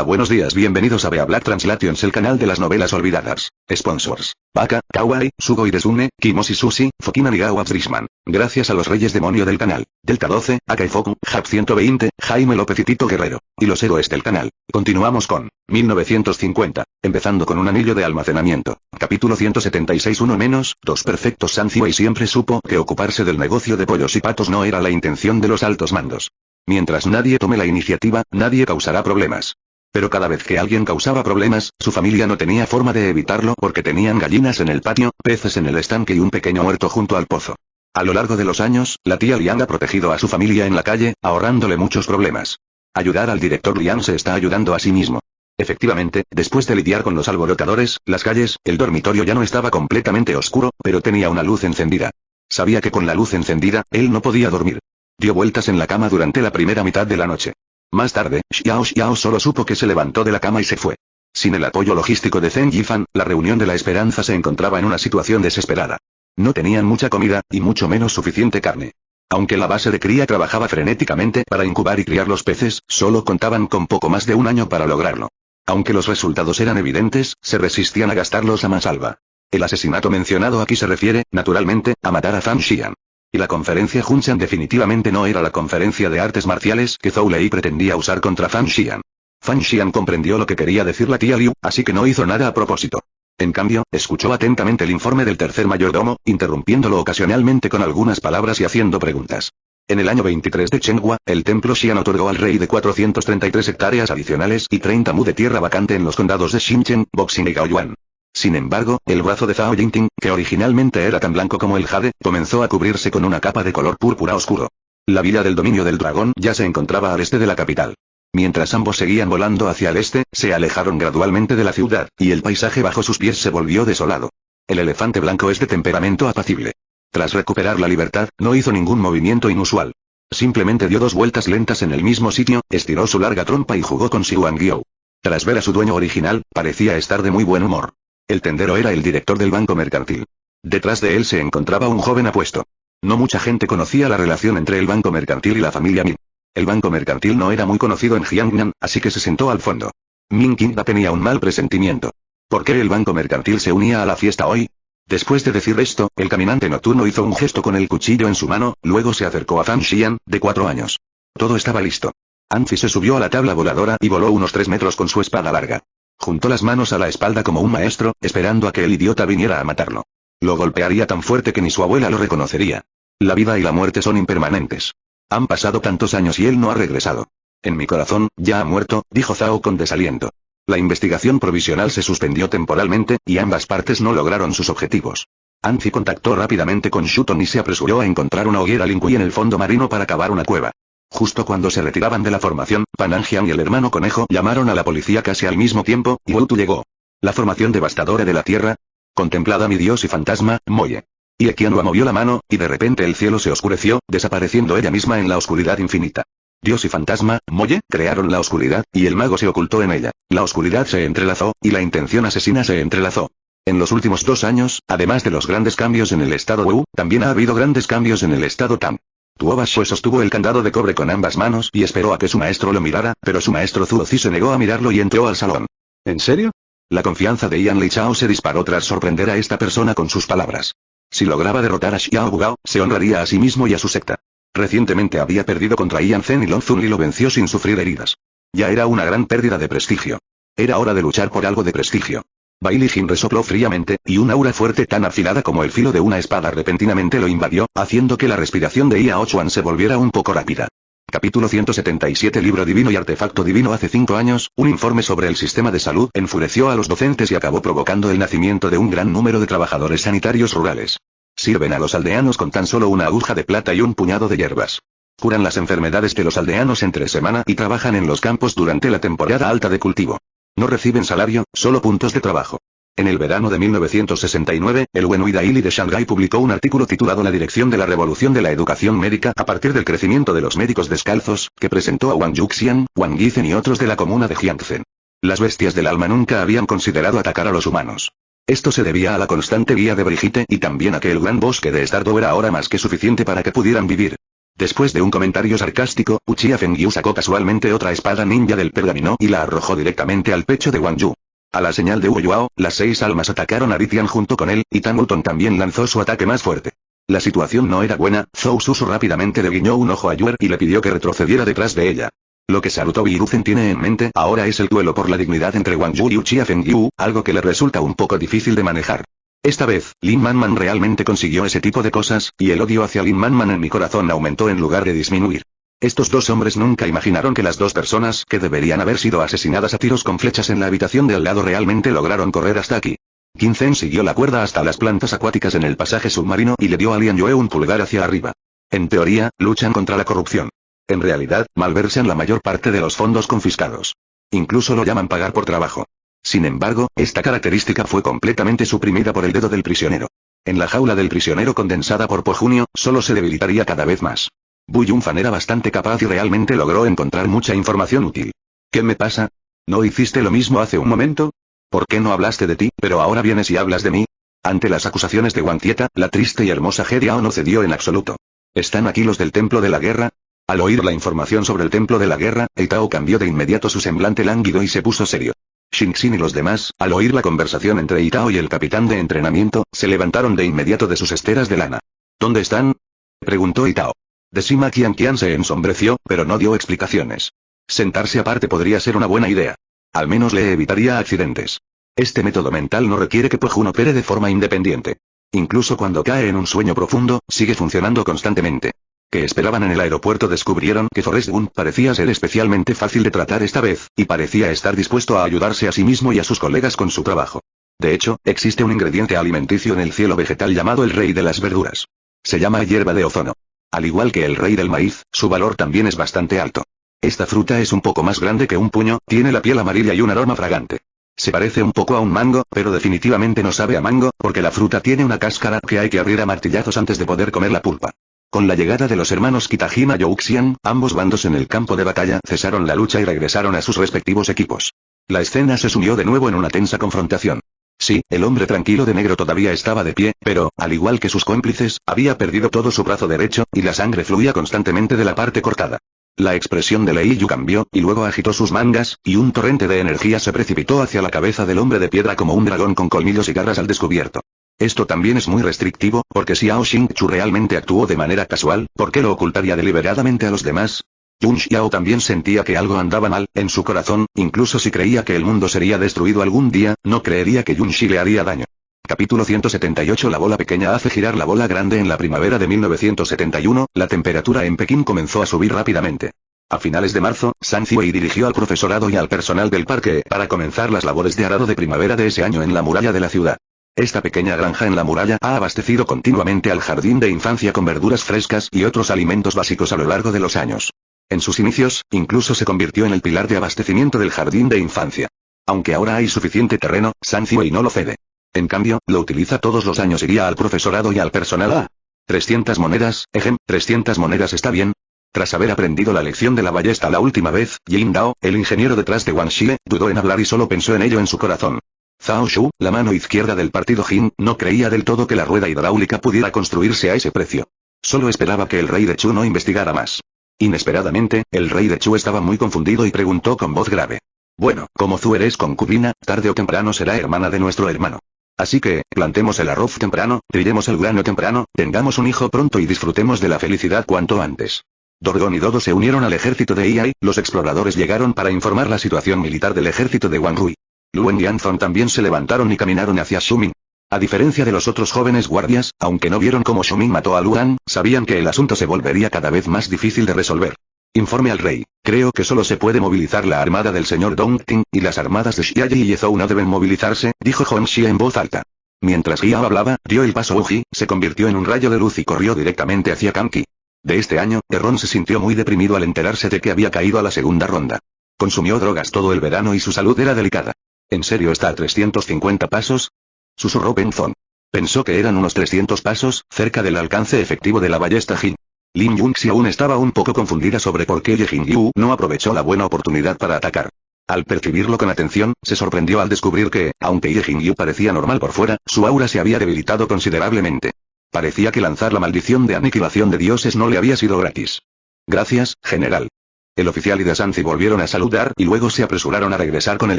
Hola, buenos días, bienvenidos a Bea Black Translations, el canal de las novelas olvidadas. Sponsors: Baka, Kawaii, Sugoi Desune, Kimoshi Sushi, Fokina Nigawa Frisman. Gracias a los reyes demonio del canal. Delta 12, Akaifoku, Hap 120, Jaime López y Tito Guerrero. Y los héroes del canal. Continuamos con 1950, empezando con un anillo de almacenamiento. Capítulo 176. 1-2 perfectos. Sanziwei siempre supo que ocuparse del negocio de pollos y patos no era la intención de los altos mandos. Mientras nadie tome la iniciativa, nadie causará problemas. Pero cada vez que alguien causaba problemas, su familia no tenía forma de evitarlo porque tenían gallinas en el patio, peces en el estanque y un pequeño huerto junto al pozo. A lo largo de los años, la tía Liang ha protegido a su familia en la calle, ahorrándole muchos problemas. Ayudar al director Liang se está ayudando a sí mismo. Efectivamente, después de lidiar con los alborotadores, las calles, el dormitorio ya no estaba completamente oscuro, pero tenía una luz encendida. Sabía que con la luz encendida, él no podía dormir. Dio vueltas en la cama durante la primera mitad de la noche. Más tarde, Xiao solo supo que se levantó de la cama y se fue. Sin el apoyo logístico de Zheng Yifan, la reunión de la esperanza se encontraba en una situación desesperada. No tenían mucha comida, y mucho menos suficiente carne. Aunque la base de cría trabajaba frenéticamente para incubar y criar los peces, solo contaban con poco más de un año para lograrlo. Aunque los resultados eran evidentes, se resistían a gastarlos a mansalva. El asesinato mencionado aquí se refiere, naturalmente, a matar a Fan Xian. Y la conferencia Hunshan definitivamente no era la conferencia de artes marciales que Zhou Lei pretendía usar contra Fan Xian. Fan Xian comprendió lo que quería decir la tía Liu, así que no hizo nada a propósito. En cambio, escuchó atentamente el informe del tercer mayordomo, interrumpiéndolo ocasionalmente con algunas palabras y haciendo preguntas. En el año 23 de Chenghua, el templo Xian otorgó al rey de 433 hectáreas adicionales y 30 mu de tierra vacante en los condados de Xinchen, Boxing y Gaoyuan. Sin embargo, el brazo de Zhao Yingting, que originalmente era tan blanco como el jade, comenzó a cubrirse con una capa de color púrpura oscuro. La villa del dominio del dragón ya se encontraba al este de la capital. Mientras ambos seguían volando hacia el este, se alejaron gradualmente de la ciudad, y el paisaje bajo sus pies se volvió desolado. El elefante blanco es de temperamento apacible. Tras recuperar la libertad, no hizo ningún movimiento inusual. Simplemente dio 2 vueltas lentas en el mismo sitio, estiró su larga trompa y jugó con Xiuan Guiou. Tras ver a su dueño original, parecía estar de muy buen humor. El tendero era el director del banco mercantil. Detrás de él se encontraba un joven apuesto. No mucha gente conocía la relación entre el banco mercantil y la familia Min. El banco mercantil no era muy conocido en Jiangnan, así que se sentó al fondo. Min Qingda tenía un mal presentimiento. ¿Por qué el banco mercantil se unía a la fiesta hoy? Después de decir esto, el caminante nocturno hizo un gesto con el cuchillo en su mano, luego se acercó a Fan Xian, de 4 años. Todo estaba listo. Anzi se subió a la tabla voladora y voló unos 3 metros con su espada larga. Juntó las manos a la espalda como un maestro, esperando a que el idiota viniera a matarlo. Lo golpearía tan fuerte que ni su abuela lo reconocería. La vida y la muerte son impermanentes. Han pasado tantos años y él no ha regresado. En mi corazón, ya ha muerto, dijo Zhao con desaliento. La investigación provisional se suspendió temporalmente, y ambas partes no lograron sus objetivos. Anzi contactó rápidamente con Shuton y se apresuró a encontrar una hoguera Lingui en el fondo marino para cavar una cueva. Justo cuando se retiraban de la formación, Pananjian y el hermano conejo llamaron a la policía casi al mismo tiempo, y Wutu llegó. La formación devastadora de la tierra. Contemplada mi dios y fantasma, Moye. Y Eqianhua movió la mano, y de repente el cielo se oscureció, desapareciendo ella misma en la oscuridad infinita. Dios y fantasma, Moye, crearon la oscuridad, y el mago se ocultó en ella. La oscuridad se entrelazó, y la intención asesina se entrelazó. En los últimos 2 años, además de los grandes cambios en el estado Wu, también ha habido grandes cambios en el estado Tam. Tuobashue sostuvo el candado de cobre con ambas manos y esperó a que su maestro lo mirara, pero su maestro Zuozi se negó a mirarlo y entró al salón. ¿En serio? La confianza de Yan Lichao se disparó tras sorprender a esta persona con sus palabras. Si lograba derrotar a Xiao Gugao, se honraría a sí mismo y a su secta. Recientemente había perdido contra Yan Zhen y Long Zun y lo venció sin sufrir heridas. Ya era una gran pérdida de prestigio. Era hora de luchar por algo de prestigio. Bai Lijin resopló fríamente, y un aura fuerte tan afilada como el filo de una espada repentinamente lo invadió, haciendo que la respiración de Yao Chuan se volviera un poco rápida. Capítulo 177. Libro divino y artefacto divino. Hace 5 años, un informe sobre el sistema de salud enfureció a los docentes y acabó provocando el nacimiento de un gran número de trabajadores sanitarios rurales. Sirven a los aldeanos con tan solo una aguja de plata y un puñado de hierbas. Curan las enfermedades de los aldeanos entre semana y trabajan en los campos durante la temporada alta de cultivo. No reciben salario, solo puntos de trabajo. En el verano de 1969, el Wenhui Daily de Shanghái publicó un artículo titulado La dirección de la revolución de la educación médica a partir del crecimiento de los médicos descalzos, que presentó a Wang Yuxian, Wang Yizhen y otros de la comuna de Jiangzen. Las bestias del alma nunca habían considerado atacar a los humanos. Esto se debía a la constante guía de Brigitte y también a que el gran bosque de Stardow era ahora más que suficiente para que pudieran vivir. Después de un comentario sarcástico, Uchiha Fengyu sacó casualmente otra espada ninja del pergamino y la arrojó directamente al pecho de Wang Yu. A la señal de Wu Yuao, las 6 almas atacaron a Ritian junto con él, y Tan Wuton también lanzó su ataque más fuerte. La situación no era buena. Zhou Susu rápidamente le guiñó un ojo a Yuer y le pidió que retrocediera detrás de ella. Lo que Sarutobi Hiruzen tiene en mente ahora es el duelo por la dignidad entre Wang Yu y Uchiha Fengyu, algo que le resulta un poco difícil de manejar. Esta vez, Lin Man realmente consiguió ese tipo de cosas, y el odio hacia Lin Man en mi corazón aumentó en lugar de disminuir. Estos dos hombres nunca imaginaron que las dos personas que deberían haber sido asesinadas a tiros con flechas en la habitación de al lado realmente lograron correr hasta aquí. Qin Zhen siguió la cuerda hasta las plantas acuáticas en el pasaje submarino y le dio a Lian Yue un pulgar hacia arriba. En teoría, luchan contra la corrupción. En realidad, malversan la mayor parte de los fondos confiscados. Incluso lo llaman pagar por trabajo. Sin embargo, esta característica fue completamente suprimida por el dedo del prisionero. En la jaula del prisionero condensada por Po Junio, solo se debilitaría cada vez más. Bu Yunfan era bastante capaz y realmente logró encontrar mucha información útil. ¿Qué me pasa? ¿No hiciste lo mismo hace un momento? ¿Por qué no hablaste de ti, pero ahora vienes y hablas de mí? Ante las acusaciones de Wang Tieta, la triste y hermosa He Diao no cedió en absoluto. ¿Están aquí los del Templo de la Guerra? Al oír la información sobre el Templo de la Guerra, Eitao cambió de inmediato su semblante lánguido y se puso serio. Shinxin y los demás, al oír la conversación entre Eitao y el capitán de entrenamiento, se levantaron de inmediato de sus esteras de lana. ¿Dónde están? Preguntó Eitao. De Sima Qian se ensombreció, pero no dio explicaciones. Sentarse aparte podría ser una buena idea. Al menos le evitaría accidentes. Este método mental no requiere que Po Jun opere de forma independiente. Incluso cuando cae en un sueño profundo, sigue funcionando constantemente. Que esperaban en el aeropuerto descubrieron que Forrest Gump parecía ser especialmente fácil de tratar esta vez, y parecía estar dispuesto a ayudarse a sí mismo y a sus colegas con su trabajo. De hecho, existe un ingrediente alimenticio en el cielo vegetal llamado el rey de las verduras. Se llama hierba de ozono. Al igual que el rey del maíz, su valor también es bastante alto. Esta fruta es un poco más grande que un puño, tiene la piel amarilla y un aroma fragante. Se parece un poco a un mango, pero definitivamente no sabe a mango, porque la fruta tiene una cáscara que hay que abrir a martillazos antes de poder comer la pulpa. Con la llegada de los hermanos Kitajima y Youxian, ambos bandos en el campo de batalla cesaron la lucha y regresaron a sus respectivos equipos. La escena se sumió de nuevo en una tensa confrontación. Sí, el hombre tranquilo de negro todavía estaba de pie, pero, al igual que sus cómplices, había perdido todo su brazo derecho, y la sangre fluía constantemente de la parte cortada. La expresión de Lei Yu cambió, y luego agitó sus mangas, y un torrente de energía se precipitó hacia la cabeza del hombre de piedra como un dragón con colmillos y garras al descubierto. Esto también es muy restrictivo, porque si Ao Xingqiu realmente actuó de manera casual, ¿por qué lo ocultaría deliberadamente a los demás? Yun Xiao también sentía que algo andaba mal, en su corazón, incluso si creía que el mundo sería destruido algún día, no creería que Yun Shi le haría daño. Capítulo 178. La bola pequeña hace girar la bola grande. En la primavera de 1971, la temperatura en Pekín comenzó a subir rápidamente. A finales de marzo, Zhang Ziwei dirigió al profesorado y al personal del parque para comenzar las labores de arado de primavera de ese año en la muralla de la ciudad. Esta pequeña granja en la muralla ha abastecido continuamente al jardín de infancia con verduras frescas y otros alimentos básicos a lo largo de los años. En sus inicios, incluso se convirtió en el pilar de abastecimiento del jardín de infancia. Aunque ahora hay suficiente terreno, Zhang Ziwei no lo cede. En cambio, lo utiliza todos los años y guía al profesorado y al personal a 300 monedas, 300 monedas está bien. Tras haber aprendido la lección de la ballesta la última vez, Yin Dao, el ingeniero detrás de Wang Xile, dudó en hablar y solo pensó en ello en su corazón. Zhao Shu, la mano izquierda del partido Jin, no creía del todo que la rueda hidráulica pudiera construirse a ese precio. Solo esperaba que el rey de Chu no investigara más. Inesperadamente, el rey de Chu estaba muy confundido y preguntó con voz grave. Bueno, como Zu eres concubina, tarde o temprano será hermana de nuestro hermano. Así que, plantemos el arroz temprano, trillemos el grano temprano, tengamos un hijo pronto y disfrutemos de la felicidad cuanto antes. Dorgon y Dodo se unieron al ejército de Iai, los exploradores llegaron para informar la situación militar del ejército de Wang Rui. Luen y Anzon también se levantaron y caminaron hacia Shuming. A diferencia de los otros jóvenes guardias, aunque no vieron cómo Shuming mató a Luan, sabían que el asunto se volvería cada vez más difícil de resolver. Informe al rey. Creo que solo se puede movilizar la armada del señor Dongting, y las armadas de Xiaoyi y Yezhou no deben movilizarse, dijo Hong Xie en voz alta. Mientras Xiao hablaba, dio el paso Uji, se convirtió en un rayo de luz y corrió directamente hacia Kanki. De este año, Erron se sintió muy deprimido al enterarse de que había caído a la segunda ronda. Consumió drogas todo el verano y su salud era delicada. ¿En serio está a 350 pasos? Susurró Benzon. Pensó que eran unos 300 pasos, cerca del alcance efectivo de la ballesta Jin. Lin Yunxi aún estaba un poco confundida sobre por qué Ye Jingyu no aprovechó la buena oportunidad para atacar. Al percibirlo con atención, se sorprendió al descubrir que, aunque Ye Jingyu parecía normal por fuera, su aura se había debilitado considerablemente. Parecía que lanzar la maldición de aniquilación de dioses no le había sido gratis. Gracias, general. El oficial y de Sanzi volvieron a saludar y luego se apresuraron a regresar con el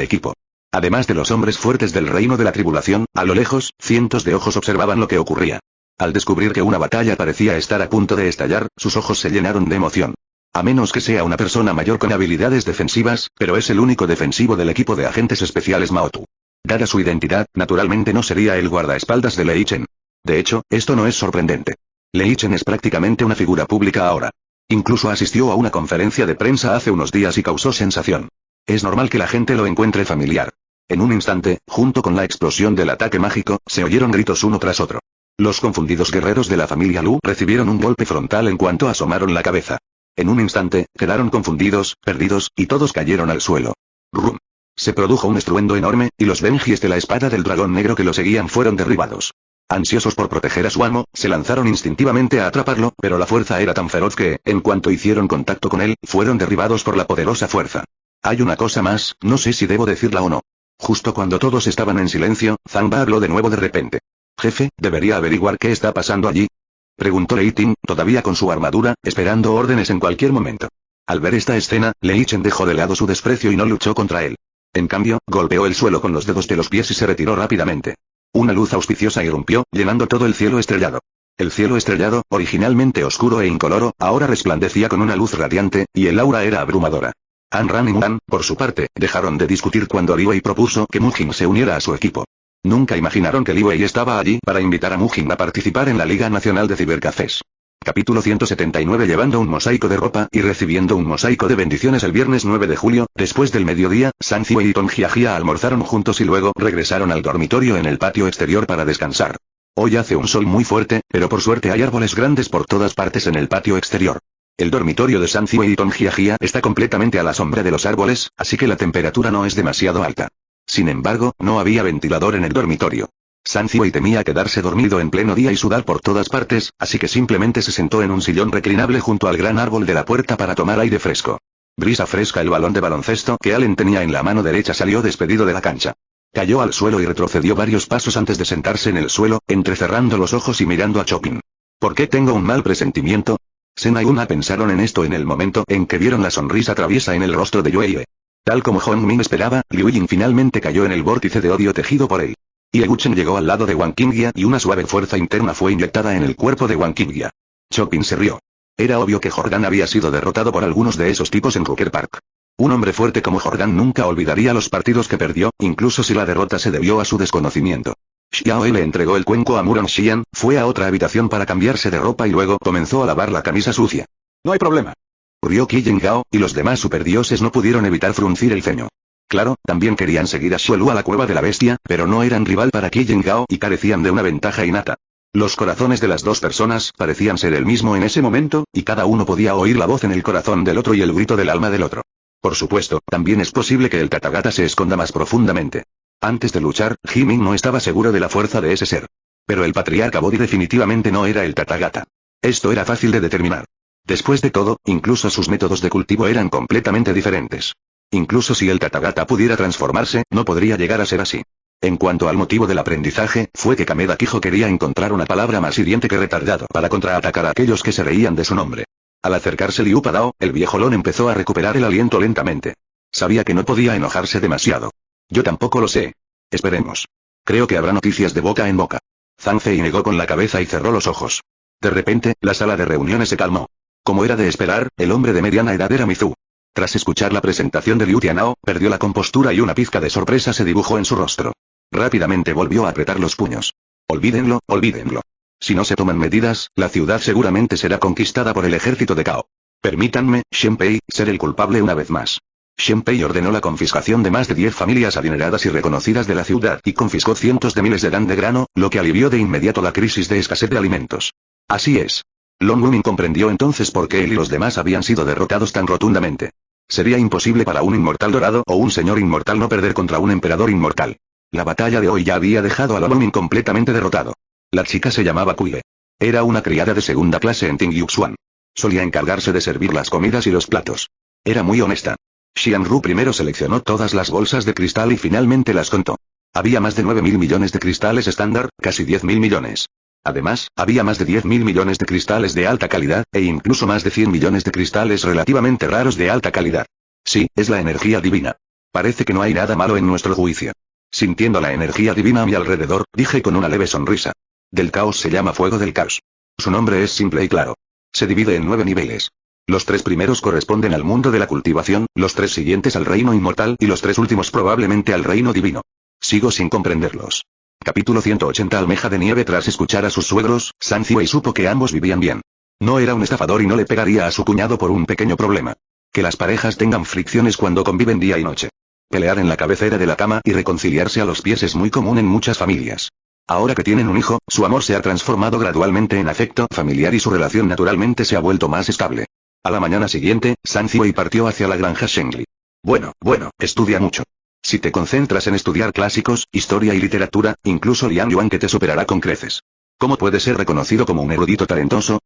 equipo. Además de los hombres fuertes del reino de la tribulación, a lo lejos, cientos de ojos observaban lo que ocurría. Al descubrir que una batalla parecía estar a punto de estallar, sus ojos se llenaron de emoción. A menos que sea una persona mayor con habilidades defensivas, pero es el único defensivo del equipo de agentes especiales Maotu. Dada su identidad, naturalmente no sería el guardaespaldas de Lei Chen. De hecho, esto no es sorprendente. Lei Chen es prácticamente una figura pública ahora. Incluso asistió a una conferencia de prensa hace unos días y causó sensación. Es normal que la gente lo encuentre familiar. En un instante, junto con la explosión del ataque mágico, se oyeron gritos uno tras otro. Los confundidos guerreros de la familia Lu recibieron un golpe frontal en cuanto asomaron la cabeza. En un instante, quedaron confundidos, perdidos, y todos cayeron al suelo. ¡Rum! Se produjo un estruendo enorme, y los Benjis de la espada del dragón negro que lo seguían fueron derribados. Ansiosos por proteger a su amo, se lanzaron instintivamente a atraparlo, pero la fuerza era tan feroz que, en cuanto hicieron contacto con él, fueron derribados por la poderosa fuerza. Hay una cosa más, no sé si debo decirla o no. Justo cuando todos estaban en silencio, Zangba habló de nuevo de repente. Jefe, ¿debería averiguar qué está pasando allí? Preguntó Lei Ting, todavía con su armadura, esperando órdenes en cualquier momento. Al ver esta escena, Lei Chen dejó de lado su desprecio y no luchó contra él. En cambio, golpeó el suelo con los dedos de los pies y se retiró rápidamente. Una luz auspiciosa irrumpió, llenando todo el cielo estrellado. El cielo estrellado, originalmente oscuro e incoloro, ahora resplandecía con una luz radiante, y el aura era abrumadora. Anran y Mulan, por su parte, dejaron de discutir cuando Liu Wei propuso que Mujin se uniera a su equipo. Nunca imaginaron que Liu Wei estaba allí para invitar a Mujin a participar en la Liga Nacional de Cibercafés. Capítulo 179. Llevando un mosaico de ropa y recibiendo un mosaico de bendiciones el viernes 9 de julio, después del mediodía, Sanzi y Tong Jiajia almorzaron juntos y luego regresaron al dormitorio en el patio exterior para descansar. Hoy hace un sol muy fuerte, pero por suerte hay árboles grandes por todas partes en el patio exterior. El dormitorio de Sanzi y Tong Jiajia está completamente a la sombra de los árboles, así que la temperatura no es demasiado alta. Sin embargo, no había ventilador en el dormitorio. Sanzi temía quedarse dormido en pleno día y sudar por todas partes, así que simplemente se sentó en un sillón reclinable junto al gran árbol de la puerta para tomar aire fresco. Brisa fresca. El balón de baloncesto que Allen tenía en la mano derecha salió despedido de la cancha. Cayó al suelo y retrocedió varios pasos antes de sentarse en el suelo, entrecerrando los ojos y mirando a Chopin. ¿Por qué tengo un mal presentimiento? Sena y Una pensaron en esto en el momento en que vieron la sonrisa traviesa en el rostro de Yue. Tal como Hong Min esperaba, Liu Ying finalmente cayó en el vórtice de odio tejido por él. Ye Wuchen llegó al lado de Wang Qinghia y una suave fuerza interna fue inyectada en el cuerpo de Wang Qinghia. Chopin se rió. Era obvio que Jordan había sido derrotado por algunos de esos tipos en Rucker Park. Un hombre fuerte como Jordan nunca olvidaría los partidos que perdió, incluso si la derrota se debió a su desconocimiento. Xiao le entregó el cuenco a Muron Xian, fue a otra habitación para cambiarse de ropa y luego comenzó a lavar la camisa sucia. No hay problema. Rió Qi Yengao, y los demás superdioses no pudieron evitar fruncir el ceño. Claro, también querían seguir a Xuelu a la cueva de la bestia, pero no eran rival para Qi Yengao y carecían de una ventaja innata. Los corazones de las dos personas parecían ser el mismo en ese momento, y cada uno podía oír la voz en el corazón del otro y el grito del alma del otro. Por supuesto, también es posible que el Tathagata se esconda más profundamente. Antes de luchar, Jimin no estaba seguro de la fuerza de ese ser. Pero el patriarca Bodhi definitivamente no era el Tathagata. Esto era fácil de determinar. Después de todo, incluso sus métodos de cultivo eran completamente diferentes. Incluso si el Tathagata pudiera transformarse, no podría llegar a ser así. En cuanto al motivo del aprendizaje, fue que Kameda Kijo quería encontrar una palabra más hiriente que retardado para contraatacar a aquellos que se reían de su nombre. Al acercarse Liu Padao, el viejo Lon empezó a recuperar el aliento lentamente. Sabía que no podía enojarse demasiado. Yo tampoco lo sé. Esperemos. Creo que habrá noticias de boca en boca. Zhang Fei negó con la cabeza y cerró los ojos. De repente, la sala de reuniones se calmó. Como era de esperar, el hombre de mediana edad era Mizu. Tras escuchar la presentación de Liu Tianao, perdió la compostura y una pizca de sorpresa se dibujó en su rostro. Rápidamente volvió a apretar los puños. Olvídenlo, olvídenlo. Si no se toman medidas, la ciudad seguramente será conquistada por el ejército de Cao. Permítanme, Shenpei, ser el culpable una vez más. Shenpei ordenó la confiscación de más de 10 familias adineradas y reconocidas de la ciudad y confiscó cientos de miles de dan de grano, lo que alivió de inmediato la crisis de escasez de alimentos. Así es. Long Wumin comprendió entonces por qué él y los demás habían sido derrotados tan rotundamente. Sería imposible para un inmortal dorado o un señor inmortal no perder contra un emperador inmortal. La batalla de hoy ya había dejado a Long Wumin completamente derrotado. La chica se llamaba Kuile. Era una criada de segunda clase en Tingyuxuan. Solía encargarse de servir las comidas y los platos. Era muy honesta. Xianru primero seleccionó todas las bolsas de cristal y finalmente las contó. Había más de 9.000 millones de cristales estándar, casi 10.000 millones. Además, había más de 10.000 millones de cristales de alta calidad, e incluso más de 100 millones de cristales relativamente raros de alta calidad. Sí, es la energía divina. Parece que no hay nada malo en nuestro juicio. Sintiendo la energía divina a mi alrededor, dije con una leve sonrisa. Del caos se llama fuego del caos. Su nombre es simple y claro. Se divide en 9 niveles. Los 3 primeros corresponden al mundo de la cultivación, los 3 siguientes al reino inmortal y los 3 últimos probablemente al reino divino. Sigo sin comprenderlos. Capítulo 180 Almeja de nieve. Tras escuchar a sus suegros, San Ziwei supo que ambos vivían bien. No era un estafador y no le pegaría a su cuñado por un pequeño problema. Que las parejas tengan fricciones cuando conviven día y noche. Pelear en la cabecera de la cama y reconciliarse a los pies es muy común en muchas familias. Ahora que tienen un hijo, su amor se ha transformado gradualmente en afecto familiar y su relación naturalmente se ha vuelto más estable. A la mañana siguiente, San Ziwei partió hacia la granja Shengli. Bueno, estudia mucho. Si te concentras en estudiar clásicos, historia y literatura, incluso Liang Yuan que te superará con creces. ¿Cómo puede ser reconocido como un erudito talentoso?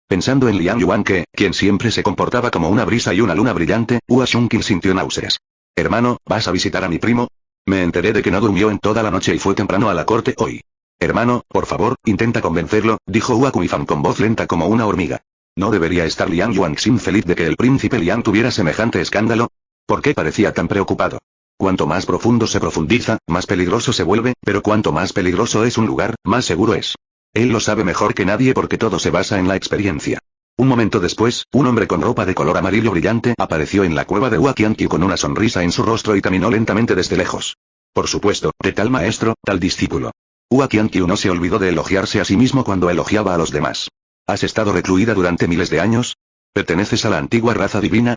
Pensando en Liang Yuan quien siempre se comportaba como una brisa y una luna brillante, Hua Shunqin sintió náuseas. Hermano, ¿vas a visitar a mi primo? Me enteré de que no durmió en toda la noche y fue temprano a la corte hoy. Hermano, por favor, intenta convencerlo, dijo Hua Kuifan con voz lenta como una hormiga. ¿No debería estar Liang Yuanxin feliz de que el príncipe Liang tuviera semejante escándalo? ¿Por qué parecía tan preocupado? Cuanto más profundo se profundiza, más peligroso se vuelve, pero cuanto más peligroso es un lugar, más seguro es. Él lo sabe mejor que nadie porque todo se basa en la experiencia. Un momento después, un hombre con ropa de color amarillo brillante apareció en la cueva de Hua Qianqiu con una sonrisa en su rostro y caminó lentamente desde lejos. Por supuesto, de tal maestro, tal discípulo. Hua Qianqiu no se olvidó de elogiarse a sí mismo cuando elogiaba a los demás. ¿Has estado recluida durante miles de años? ¿Perteneces a la antigua raza divina?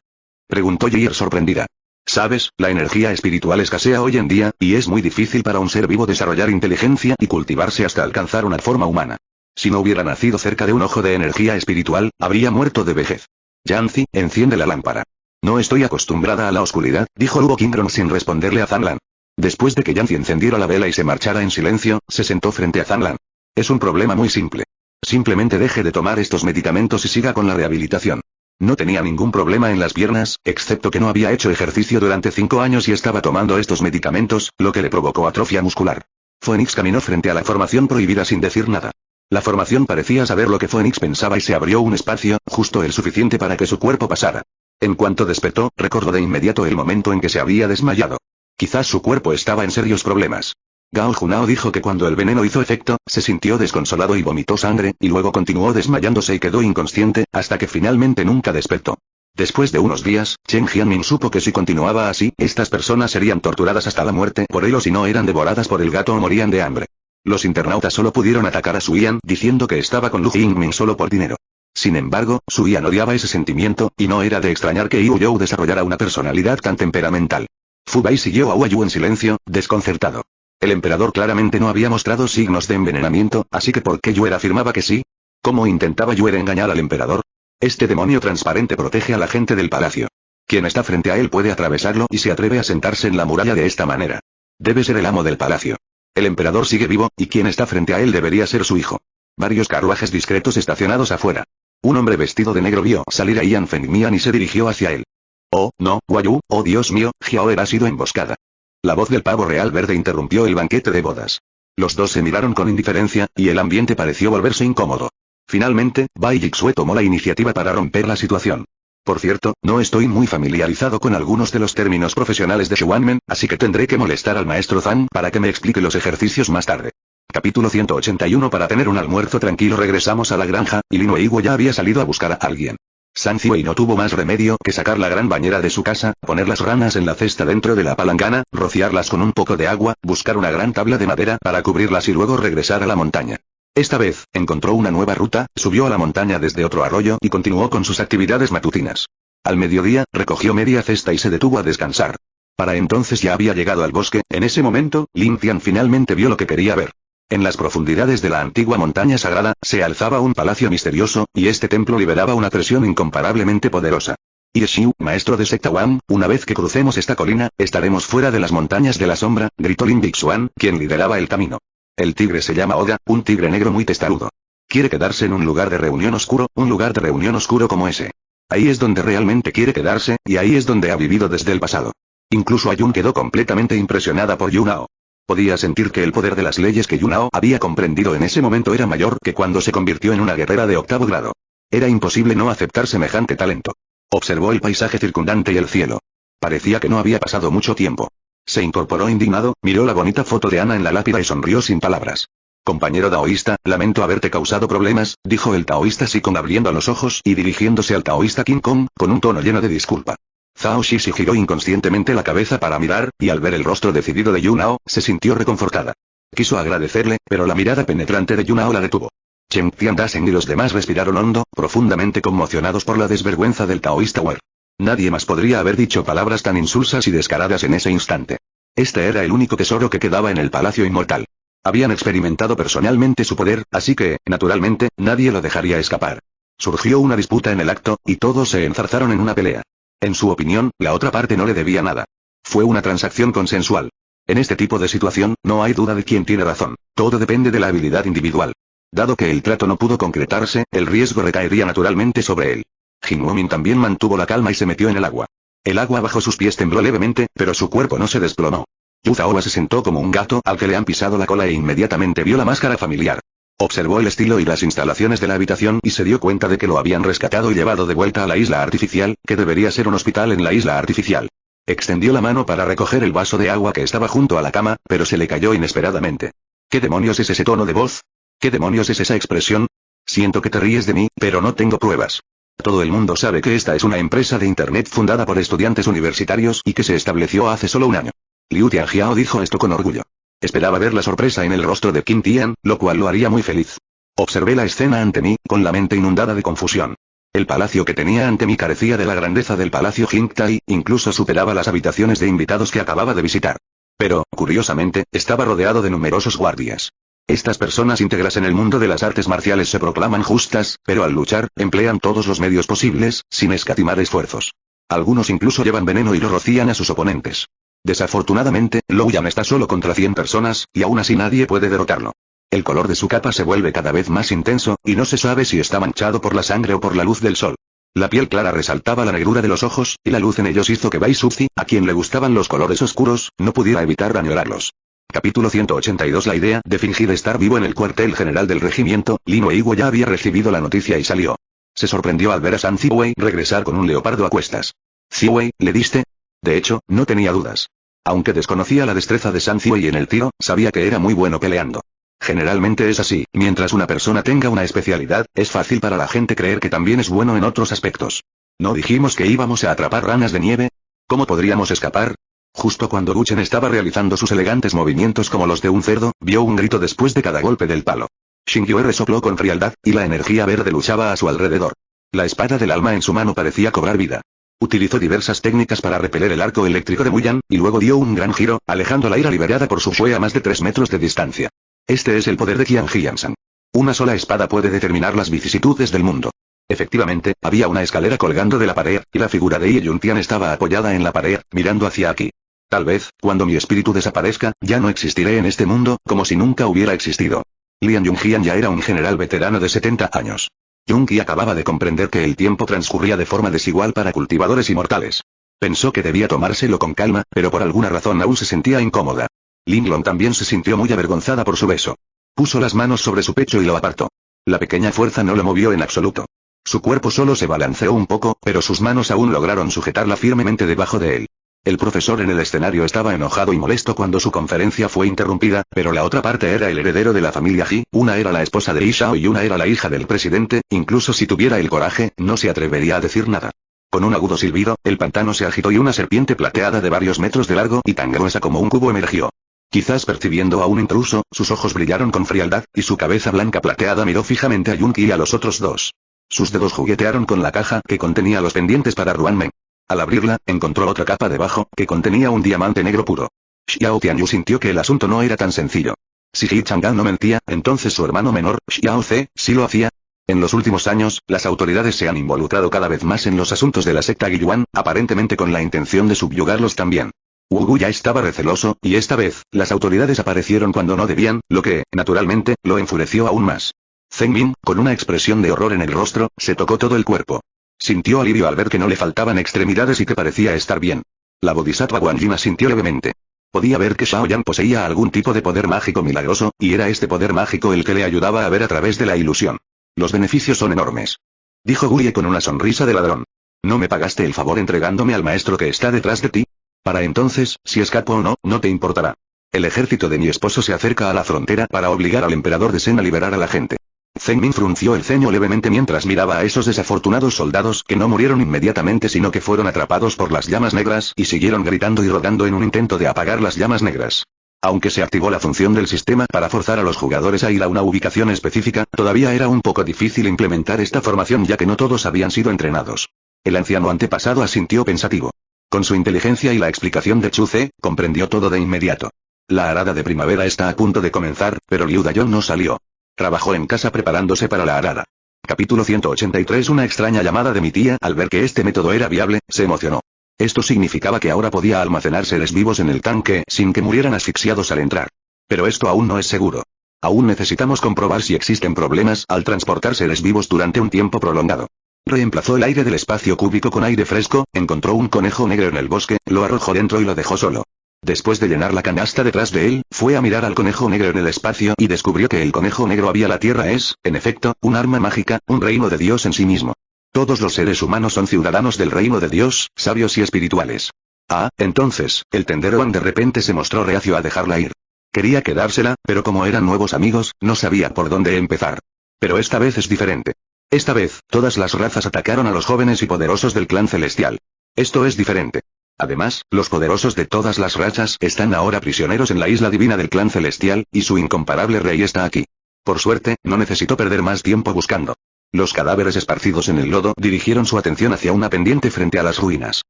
Preguntó Yeir sorprendida. Sabes, la energía espiritual escasea hoy en día, y es muy difícil para un ser vivo desarrollar inteligencia y cultivarse hasta alcanzar una forma humana. Si no hubiera nacido cerca de un ojo de energía espiritual, habría muerto de vejez. Yanzi, enciende la lámpara. No estoy acostumbrada a la oscuridad, dijo Luo Qingron sin responderle a Zanlan. Después de que Yanzi encendiera la vela y se marchara en silencio, se sentó frente a Zanlan. Es un problema muy simple. Simplemente deje de tomar estos medicamentos y siga con la rehabilitación. No tenía ningún problema en las piernas, excepto que no había hecho ejercicio durante 5 años y estaba tomando estos medicamentos, lo que le provocó atrofia muscular. Phoenix caminó frente a la formación prohibida sin decir nada. La formación parecía saber lo que Phoenix pensaba y se abrió un espacio, justo el suficiente para que su cuerpo pasara. En cuanto despertó, recordó de inmediato el momento en que se había desmayado. Quizás su cuerpo estaba en serios problemas. Gao Junao dijo que cuando el veneno hizo efecto, se sintió desconsolado y vomitó sangre, y luego continuó desmayándose y quedó inconsciente, hasta que finalmente nunca despertó. Después de unos días, Chen Jianmin supo que si continuaba así, estas personas serían torturadas hasta la muerte por él o si no eran devoradas por el gato o morían de hambre. Los internautas solo pudieron atacar a Su Yan diciendo que estaba con Lu Jingmin solo por dinero. Sin embargo, Su Yan odiaba ese sentimiento, y no era de extrañar que Yu You desarrollara una personalidad tan temperamental. Fu Bai siguió a Hua Yu en silencio, desconcertado. El emperador claramente no había mostrado signos de envenenamiento, así que ¿por qué Yuer afirmaba que sí? ¿Cómo intentaba Yuer engañar al emperador? Este demonio transparente protege a la gente del palacio. Quien está frente a él puede atravesarlo y se atreve a sentarse en la muralla de esta manera. Debe ser el amo del palacio. El emperador sigue vivo, y quien está frente a él debería ser su hijo. Varios carruajes discretos estacionados afuera. Un hombre vestido de negro vio salir a Ian Fengmian y se dirigió hacia él. Oh, no, Hua Yu, oh Dios mío, Jiaoer ha sido emboscada. La voz del pavo real verde interrumpió el banquete de bodas. Los dos se miraron con indiferencia, y el ambiente pareció volverse incómodo. Finalmente, Bai Jixue tomó la iniciativa para romper la situación. Por cierto, no estoy muy familiarizado con algunos de los términos profesionales de Xuanmen, así que tendré que molestar al maestro Zhang para que me explique los ejercicios más tarde. Capítulo 181 Para tener un almuerzo tranquilo regresamos a la granja, y Lin Weibo ya había salido a buscar a alguien. San Ziwei no tuvo más remedio que sacar la gran bañera de su casa, poner las ranas en la cesta dentro de la palangana, rociarlas con un poco de agua, buscar una gran tabla de madera para cubrirlas y luego regresar a la montaña. Esta vez, encontró una nueva ruta, subió a la montaña desde otro arroyo y continuó con sus actividades matutinas. Al mediodía, recogió media cesta y se detuvo a descansar. Para entonces ya había llegado al bosque, en ese momento, Lin Tian finalmente vio lo que quería ver. En las profundidades de la antigua montaña sagrada, se alzaba un palacio misterioso, y este templo liberaba una presión incomparablemente poderosa. Xiu, maestro de secta Wang, una vez que crucemos esta colina, estaremos fuera de las montañas de la sombra, gritó Lin Bixuan, quien lideraba el camino. El tigre se llama Oda, un tigre negro muy testarudo. Quiere quedarse en un lugar de reunión oscuro como ese. Ahí es donde realmente quiere quedarse, y ahí es donde ha vivido desde el pasado. Incluso Ayun quedó completamente impresionada por Yunao. Podía sentir que el poder de las leyes que Yunao había comprendido en ese momento era mayor que cuando se convirtió en una guerrera de octavo grado. Era imposible no aceptar semejante talento. Observó el paisaje circundante y el cielo. Parecía que no había pasado mucho tiempo. Se incorporó indignado, miró la bonita foto de Ana en la lápida y sonrió sin palabras. Compañero taoísta, lamento haberte causado problemas, dijo el taoísta Sikong abriendo los ojos y dirigiéndose al taoísta King Kong, con un tono lleno de disculpa. Zhao Shishi giró inconscientemente la cabeza para mirar, y al ver el rostro decidido de Yunao, se sintió reconfortada. Quiso agradecerle, pero la mirada penetrante de Yunao la detuvo. Chen Tiandasen y los demás respiraron hondo, profundamente conmocionados por la desvergüenza del taoísta Wer. Nadie más podría haber dicho palabras tan insulsas y descaradas en ese instante. Este era el único tesoro que quedaba en el Palacio Inmortal. Habían experimentado personalmente su poder, así que, naturalmente, nadie lo dejaría escapar. Surgió una disputa en el acto, y todos se enzarzaron en una pelea. En su opinión, la otra parte no le debía nada. Fue una transacción consensual. En este tipo de situación, no hay duda de quién tiene razón. Todo depende de la habilidad individual. Dado que el trato no pudo concretarse, el riesgo recaería naturalmente sobre él. Jin Wumin también mantuvo la calma y se metió en el agua. El agua bajo sus pies tembló levemente, pero su cuerpo no se desplomó. Yu Zhaoba se sentó como un gato al que le han pisado la cola e inmediatamente vio la máscara familiar. Observó el estilo y las instalaciones de la habitación y se dio cuenta de que lo habían rescatado y llevado de vuelta a la isla artificial, que debería ser un hospital en la isla artificial. Extendió la mano para recoger el vaso de agua que estaba junto a la cama, pero se le cayó inesperadamente. ¿Qué demonios es ese tono de voz? ¿Qué demonios es esa expresión? Siento que te ríes de mí, pero no tengo pruebas. Todo el mundo sabe que esta es una empresa de Internet fundada por estudiantes universitarios y que se estableció hace solo un año. Liu Tianjiao dijo esto con orgullo. Esperaba ver la sorpresa en el rostro de Qin Tian, lo cual lo haría muy feliz. Observé la escena ante mí, con la mente inundada de confusión. El palacio que tenía ante mí carecía de la grandeza del palacio Jingtai, incluso superaba las habitaciones de invitados que acababa de visitar. Pero, curiosamente, estaba rodeado de numerosos guardias. Estas personas íntegras en el mundo de las artes marciales se proclaman justas, pero al luchar, emplean todos los medios posibles, sin escatimar esfuerzos. Algunos incluso llevan veneno y lo rocían a sus oponentes. Desafortunadamente, Lou Yan está solo contra 100 personas, y aún así nadie puede derrotarlo. El color de su capa se vuelve cada vez más intenso, y no se sabe si está manchado por la sangre o por la luz del sol. La piel clara resaltaba la negrura de los ojos, y la luz en ellos hizo que Bai Suzi, a quien le gustaban los colores oscuros, no pudiera evitar añorarlos. Capítulo 182. La idea de fingir estar vivo en el cuartel general del regimiento. Lin Weibo ya había recibido la noticia y salió. Se sorprendió al ver a San Ziwei regresar con un leopardo a cuestas. «Ziwei, ¿le diste?» De hecho, no tenía dudas. Aunque desconocía la destreza de San Ziwei en el tiro, sabía que era muy bueno peleando. Generalmente es así, mientras una persona tenga una especialidad, es fácil para la gente creer que también es bueno en otros aspectos. ¿No dijimos que íbamos a atrapar ranas de nieve? ¿Cómo podríamos escapar? Justo cuando Guchen estaba realizando sus elegantes movimientos como los de un cerdo, vio un grito después de cada golpe del palo. Xingyue resopló con frialdad, y la energía verde luchaba a su alrededor. La espada del alma en su mano parecía cobrar vida. Utilizó diversas técnicas para repeler el arco eléctrico de Muyan, y luego dio un gran giro, alejando la ira liberada por su fue a más de 3 metros de distancia. Este es el poder de Qian Jiansan. Una sola espada puede determinar las vicisitudes del mundo. Efectivamente, había una escalera colgando de la pared, y la figura de Ye Yuntian estaba apoyada en la pared, mirando hacia aquí. Tal vez, cuando mi espíritu desaparezca, ya no existiré en este mundo, como si nunca hubiera existido. Lian Yunjian ya era un general veterano de 70 años. Yunqi acababa de comprender que el tiempo transcurría de forma desigual para cultivadores y mortales. Pensó que debía tomárselo con calma, pero por alguna razón aún se sentía incómoda. Linglong también se sintió muy avergonzada por su beso. Puso las manos sobre su pecho y lo apartó. La pequeña fuerza no lo movió en absoluto. Su cuerpo solo se balanceó un poco, pero sus manos aún lograron sujetarla firmemente debajo de él. El profesor en el escenario estaba enojado y molesto cuando su conferencia fue interrumpida, pero la otra parte era el heredero de la familia Ji, una era la esposa de Ishao y una era la hija del presidente, incluso si tuviera el coraje, no se atrevería a decir nada. Con un agudo silbido, el pantano se agitó y una serpiente plateada de varios metros de largo y tan gruesa como un cubo emergió. Quizás percibiendo a un intruso, sus ojos brillaron con frialdad, y su cabeza blanca plateada miró fijamente a Yunqi y a los otros dos. Sus dedos juguetearon con la caja que contenía los pendientes para Ruanmeng. Al abrirla, encontró otra capa debajo, que contenía un diamante negro puro. Xiao Tianyu sintió que el asunto no era tan sencillo. Si Ji Chang'an no mentía, entonces su hermano menor, Xiao Ce, sí lo hacía. En los últimos años, las autoridades se han involucrado cada vez más en los asuntos de la secta Guiyuan, aparentemente con la intención de subyugarlos también. Wu Gu ya estaba receloso, y esta vez, las autoridades aparecieron cuando no debían, lo que, naturalmente, lo enfureció aún más. Zheng Min, con una expresión de horror en el rostro, se tocó todo el cuerpo. Sintió alivio al ver que no le faltaban extremidades y que parecía estar bien. La bodhisattva Guanyin asintió levemente. Podía ver que Xiaoyan poseía algún tipo de poder mágico milagroso, y era este poder mágico el que le ayudaba a ver a través de la ilusión. Los beneficios son enormes. Dijo Guye con una sonrisa de ladrón. ¿No me pagaste el favor entregándome al maestro que está detrás de ti? Para entonces, si escapo o no, no te importará. El ejército de mi esposo se acerca a la frontera para obligar al emperador de Sen a liberar a la gente. Zheng Min frunció el ceño levemente mientras miraba a esos desafortunados soldados que no murieron inmediatamente sino que fueron atrapados por las llamas negras y siguieron gritando y rodando en un intento de apagar las llamas negras. Aunque se activó la función del sistema para forzar a los jugadores a ir a una ubicación específica, todavía era un poco difícil implementar esta formación ya que no todos habían sido entrenados. El anciano antepasado asintió pensativo. Con su inteligencia y la explicación de Chu Ce, comprendió todo de inmediato. La arada de primavera está a punto de comenzar, pero Liu Dayong no salió. Trabajó en casa preparándose para la arada. Capítulo 183. Una extraña llamada de mi tía. Al ver que este método era viable, se emocionó. Esto significaba que ahora podía almacenar seres vivos en el tanque sin que murieran asfixiados al entrar. Pero esto aún no es seguro. Aún necesitamos comprobar si existen problemas al transportar seres vivos durante un tiempo prolongado. Reemplazó el aire del espacio cúbico con aire fresco, encontró un conejo negro en el bosque, lo arrojó dentro y lo dejó solo. Después de llenar la canasta detrás de él, fue a mirar al conejo negro en el espacio y descubrió que el conejo negro había la Tierra es, en efecto, un arma mágica, un reino de Dios en sí mismo. Todos los seres humanos son ciudadanos del reino de Dios, sabios y espirituales. Ah, entonces, el tendero Wang de repente se mostró reacio a dejarla ir. Quería quedársela, pero como eran nuevos amigos, no sabía por dónde empezar. Pero esta vez es diferente. Esta vez, todas las razas atacaron a los jóvenes y poderosos del clan celestial. Esto es diferente. Además, los poderosos de todas las razas están ahora prisioneros en la isla divina del clan celestial, y su incomparable rey está aquí. Por suerte, no necesitó perder más tiempo buscando. Los cadáveres esparcidos en el lodo dirigieron su atención hacia una pendiente frente a las ruinas.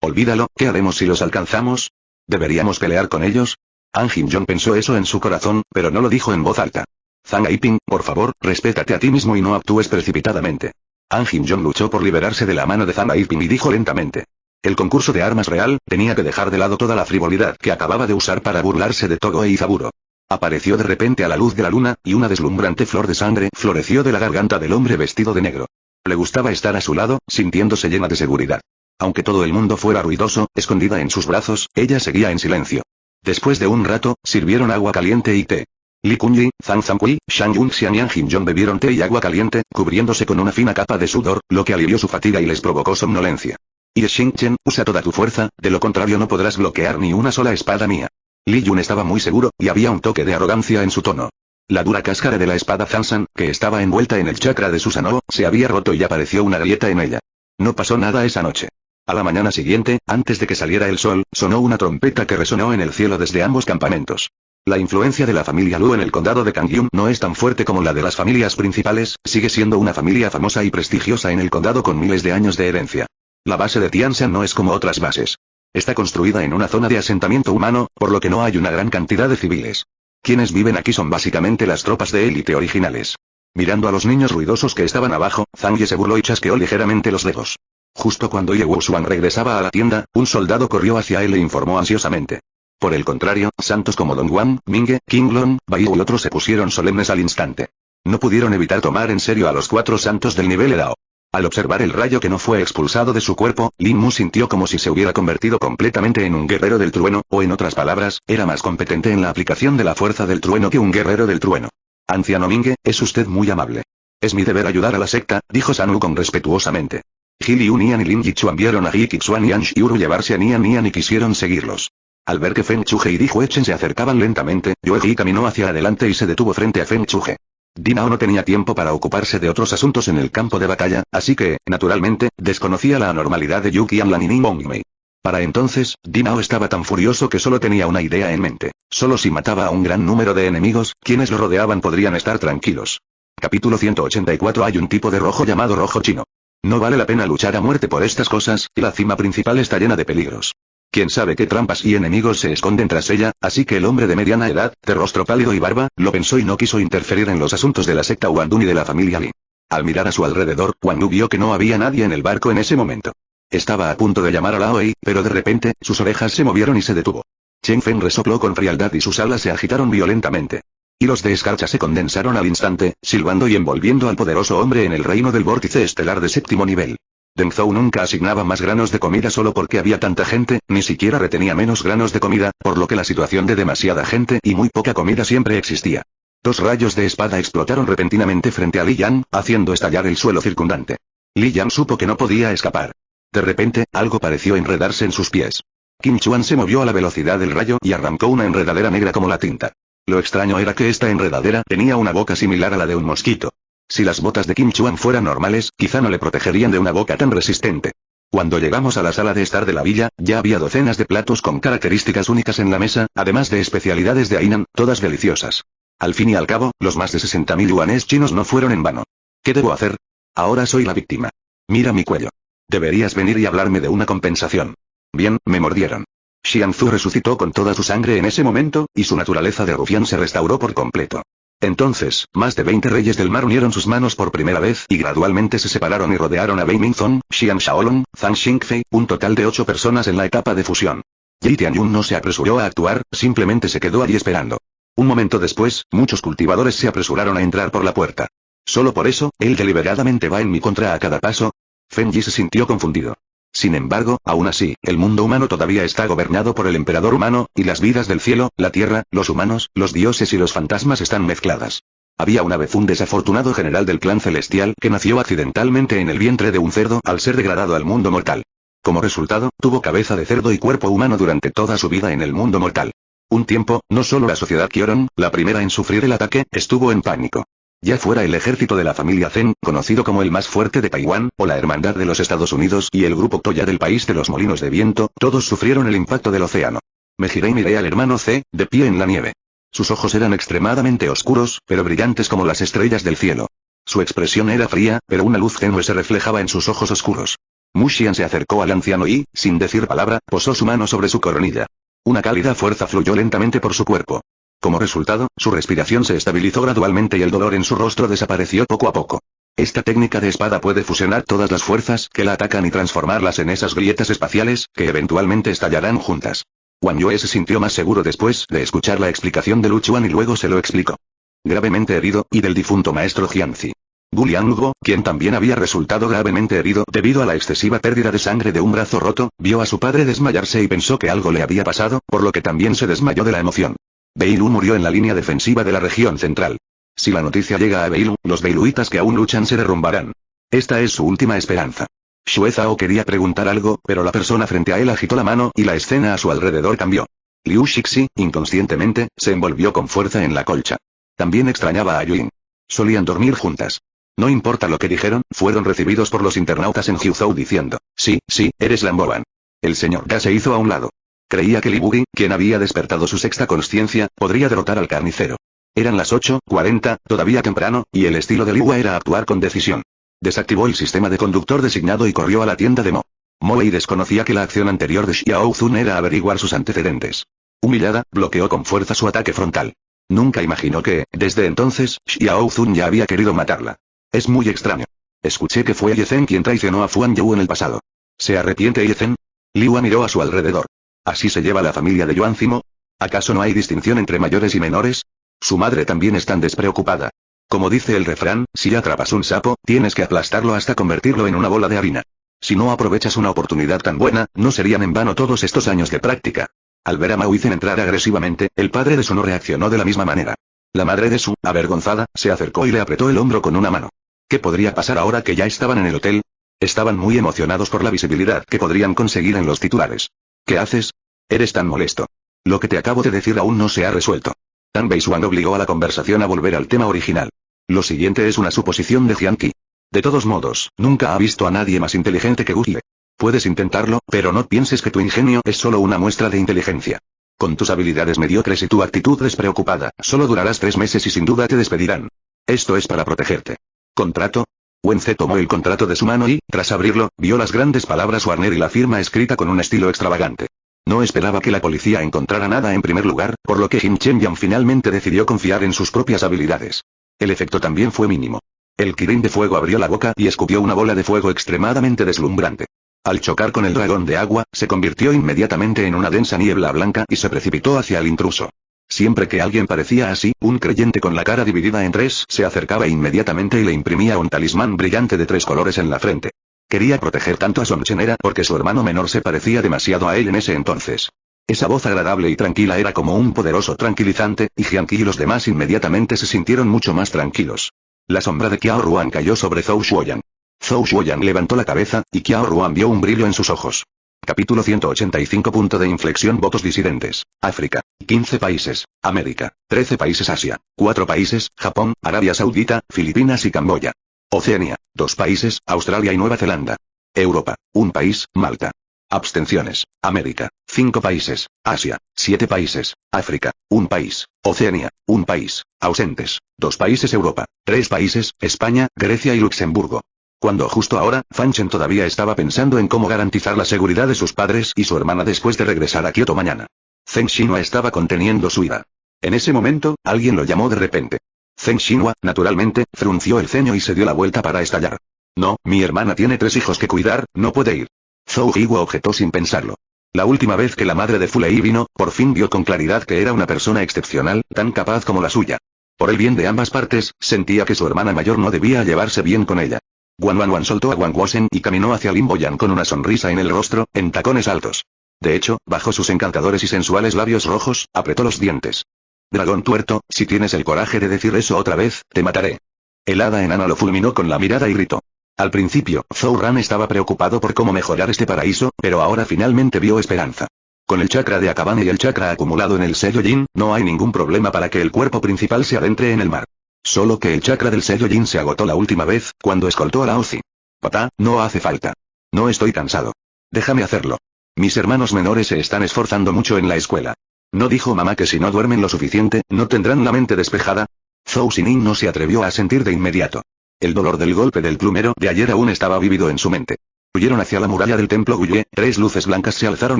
Olvídalo, ¿qué haremos si los alcanzamos? ¿Deberíamos pelear con ellos? An Jin-jong pensó eso en su corazón, pero no lo dijo en voz alta. Zhang Aiping, por favor, respétate a ti mismo y no actúes precipitadamente. An Jin-jong luchó por liberarse de la mano de Zhang Aiping y dijo lentamente. El concurso de armas real tenía que dejar de lado toda la frivolidad que acababa de usar para burlarse de Togo e Izaburo. Apareció de repente a la luz de la luna, y una deslumbrante flor de sangre floreció de la garganta del hombre vestido de negro. Le gustaba estar a su lado, sintiéndose llena de seguridad. Aunque todo el mundo fuera ruidoso, escondida en sus brazos, ella seguía en silencio. Después de un rato, sirvieron agua caliente y té. Li Kunyi, Zhang Zhangqi, Shang Yunxian y An Jin-jong bebieron té y agua caliente, cubriéndose con una fina capa de sudor, lo que alivió su fatiga y les provocó somnolencia. Y Xingchen, usa toda tu fuerza, de lo contrario no podrás bloquear ni una sola espada mía. Li Yun estaba muy seguro, y había un toque de arrogancia en su tono. La dura cáscara de la espada Zansan, que estaba envuelta en el chakra de Susanoo, se había roto y apareció una grieta en ella. No pasó nada esa noche. A la mañana siguiente, antes de que saliera el sol, sonó una trompeta que resonó en el cielo desde ambos campamentos. La influencia de la familia Lu en el condado de Kangyun no es tan fuerte como la de las familias principales, sigue siendo una familia famosa y prestigiosa en el condado con miles de años de herencia. La base de Tianshan no es como otras bases. Está construida en una zona de asentamiento humano, por lo que no hay una gran cantidad de civiles. Quienes viven aquí son básicamente las tropas de élite originales. Mirando a los niños ruidosos que estaban abajo, Zhang Ye se burló y chasqueó ligeramente los dedos. Justo cuando Ye Wusuan regresaba a la tienda, un soldado corrió hacia él e informó ansiosamente. Por el contrario, santos como Dong Wan, Mingge, Qinglong, Bai y otros se pusieron solemnes al instante. No pudieron evitar tomar en serio a los 4 santos del nivel Edao. Al observar el rayo que no fue expulsado de su cuerpo, Lin Mu sintió como si se hubiera convertido completamente en un guerrero del trueno, o en otras palabras, era más competente en la aplicación de la fuerza del trueno que un guerrero del trueno. Anciano Mingge, es usted muy amable. Es mi deber ayudar a la secta, dijo San Wukong respetuosamente. Ji Liu Nian y Lin Yichuan vieron a Ji Kixuan y An Shiuru llevarse a Nian Nian y quisieron seguirlos. Al ver que Feng Chuge y Di Huechen se acercaban lentamente, Yue Ji caminó hacia adelante y se detuvo frente a Feng Chuge. Dinao no tenía tiempo para ocuparse de otros asuntos en el campo de batalla, así que, naturalmente, desconocía la anormalidad de Yu Qianlan y Ning Mongmei. Para entonces, Dinao estaba tan furioso que solo tenía una idea en mente. Solo si mataba a un gran número de enemigos, quienes lo rodeaban podrían estar tranquilos. Capítulo 184. Hay un tipo de rojo llamado rojo chino. No vale la pena luchar a muerte por estas cosas, y la cima principal está llena de peligros. Quién sabe qué trampas y enemigos se esconden tras ella, así que el hombre de mediana edad, de rostro pálido y barba, lo pensó y no quiso interferir en los asuntos de la secta Wandu ni de la familia Li. Al mirar a su alrededor, Wandu vio que no había nadie en el barco en ese momento. Estaba a punto de llamar a Lao Wei, pero de repente, sus orejas se movieron y se detuvo. Chen Feng resopló con frialdad y sus alas se agitaron violentamente. Hilos de escarcha se condensaron al instante, silbando y envolviendo al poderoso hombre en el reino del vórtice estelar de 7º nivel. Deng Zhou nunca asignaba más granos de comida solo porque había tanta gente, ni siquiera retenía menos granos de comida, por lo que la situación de demasiada gente y muy poca comida siempre existía. Dos rayos de espada explotaron repentinamente frente a Li Yan, haciendo estallar el suelo circundante. Li Yan supo que no podía escapar. De repente, algo pareció enredarse en sus pies. Kim Chuan se movió a la velocidad del rayo y arrancó una enredadera negra como la tinta. Lo extraño era que esta enredadera tenía una boca similar a la de un mosquito. Si las botas de Kim Chuan fueran normales, quizá no le protegerían de una boca tan resistente. Cuando llegamos a la sala de estar de la villa, ya había docenas de platos con características únicas en la mesa, además de especialidades de Hainan, todas deliciosas. Al fin y al cabo, los más de 60.000 yuanes chinos no fueron en vano. ¿Qué debo hacer? Ahora soy la víctima. Mira mi cuello. Deberías venir y hablarme de una compensación. Bien, me mordieron. Xianzu resucitó con toda su sangre en ese momento, y su naturaleza de rufián se restauró por completo. Entonces, más de 20 reyes del mar unieron sus manos por primera vez y gradualmente se separaron y rodearon a Wei Minzong, Xian Shaolong, Zhang Xingfei, un total de 8 personas en la etapa de fusión. Yi Tianyun no se apresuró a actuar, simplemente se quedó allí esperando. Un momento después, muchos cultivadores se apresuraron a entrar por la puerta. Solo por eso, él deliberadamente va en mi contra a cada paso. Feng Yi se sintió confundido. Sin embargo, aún así, el mundo humano todavía está gobernado por el emperador humano, y las vidas del cielo, la tierra, los humanos, los dioses y los fantasmas están mezcladas. Había una vez un desafortunado general del clan celestial que nació accidentalmente en el vientre de un cerdo al ser degradado al mundo mortal. Como resultado, tuvo cabeza de cerdo y cuerpo humano durante toda su vida en el mundo mortal. Un tiempo, no solo la sociedad Kyoron, la primera en sufrir el ataque, estuvo en pánico. Ya fuera el ejército de la familia Zen, conocido como el más fuerte de Taiwán, o la Hermandad de los Estados Unidos y el grupo Toya del país de los molinos de viento, todos sufrieron el impacto del océano. Me giré y miré al hermano C, de pie en la nieve. Sus ojos eran extremadamente oscuros, pero brillantes como las estrellas del cielo. Su expresión era fría, pero una luz tenue se reflejaba en sus ojos oscuros. Mu Xian se acercó al anciano y, sin decir palabra, posó su mano sobre su coronilla. Una cálida fuerza fluyó lentamente por su cuerpo. Como resultado, su respiración se estabilizó gradualmente y el dolor en su rostro desapareció poco a poco. Esta técnica de espada puede fusionar todas las fuerzas que la atacan y transformarlas en esas grietas espaciales, que eventualmente estallarán juntas. Wang Yue se sintió más seguro después de escuchar la explicación de Lu Chuan y luego se lo explicó. Gravemente herido, y del difunto maestro Jianzi. Gu Liangguo, quien también había resultado gravemente herido debido a la excesiva pérdida de sangre de un brazo roto, vio a su padre desmayarse y pensó que algo le había pasado, por lo que también se desmayó de la emoción. Beilu murió en la línea defensiva de la región central. Si la noticia llega a Beilu, los beiluitas que aún luchan se derrumbarán. Esta es su última esperanza. Xue Zhao quería preguntar algo, pero la persona frente a él agitó la mano y la escena a su alrededor cambió. Liu Shixi, inconscientemente, se envolvió con fuerza en la colcha. También extrañaba a Yuin. Solían dormir juntas. No importa lo que dijeron, fueron recibidos por los internautas en Huzhou diciendo, sí, eres Lamboan. El señor Ga se hizo a un lado. Creía que Li Bugi, quien había despertado su sexta consciencia, podría derrotar al carnicero. Eran las 8:40, todavía temprano, y el estilo de Liwa era actuar con decisión. Desactivó el sistema de conductor designado y corrió a la tienda de Mo. Wei desconocía que la acción anterior de Xiao Zun era averiguar sus antecedentes. Humillada, bloqueó con fuerza su ataque frontal. Nunca imaginó que, desde entonces, Xiao Zun ya había querido matarla. Es muy extraño. Escuché que fue Ye Zhen quien traicionó a Fuan Yu en el pasado. ¿Se arrepiente Ye Zhen? Liwa miró a su alrededor. ¿Así se lleva la familia de Yuan Zimo? ¿Acaso no hay distinción entre mayores y menores? Su madre también es tan despreocupada. Como dice el refrán, si atrapas un sapo, tienes que aplastarlo hasta convertirlo en una bola de harina. Si no aprovechas una oportunidad tan buena, no serían en vano todos estos años de práctica. Al ver a Mao Zhen entrar agresivamente, el padre de Su no reaccionó de la misma manera. La madre de Su, avergonzada, se acercó y le apretó el hombro con una mano. ¿Qué podría pasar ahora que ya estaban en el hotel? Estaban muy emocionados por la visibilidad que podrían conseguir en los titulares. ¿Qué haces? Eres tan molesto. Lo que te acabo de decir aún no se ha resuelto. Tan Beisuan obligó a la conversación a volver al tema original. Lo siguiente es una suposición de Jianqi. De todos modos, nunca ha visto a nadie más inteligente que Guzle. Puedes intentarlo, pero no pienses que tu ingenio es solo una muestra de inteligencia. Con tus habilidades mediocres y tu actitud despreocupada, solo durarás 3 meses y sin duda te despedirán. Esto es para protegerte. ¿Contrato? Wenze tomó el contrato de su mano y, tras abrirlo, vio las grandes palabras Warner y la firma escrita con un estilo extravagante. No esperaba que la policía encontrara nada en primer lugar, por lo que Jin Chen-yang finalmente decidió confiar en sus propias habilidades. El efecto también fue mínimo. El Kirin de fuego abrió la boca y escupió una bola de fuego extremadamente deslumbrante. Al chocar con el dragón de agua, se convirtió inmediatamente en una densa niebla blanca y se precipitó hacia el intruso. Siempre que alguien parecía así, un creyente con la cara dividida en 3 se acercaba inmediatamente y le imprimía un talismán brillante de 3 colores en la frente. Quería proteger tanto a Song Chen porque su hermano menor se parecía demasiado a él en ese entonces. Esa voz agradable y tranquila era como un poderoso tranquilizante, y Jiang Qi y los demás inmediatamente se sintieron mucho más tranquilos. La sombra de Qiao Ruan cayó sobre Zhou Shuoyan. Zhou Shuoyan levantó la cabeza, y Qiao Ruan vio un brillo en sus ojos. Capítulo 185. Punto de inflexión. Votos disidentes. África. 15 países. América. 13 países. Asia. 4 países. Japón, Arabia Saudita, Filipinas y Camboya. Oceanía. 2 países. Australia y Nueva Zelanda. Europa. 1 país. Malta. Abstenciones. América. 5 países. Asia. 7 países. África. 1 país. Oceanía. 1 país. Ausentes. 2 países. Europa. 3 países. España, Grecia y Luxemburgo. Cuando justo ahora, Fan Chen todavía estaba pensando en cómo garantizar la seguridad de sus padres y su hermana después de regresar a Kioto mañana. Zheng Xinhua estaba conteniendo su ira. En ese momento, alguien lo llamó de repente. Zheng Xinhua, naturalmente, frunció el ceño y se dio la vuelta para estallar. No, mi hermana tiene 3 hijos que cuidar, no puede ir. Zhou Jihua objetó sin pensarlo. La última vez que la madre de Fu Lei vino, por fin vio con claridad que era una persona excepcional, tan capaz como la suya. Por el bien de ambas partes, sentía que su hermana mayor no debía llevarse bien con ella. Guan Wanwan soltó a Wang Wosen y caminó hacia Lin Boyan con una sonrisa en el rostro, en tacones altos. De hecho, bajo sus encantadores y sensuales labios rojos, apretó los dientes. Dragón tuerto, si tienes el coraje de decir eso otra vez, te mataré. El hada enana lo fulminó con la mirada y gritó. Al principio, Zhou Ran estaba preocupado por cómo mejorar este paraíso, pero ahora finalmente vio esperanza. Con el chakra de Akabane y el chakra acumulado en el sello Yin, no hay ningún problema para que el cuerpo principal se adentre en el mar. Solo que el chakra del sello Yin se agotó la última vez, cuando escoltó a Lao Zi. Papá, no hace falta. No estoy cansado. Déjame hacerlo. Mis hermanos menores se están esforzando mucho en la escuela. ¿No dijo mamá que si no duermen lo suficiente, no tendrán la mente despejada? Zhou Xinin no se atrevió a asentir de inmediato. El dolor del golpe del plumero de ayer aún estaba vívido en su mente. Huyeron hacia la muralla del templo Guye, 3 luces blancas se alzaron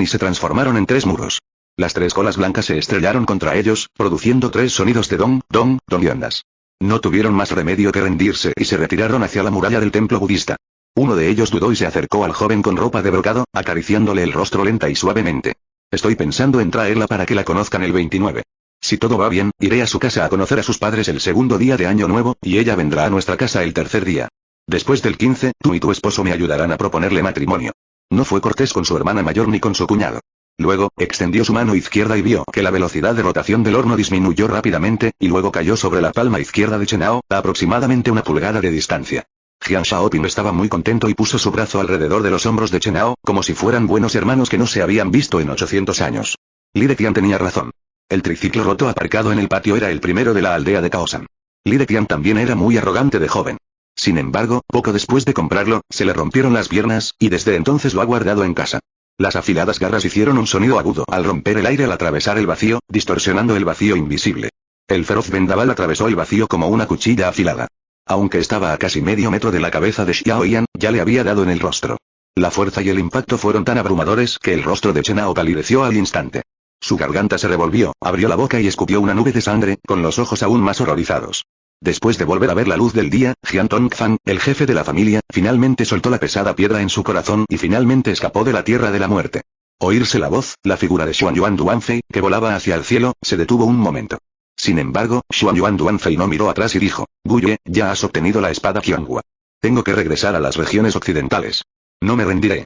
y se transformaron en 3 muros. Las 3 colas blancas se estrellaron contra ellos, produciendo 3 sonidos de dong, dong, dong y ondas. No tuvieron más remedio que rendirse y se retiraron hacia la muralla del templo budista. Uno de ellos dudó y se acercó al joven con ropa de brocado, acariciándole el rostro lenta y suavemente. Estoy pensando en traerla para que la conozcan el 29. Si todo va bien, iré a su casa a conocer a sus padres el segundo día de Año Nuevo, y ella vendrá a nuestra casa el tercer día. Después del 15, tú y tu esposo me ayudarán a proponerle matrimonio. No fue cortés con su hermana mayor ni con su cuñado. Luego, extendió su mano izquierda y vio que la velocidad de rotación del horno disminuyó rápidamente, y luego cayó sobre la palma izquierda de Chenao, a aproximadamente 1 pulgada de distancia. Jiang Shaoping estaba muy contento y puso su brazo alrededor de los hombros de Chenao, como si fueran buenos hermanos que no se habían visto en 800 años. Li Detian tenía razón. El triciclo roto aparcado en el patio era el primero de la aldea de Kaosan. Li Detian también era muy arrogante de joven. Sin embargo, poco después de comprarlo, se le rompieron las piernas, y desde entonces lo ha guardado en casa. Las afiladas garras hicieron un sonido agudo al romper el aire al atravesar el vacío, distorsionando el vacío invisible. El feroz vendaval atravesó el vacío como una cuchilla afilada. Aunque estaba a casi medio metro de la cabeza de Xiao Yan, ya le había dado en el rostro. La fuerza y el impacto fueron tan abrumadores que el rostro de Chenao palideció al instante. Su garganta se revolvió, abrió la boca y escupió una nube de sangre, con los ojos aún más horrorizados. Después de volver a ver la luz del día, Jian Tongfang, el jefe de la familia, finalmente soltó la pesada piedra en su corazón y finalmente escapó de la tierra de la muerte. Oírse la voz, la figura de Xuan Yuan Duanfei, que volaba hacia el cielo, se detuvo un momento. Sin embargo, Xuan Yuan Duanfei no miró atrás y dijo, Guye, ya has obtenido la espada Qianhua. Tengo que regresar a las regiones occidentales. No me rendiré.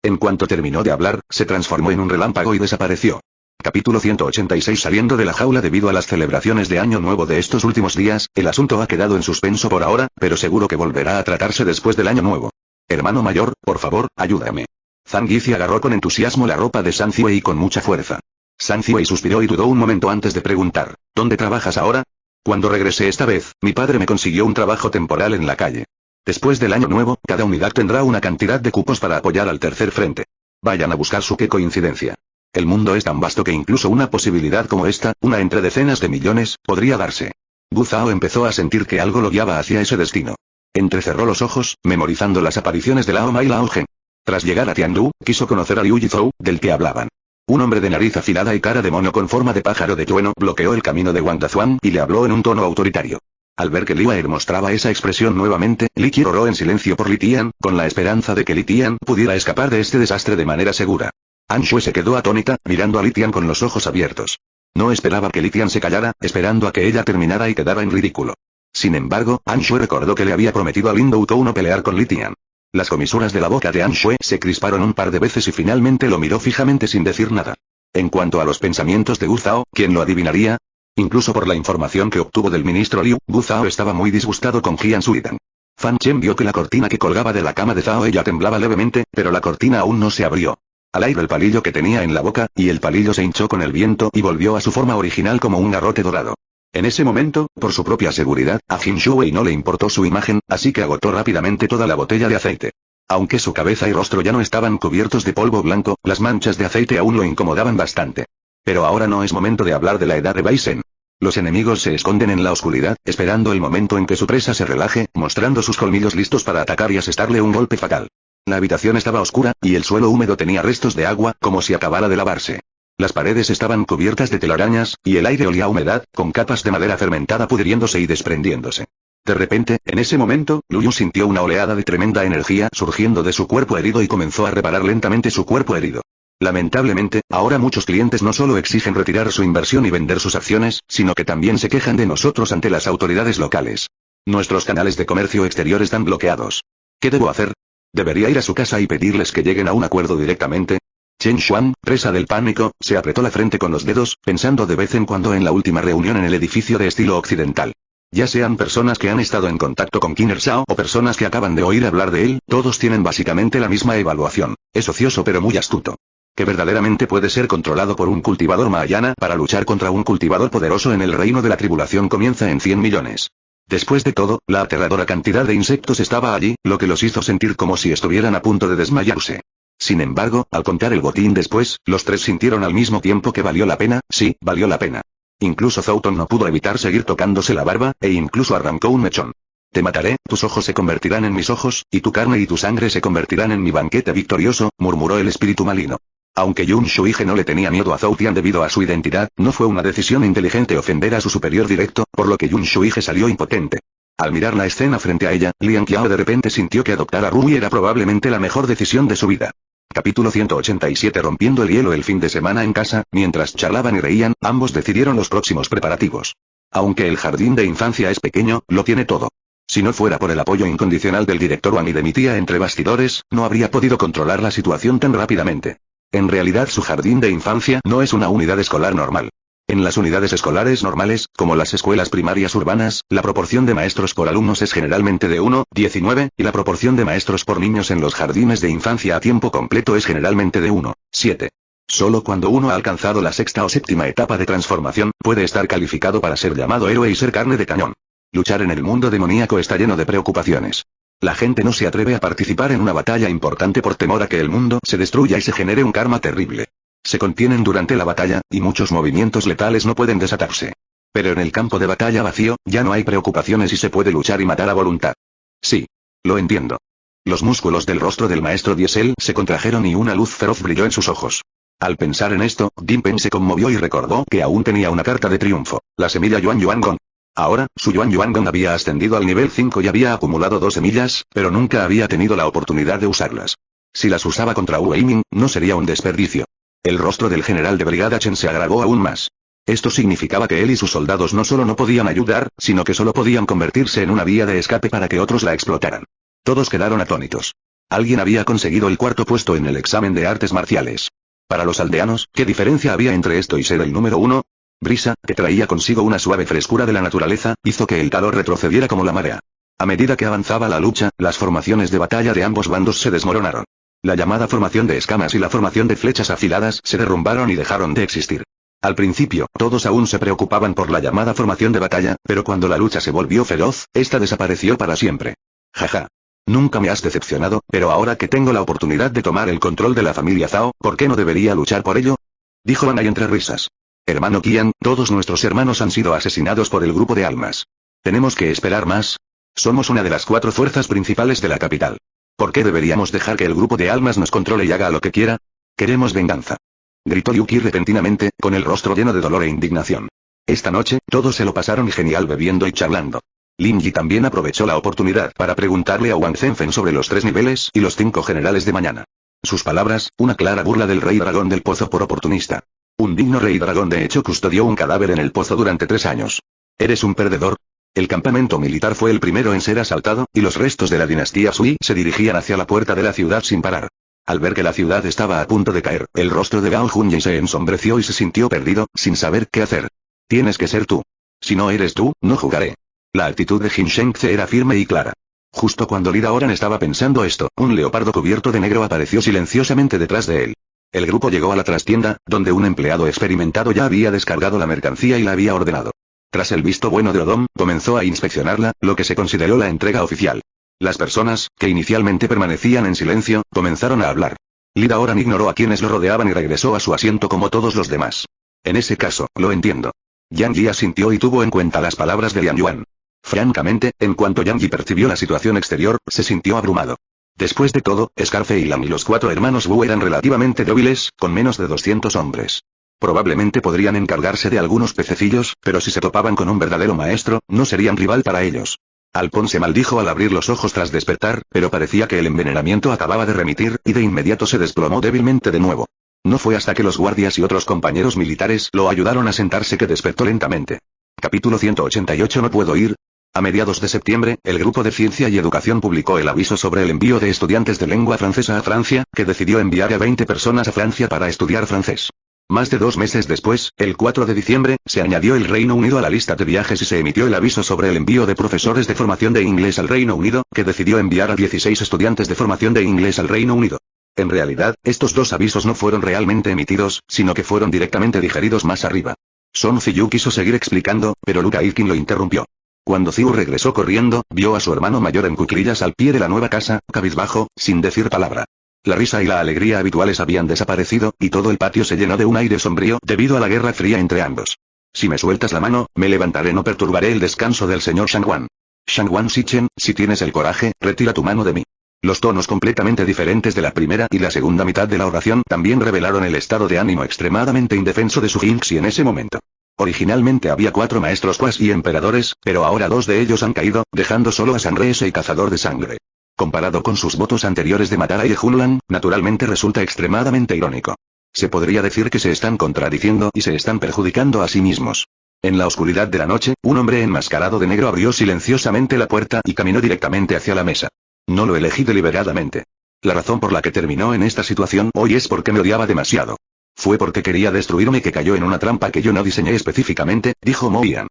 En cuanto terminó de hablar, se transformó en un relámpago y desapareció. Capítulo 186. Saliendo de la jaula debido a las celebraciones de Año Nuevo de estos últimos días, el asunto ha quedado en suspenso por ahora, pero seguro que volverá a tratarse después del Año Nuevo. Hermano mayor, por favor, ayúdame. Zhang Yizi agarró con entusiasmo la ropa de San Ziwei con mucha fuerza. San Ziwei suspiró y dudó un momento antes de preguntar, ¿dónde trabajas ahora? Cuando regresé esta vez, mi padre me consiguió un trabajo temporal en la calle. Después del Año Nuevo, cada unidad tendrá una cantidad de cupos para apoyar al tercer frente. Vayan a buscar su qué coincidencia. El mundo es tan vasto que incluso una posibilidad como esta, una entre decenas de millones, podría darse. Gu Zhao empezó a sentir que algo lo guiaba hacia ese destino. Entrecerró los ojos, memorizando las apariciones de Lao Ma y Lao Gen. Tras llegar a Tiandu, quiso conocer a Liu Yizhou, del que hablaban. Un hombre de nariz afilada y cara de mono con forma de pájaro de trueno bloqueó el camino de Wang Dazuan y le habló en un tono autoritario. Al ver que Liu Er mostraba esa expresión nuevamente, Li Qi oró en silencio por Li Tian, con la esperanza de que Li Tian pudiera escapar de este desastre de manera segura. An Shue se quedó atónita, mirando a Li Tian con los ojos abiertos. No esperaba que Li Tian se callara, esperando a que ella terminara y quedara en ridículo. Sin embargo, An Shue recordó que le había prometido a Lin Doutou no pelear con Li Tian. Las comisuras de la boca de Anshue se crisparon un par de veces y finalmente lo miró fijamente sin decir nada. En cuanto a los pensamientos de Gu Zhao, ¿quién lo adivinaría? Incluso por la información que obtuvo del ministro Liu, Gu Zhao estaba muy disgustado con Jian Suidan. Fan Chen vio que la cortina que colgaba de la cama de Zhao ella temblaba levemente, pero la cortina aún no se abrió. Al aire el palillo que tenía en la boca, y el palillo se hinchó con el viento y volvió a su forma original como un garrote dorado. En ese momento, por su propia seguridad, a Jin Shuwei no le importó su imagen, así que agotó rápidamente toda la botella de aceite. Aunque su cabeza y rostro ya no estaban cubiertos de polvo blanco, las manchas de aceite aún lo incomodaban bastante. Pero ahora no es momento de hablar de la edad de Baizen. Los enemigos se esconden en la oscuridad, esperando el momento en que su presa se relaje, mostrando sus colmillos listos para atacar y asestarle un golpe fatal. La habitación estaba oscura, y el suelo húmedo tenía restos de agua, como si acabara de lavarse. Las paredes estaban cubiertas de telarañas, y el aire olía a humedad, con capas de madera fermentada pudriéndose y desprendiéndose. De repente, en ese momento, Luyu sintió una oleada de tremenda energía surgiendo de su cuerpo herido y comenzó a reparar lentamente su cuerpo herido. Lamentablemente, ahora muchos clientes no solo exigen retirar su inversión y vender sus acciones, sino que también se quejan de nosotros ante las autoridades locales. Nuestros canales de comercio exterior están bloqueados. ¿Qué debo hacer? ¿Debería ir a su casa y pedirles que lleguen a un acuerdo directamente? Chen Xuan, presa del pánico, se apretó la frente con los dedos, pensando de vez en cuando en la última reunión en el edificio de estilo occidental. Ya sean personas que han estado en contacto con Qin Shao o personas que acaban de oír hablar de él, todos tienen básicamente la misma evaluación. Es ocioso pero muy astuto. Que verdaderamente puede ser controlado por un cultivador Mahayana para luchar contra un cultivador poderoso en el reino de la tribulación comienza en 100 millones. Después de todo, la aterradora cantidad de insectos estaba allí, lo que los hizo sentir como si estuvieran a punto de desmayarse. Sin embargo, al contar el botín después, los tres sintieron al mismo tiempo que valió la pena, sí, valió la pena. Incluso Zouton no pudo evitar seguir tocándose la barba, e incluso arrancó un mechón. Te mataré, tus ojos se convertirán en mis ojos, y tu carne y tu sangre se convertirán en mi banquete victorioso, murmuró el espíritu maligno. Aunque Yun Shuige no le tenía miedo a Zhou Tian debido a su identidad, no fue una decisión inteligente ofender a su superior directo, por lo que Yun Shuige salió impotente. Al mirar la escena frente a ella, Liang Qiao de repente sintió que adoptar a Rui era probablemente la mejor decisión de su vida. Capítulo 187 Rompiendo el hielo el fin de semana en casa, mientras charlaban y reían, ambos decidieron los próximos preparativos. Aunque el jardín de infancia es pequeño, lo tiene todo. Si no fuera por el apoyo incondicional del director Wang y de mi tía entre bastidores, no habría podido controlar la situación tan rápidamente. En realidad su jardín de infancia no es una unidad escolar normal. En las unidades escolares normales, como las escuelas primarias urbanas, la proporción de maestros por alumnos es generalmente de 1:19, y la proporción de maestros por niños en los jardines de infancia a tiempo completo es generalmente de 1:7. Solo cuando uno ha alcanzado la sexta o séptima etapa de transformación, puede estar calificado para ser llamado héroe y ser carne de cañón. Luchar en el mundo demoníaco está lleno de preocupaciones. La gente no se atreve a participar en una batalla importante por temor a que el mundo se destruya y se genere un karma terrible. Se contienen durante la batalla, y muchos movimientos letales no pueden desatarse. Pero en el campo de batalla vacío, ya no hay preocupaciones y se puede luchar y matar a voluntad. Sí. Lo entiendo. Los músculos del rostro del maestro Diesel se contrajeron y una luz feroz brilló en sus ojos. Al pensar en esto, Dimpen se conmovió y recordó que aún tenía una carta de triunfo, la semilla Yuan Yuan Gong. Ahora, su Yuan Yuan Gong había ascendido al nivel 5 y había acumulado 2 semillas, pero nunca había tenido la oportunidad de usarlas. Si las usaba contra Wu Weiming, no sería un desperdicio. El rostro del general de brigada Chen se agravó aún más. Esto significaba que él y sus soldados no solo no podían ayudar, sino que solo podían convertirse en una vía de escape para que otros la explotaran. Todos quedaron atónitos. Alguien había conseguido el cuarto puesto en el examen de artes marciales. Para los aldeanos, ¿qué diferencia había entre esto y ser el número 1? Brisa, que traía consigo una suave frescura de la naturaleza, hizo que el calor retrocediera como la marea. A medida que avanzaba la lucha, las formaciones de batalla de ambos bandos se desmoronaron. La llamada formación de escamas y la formación de flechas afiladas se derrumbaron y dejaron de existir. Al principio, todos aún se preocupaban por la llamada formación de batalla, pero cuando la lucha se volvió feroz, esta desapareció para siempre. Jaja. Nunca me has decepcionado, pero ahora que tengo la oportunidad de tomar el control de la familia Zhao, ¿por qué no debería luchar por ello? Dijo Wang Ai entre risas. Hermano Qian, todos nuestros hermanos han sido asesinados por el grupo de almas. ¿Tenemos que esperar más? Somos una de las 4 fuerzas principales de la capital. ¿Por qué deberíamos dejar que el grupo de almas nos controle y haga lo que quiera? Queremos venganza. Gritó Liu Qi repentinamente, con el rostro lleno de dolor e indignación. Esta noche, todos se lo pasaron genial bebiendo y charlando. Lin Yi también aprovechó la oportunidad para preguntarle a Wang Zhenfen sobre los 3 niveles y los 5 generales de mañana. Sus palabras, una clara burla del rey dragón del pozo por oportunista. Un digno rey dragón de hecho custodió un cadáver en el pozo durante 3 años. ¿Eres un perdedor? El campamento militar fue el primero en ser asaltado, y los restos de la dinastía Sui se dirigían hacia la puerta de la ciudad sin parar. Al ver que la ciudad estaba a punto de caer, el rostro de Gao Junyi se ensombreció y se sintió perdido, sin saber qué hacer. Tienes que ser tú. Si no eres tú, no jugaré. La actitud de Jin Shengze era firme y clara. Justo cuando Lida Oran estaba pensando esto, un leopardo cubierto de negro apareció silenciosamente detrás de él. El grupo llegó a la trastienda, donde un empleado experimentado ya había descargado la mercancía y la había ordenado. Tras el visto bueno de Odom, comenzó a inspeccionarla, lo que se consideró la entrega oficial. Las personas, que inicialmente permanecían en silencio, comenzaron a hablar. Lida Oran ignoró a quienes lo rodeaban y regresó a su asiento como todos los demás. En ese caso, lo entiendo. Yang Yi asintió y tuvo en cuenta las palabras de Lian Yuan. Francamente, en cuanto Yang Yi percibió la situación exterior, se sintió abrumado. Después de todo, Scarfe y Lam y los 4 hermanos Wu eran relativamente débiles, con menos de 200 hombres. Probablemente podrían encargarse de algunos pececillos, pero si se topaban con un verdadero maestro, no serían rival para ellos. Alpon se maldijo al abrir los ojos tras despertar, pero parecía que el envenenamiento acababa de remitir, y de inmediato se desplomó débilmente de nuevo. No fue hasta que los guardias y otros compañeros militares lo ayudaron a sentarse que despertó lentamente. Capítulo 188. No puedo ir. A mediados de septiembre, el Grupo de Ciencia y Educación publicó el aviso sobre el envío de estudiantes de lengua francesa a Francia, que decidió enviar a 20 personas a Francia para estudiar francés. Más de 2 meses después, el 4 de diciembre, se añadió el Reino Unido a la lista de viajes y se emitió el aviso sobre el envío de profesores de formación de inglés al Reino Unido, que decidió enviar a 16 estudiantes de formación de inglés al Reino Unido. En realidad, estos dos avisos no fueron realmente emitidos, sino que fueron directamente digeridos más arriba. Son Ziyu quiso seguir explicando, pero Luca Ilkin lo interrumpió. Cuando Ziyu regresó corriendo, vio a su hermano mayor en cuclillas al pie de la nueva casa, cabizbajo, sin decir palabra. La risa y la alegría habituales habían desaparecido, y todo el patio se llenó de un aire sombrío debido a la guerra fría entre ambos. Si me sueltas la mano, me levantaré, no perturbaré el descanso del señor Shangwan. Shangwan Shichen, si tienes el coraje, retira tu mano de mí. Los tonos completamente diferentes de la primera y la segunda mitad de la oración también revelaron el estado de ánimo extremadamente indefenso de su Jinxi en ese momento. Originalmente había 4 maestros Quas y emperadores, pero ahora 2 de ellos han caído, dejando solo a Sanrese y Cazador de Sangre. Comparado con sus votos anteriores de matar a Yehunlan, naturalmente resulta extremadamente irónico. Se podría decir que se están contradiciendo y se están perjudicando a sí mismos. En la oscuridad de la noche, un hombre enmascarado de negro abrió silenciosamente la puerta y caminó directamente hacia la mesa. No lo elegí deliberadamente. La razón por la que terminó en esta situación hoy es porque me odiaba demasiado. Fue porque quería destruirme que cayó en una trampa que yo no diseñé específicamente, dijo Mo Yan.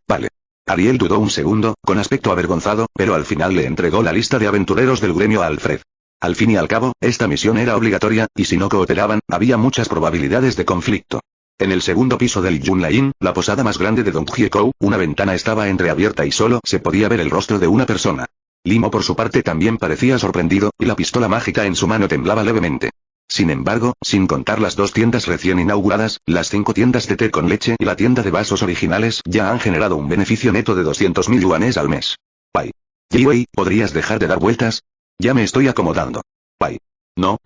Vale. Ariel dudó un segundo, con aspecto avergonzado, pero al final le entregó la lista de aventureros del gremio a Alfred. Al fin y al cabo, esta misión era obligatoria, y si no cooperaban, había muchas probabilidades de conflicto. En el segundo piso del Yunlain, la posada más grande de Dong Hyekou, una ventana estaba entreabierta y solo se podía ver el rostro de una persona. Limo por su parte también parecía sorprendido, y la pistola mágica en su mano temblaba levemente. Sin embargo, sin contar las 2 tiendas recién inauguradas, las 5 tiendas de té con leche y la tienda de vasos originales ya han generado un beneficio neto de 200.000 yuanes al mes. Pai. Jiwei, ¿podrías dejar de dar vueltas? Ya me estoy acomodando. Pai. No.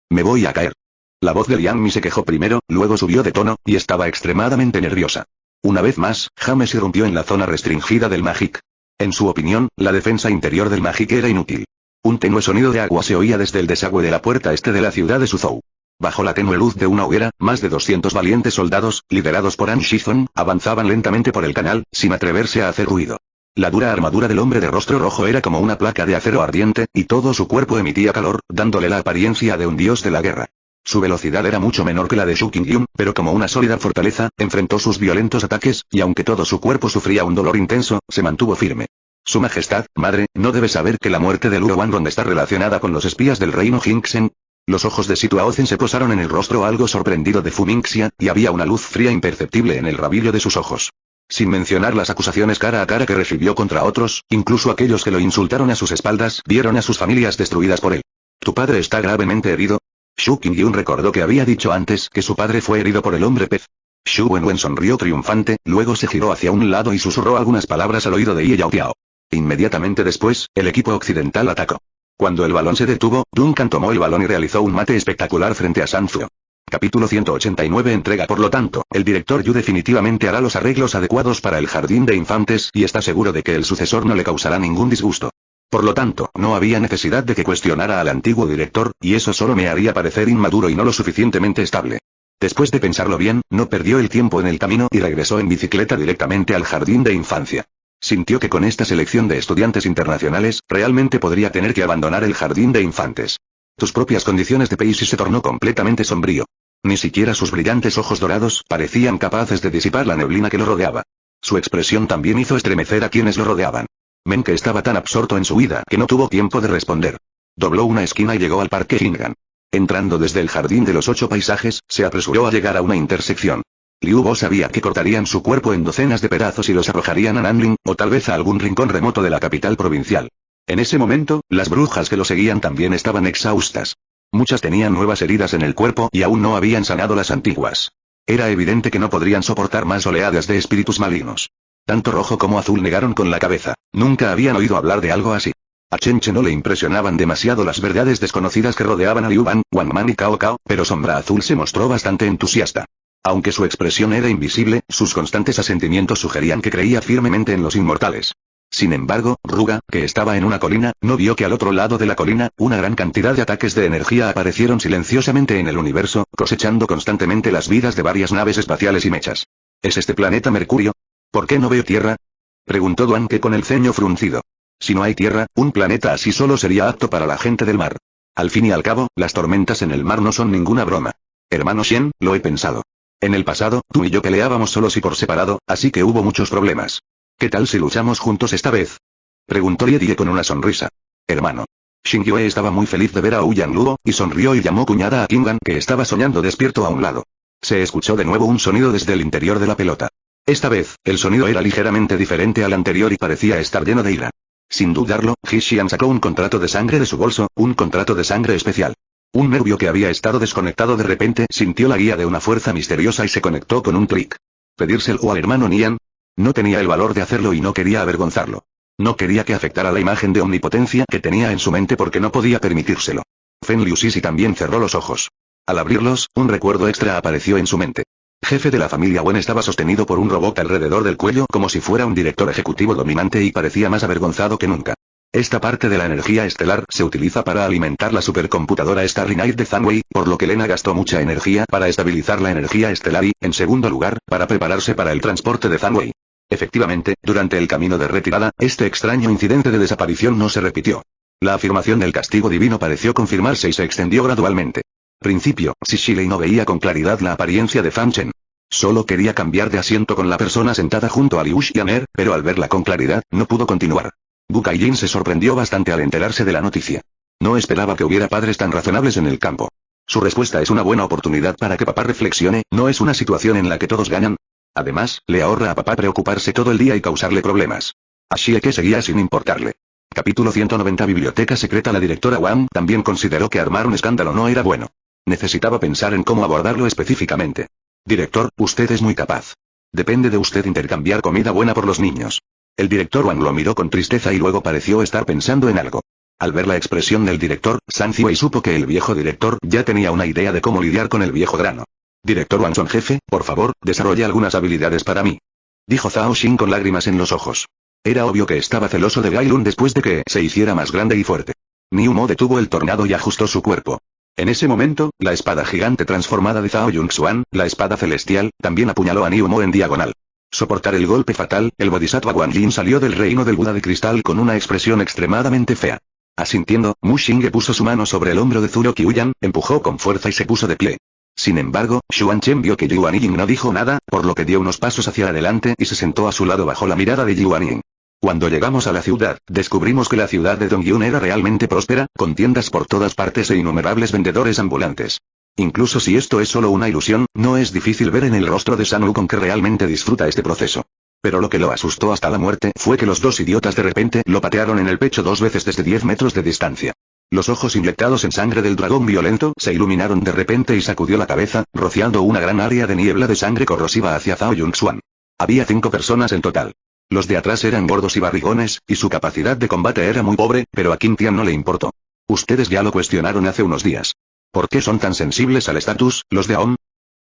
Me voy a caer. La voz de Liang Mi se quejó primero, luego subió de tono, y estaba extremadamente nerviosa. Una vez más, James irrumpió en la zona restringida del Magic. En su opinión, la defensa interior del Magic era inútil. Un tenue sonido de agua se oía desde el desagüe de la puerta este de la ciudad de Suzhou. Bajo la tenue luz de una hoguera, más de 200 valientes soldados, liderados por An Shizong, avanzaban lentamente por el canal, sin atreverse a hacer ruido. La dura armadura del hombre de rostro rojo era como una placa de acero ardiente, y todo su cuerpo emitía calor, dándole la apariencia de un dios de la guerra. Su velocidad era mucho menor que la de Shu Qingyun, pero como una sólida fortaleza, enfrentó sus violentos ataques, y aunque todo su cuerpo sufría un dolor intenso, se mantuvo firme. Su Majestad, madre, ¿no debe saber que la muerte de Luo Wanrong está relacionada con los espías del reino Jingxen? Los ojos de Situaozen se posaron en el rostro algo sorprendido de Fu Mingxia, y había una luz fría imperceptible en el rabillo de sus ojos. Sin mencionar las acusaciones cara a cara que recibió contra otros, incluso aquellos que lo insultaron a sus espaldas, vieron a sus familias destruidas por él. ¿Tu padre está gravemente herido? Shu Qingyun recordó que había dicho antes que su padre fue herido por el hombre pez. Shu Wenwen sonrió triunfante, luego se giró hacia un lado y susurró algunas palabras al oído de Ye Yao Tiao. Inmediatamente después, el equipo occidental atacó. Cuando el balón se detuvo, Duncan tomó el balón y realizó un mate espectacular frente a Sanzio. Capítulo 189 entrega. Por lo tanto, el director Yu definitivamente hará los arreglos adecuados para el jardín de infantes y está seguro de que el sucesor no le causará ningún disgusto. Por lo tanto, no había necesidad de que cuestionara al antiguo director, y eso solo me haría parecer inmaduro y no lo suficientemente estable. Después de pensarlo bien, no perdió el tiempo en el camino y regresó en bicicleta directamente al jardín de infancia. Sintió que con esta selección de estudiantes internacionales, realmente podría tener que abandonar el jardín de infantes. Tus propias condiciones de Paisy se tornó completamente sombrío. Ni siquiera sus brillantes ojos dorados parecían capaces de disipar la neblina que lo rodeaba. Su expresión también hizo estremecer a quienes lo rodeaban. Menke estaba tan absorto en su huida que no tuvo tiempo de responder. Dobló una esquina y llegó al parque Hingan. Entrando desde el jardín de los 8 paisajes, se apresuró a llegar a una intersección. Liu Bo sabía que cortarían su cuerpo en docenas de pedazos y los arrojarían a Nanling, o tal vez a algún rincón remoto de la capital provincial. En ese momento, las brujas que lo seguían también estaban exhaustas. Muchas tenían nuevas heridas en el cuerpo y aún no habían sanado las antiguas. Era evidente que no podrían soportar más oleadas de espíritus malignos. Tanto Rojo como Azul negaron con la cabeza. Nunca habían oído hablar de algo así. A Chenche no le impresionaban demasiado las verdades desconocidas que rodeaban a Liu Ban, Wang Man y Cao Cao, pero Sombra Azul se mostró bastante entusiasta. Aunque su expresión era invisible, sus constantes asentimientos sugerían que creía firmemente en los inmortales. Sin embargo, Ruga, que estaba en una colina, no vio que al otro lado de la colina, una gran cantidad de ataques de energía aparecieron silenciosamente en el universo, cosechando constantemente las vidas de varias naves espaciales y mechas. ¿Es este planeta Mercurio? ¿Por qué no veo tierra? Preguntó Duanque con el ceño fruncido. Si no hay tierra, un planeta así solo sería apto para la gente del mar. Al fin y al cabo, las tormentas en el mar no son ninguna broma. Hermano Shen, lo he pensado. En el pasado, tú y yo peleábamos solos y por separado, así que hubo muchos problemas. ¿Qué tal si luchamos juntos esta vez? Preguntó Liedie con una sonrisa. Hermano. Xingyue estaba muy feliz de ver a Ouyang Luo, y sonrió y llamó cuñada a Kingan, que estaba soñando despierto a un lado. Se escuchó de nuevo un sonido desde el interior de la pelota. Esta vez, el sonido era ligeramente diferente al anterior y parecía estar lleno de ira. Sin dudarlo, He Xian sacó un contrato de sangre de su bolso, un contrato de sangre especial. Un nervio que había estado desconectado de repente sintió la guía de una fuerza misteriosa y se conectó con un clic. ¿Pedírselo al hermano Nian? No tenía el valor de hacerlo y no quería avergonzarlo. No quería que afectara la imagen de omnipotencia que tenía en su mente porque no podía permitírselo. Fen Liusisi también cerró los ojos. Al abrirlos, un recuerdo extra apareció en su mente. Jefe de la familia Wen estaba sostenido por un robot alrededor del cuello como si fuera un director ejecutivo dominante y parecía más avergonzado que nunca. Esta parte de la energía estelar se utiliza para alimentar la supercomputadora Starry Night de Zanwei, por lo que Lena gastó mucha energía para estabilizar la energía estelar y, en segundo lugar, para prepararse para el transporte de Zanwei. Efectivamente, durante el camino de retirada, este extraño incidente de desaparición no se repitió. La afirmación del castigo divino pareció confirmarse y se extendió gradualmente. Principio, si Shilei no veía con claridad la apariencia de Fan Chen. Solo quería cambiar de asiento con la persona sentada junto a Liu Xianer, pero al verla con claridad, no pudo continuar. Gu Kaijin se sorprendió bastante al enterarse de la noticia. No esperaba que hubiera padres tan razonables en el campo. Su respuesta es una buena oportunidad para que papá reflexione, ¿no es una situación en la que todos ganan? Además, le ahorra a papá preocuparse todo el día y causarle problemas. A Shieke seguía sin importarle. Capítulo 190 Biblioteca secreta. La directora Wang también consideró que armar un escándalo no era bueno. Necesitaba pensar en cómo abordarlo específicamente. Director, usted es muy capaz. Depende de usted intercambiar comida buena por los niños. El director Wang lo miró con tristeza y luego pareció estar pensando en algo. Al ver la expresión del director, San Ziwei supo que el viejo director ya tenía una idea de cómo lidiar con el viejo grano. Director Wang Son jefe, por favor, desarrolle algunas habilidades para mí. Dijo Zhao Xin con lágrimas en los ojos. Era obvio que estaba celoso de Gailun después de que se hiciera más grande y fuerte. Niu Mo detuvo el tornado y ajustó su cuerpo. En ese momento, la espada gigante transformada de Zhao Yunxuan, la espada celestial, también apuñaló a Niu Mo en diagonal. Soportar el golpe fatal, el bodhisattva Guanyin salió del reino del Buda de cristal con una expresión extremadamente fea. Asintiendo, Mu Xingye puso su mano sobre el hombro de Zuro Qiuyan, empujó con fuerza y se puso de pie. Sin embargo, Xuan Chen vio que Yuan Ying no dijo nada, por lo que dio unos pasos hacia adelante y se sentó a su lado bajo la mirada de Yuan Ying. Cuando llegamos a la ciudad, descubrimos que la ciudad de Dongyun era realmente próspera, con tiendas por todas partes e innumerables vendedores ambulantes. Incluso si esto es solo una ilusión, no es difícil ver en el rostro de San Wukong que realmente disfruta este proceso. Pero lo que lo asustó hasta la muerte fue que los dos idiotas de repente lo patearon en el pecho 2 veces desde 10 metros de distancia. Los ojos inyectados en sangre del dragón violento se iluminaron de repente y sacudió la cabeza, rociando una gran área de niebla de sangre corrosiva hacia Zhao Yunxuan. Había 5 personas en total. Los de atrás eran gordos y barrigones, y su capacidad de combate era muy pobre, pero a Qin Tian no le importó. Ustedes ya lo cuestionaron hace unos días. ¿Por qué son tan sensibles al estatus, los de Aom?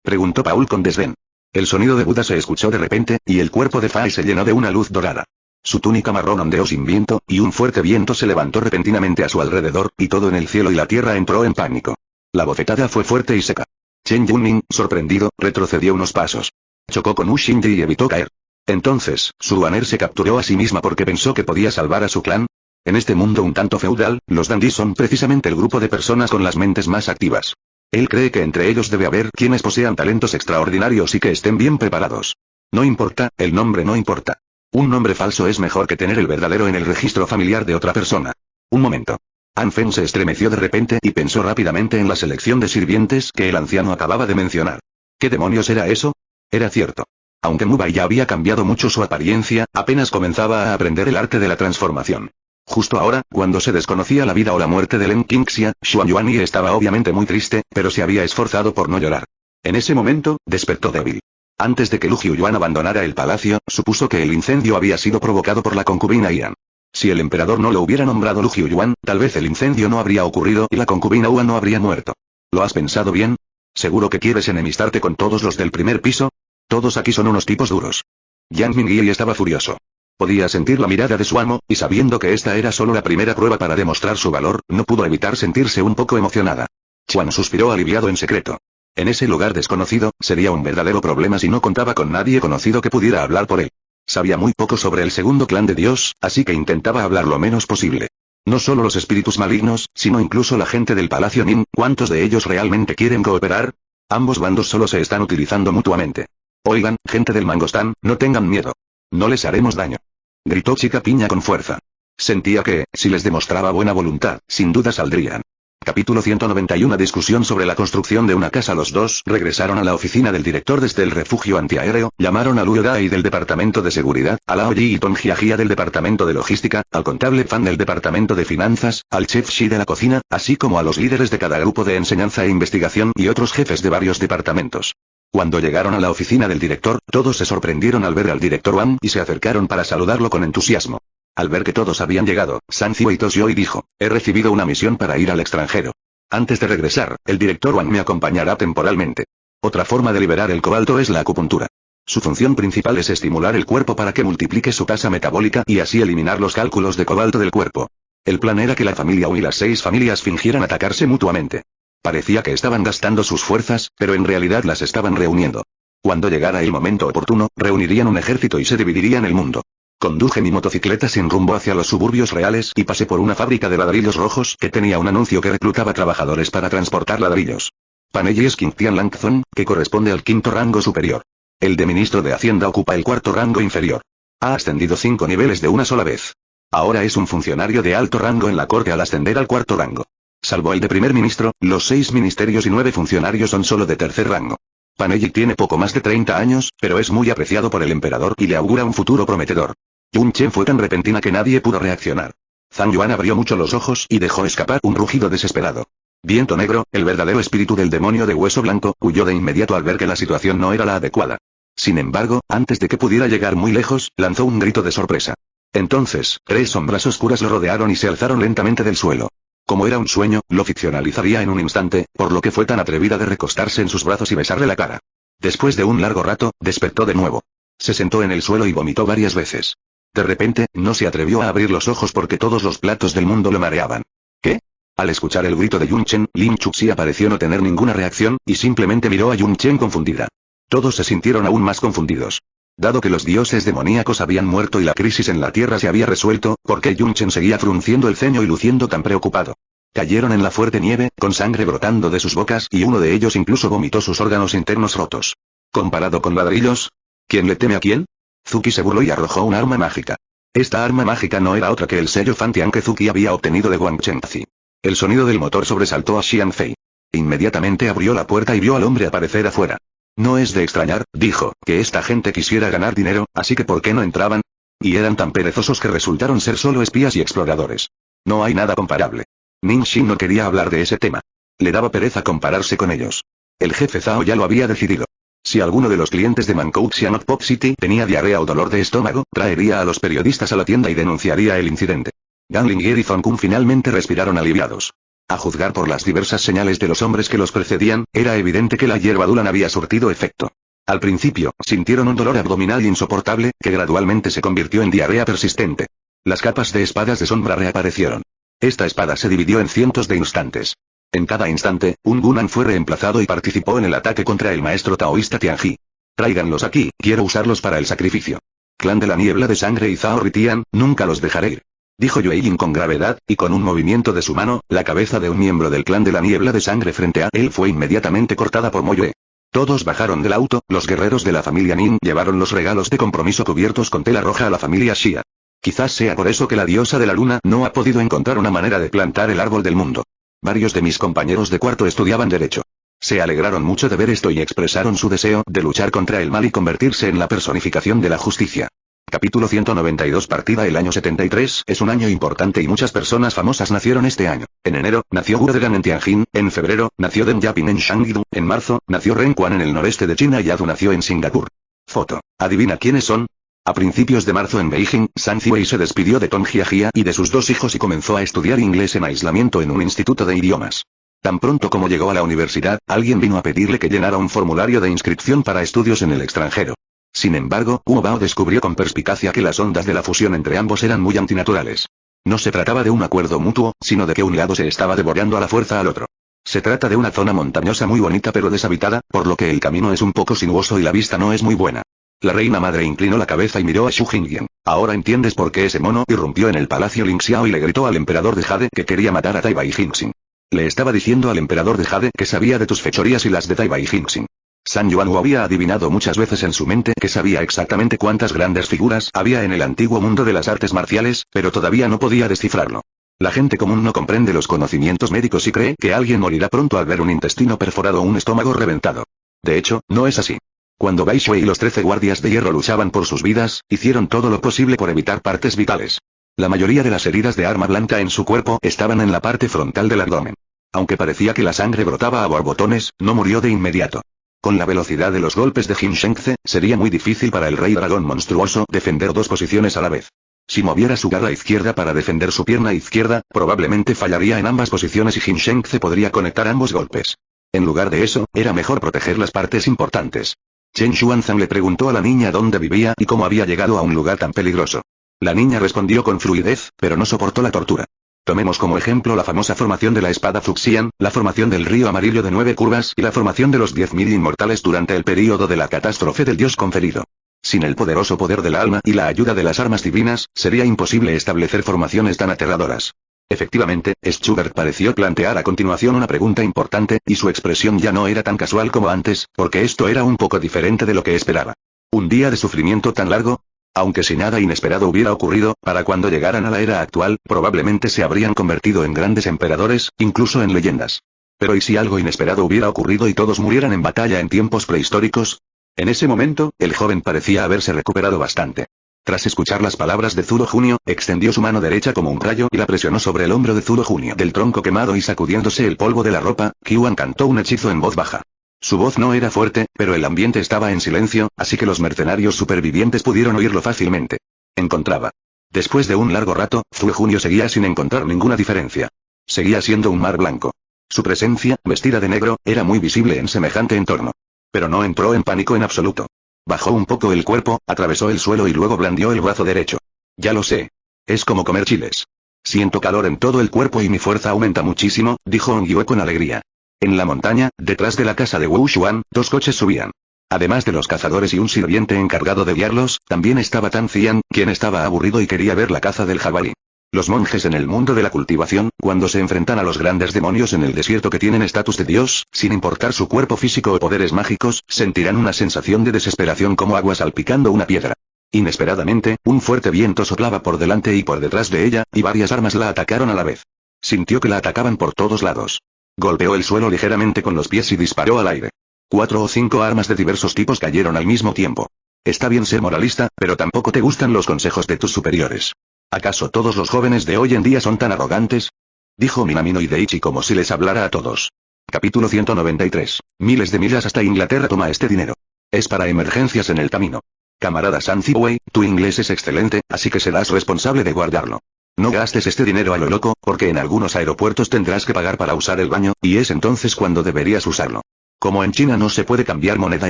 Preguntó Paul con desdén. El sonido de Buda se escuchó de repente, y el cuerpo de Fai se llenó de una luz dorada. Su túnica marrón ondeó sin viento, y un fuerte viento se levantó repentinamente a su alrededor, y todo en el cielo y la tierra entró en pánico. La bofetada fue fuerte y seca. Chen Yunmin, sorprendido, retrocedió unos pasos. Chocó con Wu Xingyi y evitó caer. Entonces, Suruaner se capturó a sí misma porque pensó que podía salvar a su clan. En este mundo un tanto feudal, los dandis son precisamente el grupo de personas con las mentes más activas. Él cree que entre ellos debe haber quienes posean talentos extraordinarios y que estén bien preparados. No importa, el nombre no importa. Un nombre falso es mejor que tener el verdadero en el registro familiar de otra persona. Un momento. Anfen se estremeció de repente y pensó rápidamente en la selección de sirvientes que el anciano acababa de mencionar. ¿Qué demonios era eso? Era cierto. Aunque Mubai ya había cambiado mucho su apariencia, apenas comenzaba a aprender el arte de la transformación. Justo ahora, cuando se desconocía la vida o la muerte de Len Qingxia, Xuan Yuanyi estaba obviamente muy triste, pero se había esforzado por no llorar. En ese momento, despertó débil. Antes de que Lu Jiuyuan abandonara el palacio, supuso que el incendio había sido provocado por la concubina Ian. Si el emperador no lo hubiera nombrado Lu Jiuyuan, tal vez el incendio no habría ocurrido y la concubina Uan no habría muerto. ¿Lo has pensado bien? ¿Seguro que quieres enemistarte con todos los del primer piso? Todos aquí son unos tipos duros. Yang Mingyi estaba furioso. Podía sentir la mirada de su amo, y sabiendo que esta era solo la primera prueba para demostrar su valor, no pudo evitar sentirse un poco emocionada. Chuan suspiró aliviado en secreto. En ese lugar desconocido, sería un verdadero problema si no contaba con nadie conocido que pudiera hablar por él. Sabía muy poco sobre el segundo clan de Dios, así que intentaba hablar lo menos posible. No solo los espíritus malignos, sino incluso la gente del Palacio Nin, ¿cuántos de ellos realmente quieren cooperar? Ambos bandos solo se están utilizando mutuamente. Oigan, gente del Mangostán, no tengan miedo. No les haremos daño. Gritó Chica Piña con fuerza. Sentía que, si les demostraba buena voluntad, sin duda saldrían. Capítulo 191. Discusión sobre la construcción de una casa. Los dos regresaron a la oficina del director desde el refugio antiaéreo, llamaron a Luo Dai del departamento de seguridad, a Lao Yi y Tong Jiajia del departamento de logística, al contable Fan del departamento de finanzas, al chef Shi de la cocina, así como a los líderes de cada grupo de enseñanza e investigación y otros jefes de varios departamentos. Cuando llegaron a la oficina del director, todos se sorprendieron al ver al director Wang y se acercaron para saludarlo con entusiasmo. Al ver que todos habían llegado, San Ziwei tosió y dijo, he recibido una misión para ir al extranjero. Antes de regresar, el director Wang me acompañará temporalmente. Otra forma de liberar el cobalto es la acupuntura. Su función principal es estimular el cuerpo para que multiplique su tasa metabólica y así eliminar los cálculos de cobalto del cuerpo. El plan era que la familia Wu y las 6 familias fingieran atacarse mutuamente. Parecía que estaban gastando sus fuerzas, pero en realidad las estaban reuniendo. Cuando llegara el momento oportuno, reunirían un ejército y se dividirían el mundo. Conduje mi motocicleta sin rumbo hacia los suburbios reales y pasé por una fábrica de ladrillos rojos que tenía un anuncio que reclutaba trabajadores para transportar ladrillos. Panelli es Qingtian Langzon, que corresponde al 5º rango superior. El de ministro de Hacienda ocupa el 4º rango inferior. Ha ascendido 5 niveles de una sola vez. Ahora es un funcionario de alto rango en la corte al ascender al 4º rango. Salvo el de primer ministro, los 6 ministerios y 9 funcionarios son solo de tercer rango. Panelli tiene poco más de 30 años, pero es muy apreciado por el emperador y le augura un futuro prometedor. Yun Chen fue tan repentina que nadie pudo reaccionar. Zhang Yuan abrió mucho los ojos y dejó escapar un rugido desesperado. Viento Negro, el verdadero espíritu del demonio de hueso blanco, huyó de inmediato al ver que la situación no era la adecuada. Sin embargo, antes de que pudiera llegar muy lejos, lanzó un grito de sorpresa. Entonces, 3 sombras oscuras lo rodearon y se alzaron lentamente del suelo. Como era un sueño, lo ficcionalizaría en un instante, por lo que fue tan atrevida de recostarse en sus brazos y besarle la cara. Después de un largo rato, despertó de nuevo. Se sentó en el suelo y vomitó varias veces. De repente, no se atrevió a abrir los ojos porque todos los platos del mundo lo mareaban. ¿Qué? Al escuchar el grito de Yun Chen, Lin Chuxia pareció no tener ninguna reacción, y simplemente miró a Yun Chen confundida. Todos se sintieron aún más confundidos. Dado que los dioses demoníacos habían muerto y la crisis en la tierra se había resuelto, ¿por qué Yun Chen seguía frunciendo el ceño y luciendo tan preocupado? Cayeron en la fuerte nieve, con sangre brotando de sus bocas y uno de ellos incluso vomitó sus órganos internos rotos. ¿Comparado con ladrillos? ¿Quién le teme a quién? Zuki se burló y arrojó un arma mágica. Esta arma mágica no era otra que el sello Fantian que Zuki había obtenido de Wang Chengzi. El sonido del motor sobresaltó a Xian Fei. Inmediatamente abrió la puerta y vio al hombre aparecer afuera. No es de extrañar, dijo, que esta gente quisiera ganar dinero, así que ¿por qué no entraban? Y eran tan perezosos que resultaron ser solo espías y exploradores. No hay nada comparable. Ning Xin no quería hablar de ese tema. Le daba pereza compararse con ellos. El jefe Zhao ya lo había decidido. Si alguno de los clientes de Mancouxian of Pop City tenía diarrea o dolor de estómago, traería a los periodistas a la tienda y denunciaría el incidente. Gan Lingyer y Zhong Kun finalmente respiraron aliviados. A juzgar por las diversas señales de los hombres que los precedían, era evidente que la hierba Dulan había surtido efecto. Al principio, sintieron un dolor abdominal insoportable, que gradualmente se convirtió en diarrea persistente. Las capas de espadas de sombra reaparecieron. Esta espada se dividió en cientos de instantes. En cada instante, un Gunan fue reemplazado y participó en el ataque contra el maestro taoísta Tianji. Tráiganlos aquí, quiero usarlos para el sacrificio. Clan de la niebla de sangre y Zhao Ritian, nunca los dejaré ir. Dijo Yue Jin con gravedad, y con un movimiento de su mano, la cabeza de un miembro del clan de la niebla de sangre frente a él fue inmediatamente cortada por Mo Yue. Todos bajaron del auto, los guerreros de la familia Nin llevaron los regalos de compromiso cubiertos con tela roja a la familia Xia. Quizás sea por eso que la diosa de la luna no ha podido encontrar una manera de plantar el árbol del mundo. Varios de mis compañeros de cuarto estudiaban derecho. Se alegraron mucho de ver esto y expresaron su deseo de luchar contra el mal y convertirse en la personificación de la justicia. Capítulo 192 Partida El año 73 es un año importante y muchas personas famosas nacieron este año. En enero, nació Wu Degan en Tianjin, en febrero, nació Deng Yaping en Shangdu, en marzo, nació Ren Quan en el noreste de China y Adu nació en Singapur. Foto. ¿Adivina quiénes son? A principios de marzo en Beijing, Zhang Ziwei se despidió de Tong Jiajia y de sus dos hijos y comenzó a estudiar inglés en aislamiento en un instituto de idiomas. Tan pronto como llegó a la universidad, alguien vino a pedirle que llenara un formulario de inscripción para estudios en el extranjero. Sin embargo, Wu Bao descubrió con perspicacia que las ondas de la fusión entre ambos eran muy antinaturales. No se trataba de un acuerdo mutuo, sino de que un lado se estaba devorando a la fuerza al otro. Se trata de una zona montañosa muy bonita pero deshabitada, por lo que el camino es un poco sinuoso y la vista no es muy buena. La reina madre inclinó la cabeza y miró a Xu Jingyan. Ahora entiendes por qué ese mono irrumpió en el palacio Ling Xiao y le gritó al emperador de Jade que quería matar a Tai Bai Jingxin. Le estaba diciendo al emperador de Jade que sabía de tus fechorías y las de Tai Bai Jingxin. San Yuanwu había adivinado muchas veces en su mente que sabía exactamente cuántas grandes figuras había en el antiguo mundo de las artes marciales, pero todavía no podía descifrarlo. La gente común no comprende los conocimientos médicos y cree que alguien morirá pronto al ver un intestino perforado o un estómago reventado. De hecho, no es así. Cuando Bai Shui y los 13 guardias de hierro luchaban por sus vidas, hicieron todo lo posible por evitar partes vitales. La mayoría de las heridas de arma blanca en su cuerpo estaban en la parte frontal del abdomen. Aunque parecía que la sangre brotaba a borbotones, no murió de inmediato. Con la velocidad de los golpes de Jin Shengze, sería muy difícil para el rey dragón monstruoso defender dos posiciones a la vez. Si moviera su garra izquierda para defender su pierna izquierda, probablemente fallaría en ambas posiciones y Jin Shengze podría conectar ambos golpes. En lugar de eso, era mejor proteger las partes importantes. Chen Xuanzang le preguntó a la niña dónde vivía y cómo había llegado a un lugar tan peligroso. La niña respondió con fluidez, pero no soportó la tortura. Tomemos como ejemplo la famosa formación de la espada Fuxian, la formación del río amarillo de 9 curvas y la formación de los 10.000 inmortales durante el período de la catástrofe del dios conferido. Sin el poderoso poder del alma y la ayuda de las armas divinas, sería imposible establecer formaciones tan aterradoras. Efectivamente, Schubert pareció plantear a continuación una pregunta importante, y su expresión ya no era tan casual como antes, porque esto era un poco diferente de lo que esperaba. ¿Un día de sufrimiento tan largo? Aunque si nada inesperado hubiera ocurrido, para cuando llegaran a la era actual, probablemente se habrían convertido en grandes emperadores, incluso en leyendas. Pero ¿y si algo inesperado hubiera ocurrido y todos murieran en batalla en tiempos prehistóricos? En ese momento, el joven parecía haberse recuperado bastante. Tras escuchar las palabras de Zuro Junio, extendió su mano derecha como un rayo y la presionó sobre el hombro de Zuro Junio. Del tronco quemado y sacudiéndose el polvo de la ropa, Qiuan cantó un hechizo en voz baja. Su voz no era fuerte, pero el ambiente estaba en silencio, así que los mercenarios supervivientes pudieron oírlo fácilmente. Encontraba. Después de un largo rato, Zuro Junio seguía sin encontrar ninguna diferencia. Seguía siendo un mar blanco. Su presencia, vestida de negro, era muy visible en semejante entorno. Pero no entró en pánico en absoluto. Bajó un poco el cuerpo, atravesó el suelo y luego blandió el brazo derecho. Ya lo sé. Es como comer chiles. Siento calor en todo el cuerpo y mi fuerza aumenta muchísimo, dijo Ongyue con alegría. En la montaña, detrás de la casa de Wu Xuan, dos coches subían. Además de los cazadores y un sirviente encargado de guiarlos, también estaba Tan Cian, quien estaba aburrido y quería ver la caza del jabalí. Los monjes en el mundo de la cultivación, cuando se enfrentan a los grandes demonios en el desierto que tienen estatus de dios, sin importar su cuerpo físico o poderes mágicos, sentirán una sensación de desesperación como agua salpicando una piedra. Inesperadamente, un fuerte viento soplaba por delante y por detrás de ella, y varias armas la atacaron a la vez. Sintió que la atacaban por todos lados. Golpeó el suelo ligeramente con los pies y disparó al aire. 4 o 5 armas de diversos tipos cayeron al mismo tiempo. Está bien ser moralista, pero tampoco te gustan los consejos de tus superiores. ¿Acaso todos los jóvenes de hoy en día son tan arrogantes? Dijo Minamino Hideichi como si les hablara a todos. Capítulo 193. Miles de millas hasta Inglaterra. Toma este dinero. Es para emergencias en el camino. Camarada Zhang Ziwei, tu inglés es excelente, así que serás responsable de guardarlo. No gastes este dinero a lo loco, porque en algunos aeropuertos tendrás que pagar para usar el baño, y es entonces cuando deberías usarlo. Como en China no se puede cambiar moneda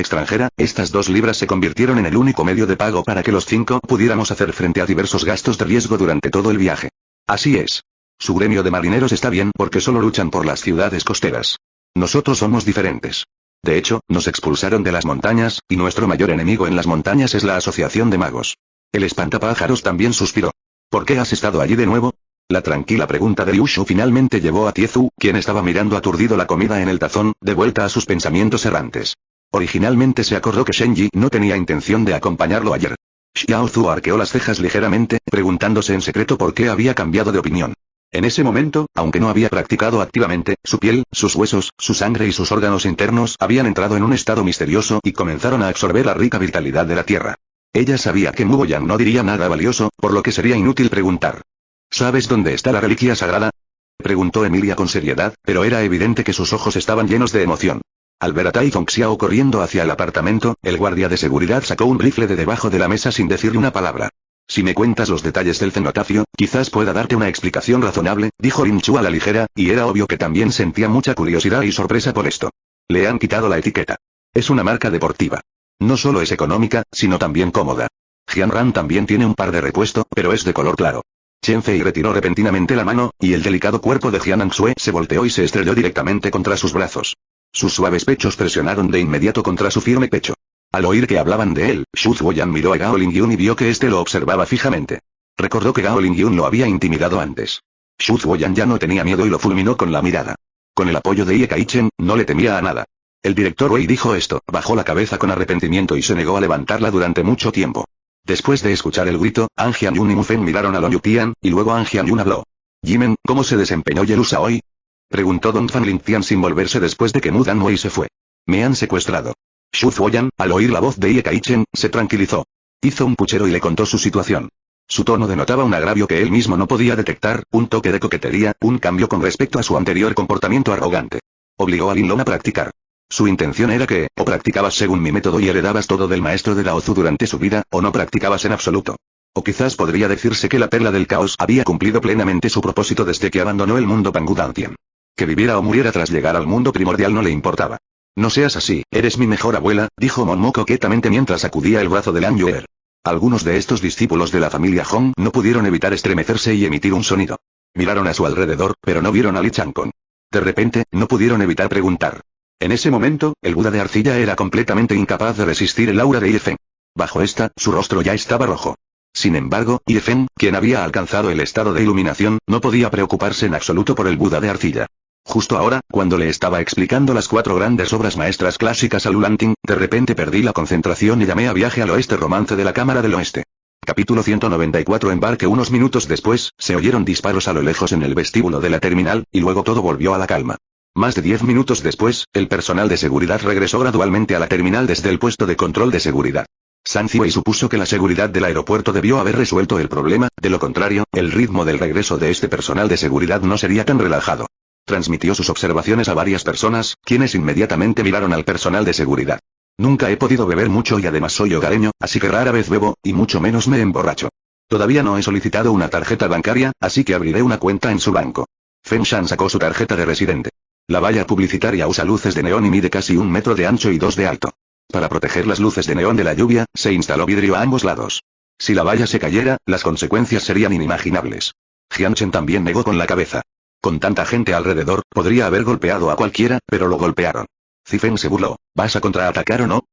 extranjera, estas 2 libras se convirtieron en el único medio de pago para que los 5 pudiéramos hacer frente a diversos gastos de riesgo durante todo el viaje. Así es. Su gremio de marineros está bien porque solo luchan por las ciudades costeras. Nosotros somos diferentes. De hecho, nos expulsaron de las montañas, y nuestro mayor enemigo en las montañas es la asociación de magos. El espantapájaros también suspiró. ¿Por qué has estado allí de nuevo? La tranquila pregunta de Liu Shu finalmente llevó a Tiezu, quien estaba mirando aturdido la comida en el tazón, de vuelta a sus pensamientos errantes. Originalmente se acordó que Shenji no tenía intención de acompañarlo ayer. Xiao Zu arqueó las cejas ligeramente, preguntándose en secreto por qué había cambiado de opinión. En ese momento, aunque no había practicado activamente, su piel, sus huesos, su sangre y sus órganos internos habían entrado en un estado misterioso y comenzaron a absorber la rica vitalidad de la tierra. Ella sabía que Mu Boyan no diría nada valioso, por lo que sería inútil preguntar. ¿Sabes dónde está la reliquia sagrada? Preguntó Emilia con seriedad, pero era evidente que sus ojos estaban llenos de emoción. Al ver a Tai Fengxiao corriendo hacia el apartamento, el guardia de seguridad sacó un rifle de debajo de la mesa sin decirle una palabra. Si me cuentas los detalles del cenotafio, quizás pueda darte una explicación razonable, dijo Lin Chu a la ligera, y era obvio que también sentía mucha curiosidad y sorpresa por esto. Le han quitado la etiqueta. Es una marca deportiva. No solo es económica, sino también cómoda. Jianran también tiene un par de repuesto, pero es de color claro. Chen Fei retiró repentinamente la mano, y el delicado cuerpo de Jianan Xue se volteó y se estrelló directamente contra sus brazos. Sus suaves pechos presionaron de inmediato contra su firme pecho. Al oír que hablaban de él, Xu Zuoyan miró a Gao Lingyun y vio que éste lo observaba fijamente. Recordó que Gao Lingyun lo había intimidado antes. Xu Zuoyan ya no tenía miedo y lo fulminó con la mirada. Con el apoyo de Ye Kai-chen, no le temía a nada. El director Wei dijo esto, bajó la cabeza con arrepentimiento y se negó a levantarla durante mucho tiempo. Después de escuchar el grito, An Jianyun y Mu Fen miraron a Long Yutian, y luego An Jianyun habló. «Jimen, ¿cómo se desempeñó Yelusa hoy?», preguntó Dong Fan Lingtian sin volverse después de que Mu Dan Wei se fue. «Me han secuestrado». Xu Zuoyan, al oír la voz de Ye Kai-chen, se tranquilizó. Hizo un puchero y le contó su situación. Su tono denotaba un agravio que él mismo no podía detectar, un toque de coquetería, un cambio con respecto a su anterior comportamiento arrogante. Obligó a Lin Long a practicar. Su intención era que, o practicabas según mi método y heredabas todo del maestro de Daozu durante su vida, o no practicabas en absoluto. O quizás podría decirse que la perla del caos había cumplido plenamente su propósito desde que abandonó el mundo Bangudantien. Que viviera o muriera tras llegar al mundo primordial no le importaba. «No seas así, eres mi mejor abuela», dijo Monmo coquetamente mientras sacudía el brazo de Lan Yuer. Algunos de estos discípulos de la familia Hong no pudieron evitar estremecerse y emitir un sonido. Miraron a su alrededor, pero no vieron a Li Changkong. De repente, no pudieron evitar preguntar. En ese momento, el Buda de arcilla era completamente incapaz de resistir el aura de Ye Feng. Bajo esta, su rostro ya estaba rojo. Sin embargo, Ye Feng, quien había alcanzado el estado de iluminación, no podía preocuparse en absoluto por el Buda de arcilla. Justo ahora, cuando le estaba explicando las 4 grandes obras maestras clásicas a Lulanting, de repente perdí la concentración y llamé a Viaje al Oeste Romance de la Cámara del Oeste. Capítulo 194 Embarque. Unos minutos después, se oyeron disparos a lo lejos en el vestíbulo de la terminal, y luego todo volvió a la calma. Más de 10 minutos después, el personal de seguridad regresó gradualmente a la terminal desde el puesto de control de seguridad. San Ziwei supuso que la seguridad del aeropuerto debió haber resuelto el problema, de lo contrario, el ritmo del regreso de este personal de seguridad no sería tan relajado. Transmitió sus observaciones a varias personas, quienes inmediatamente miraron al personal de seguridad. Nunca he podido beber mucho y además soy hogareño, así que rara vez bebo, y mucho menos me emborracho. Todavía no he solicitado una tarjeta bancaria, así que abriré una cuenta en su banco. Feng Shan sacó su tarjeta de residente. La valla publicitaria usa luces de neón y mide casi 1 metro de ancho y 2 de alto. Para proteger las luces de neón de la lluvia, se instaló vidrio a ambos lados. Si la valla se cayera, las consecuencias serían inimaginables. Jian Chen también negó con la cabeza. Con tanta gente alrededor, podría haber golpeado a cualquiera, pero lo golpearon. Zifen se burló. ¿Vas a contraatacar o no?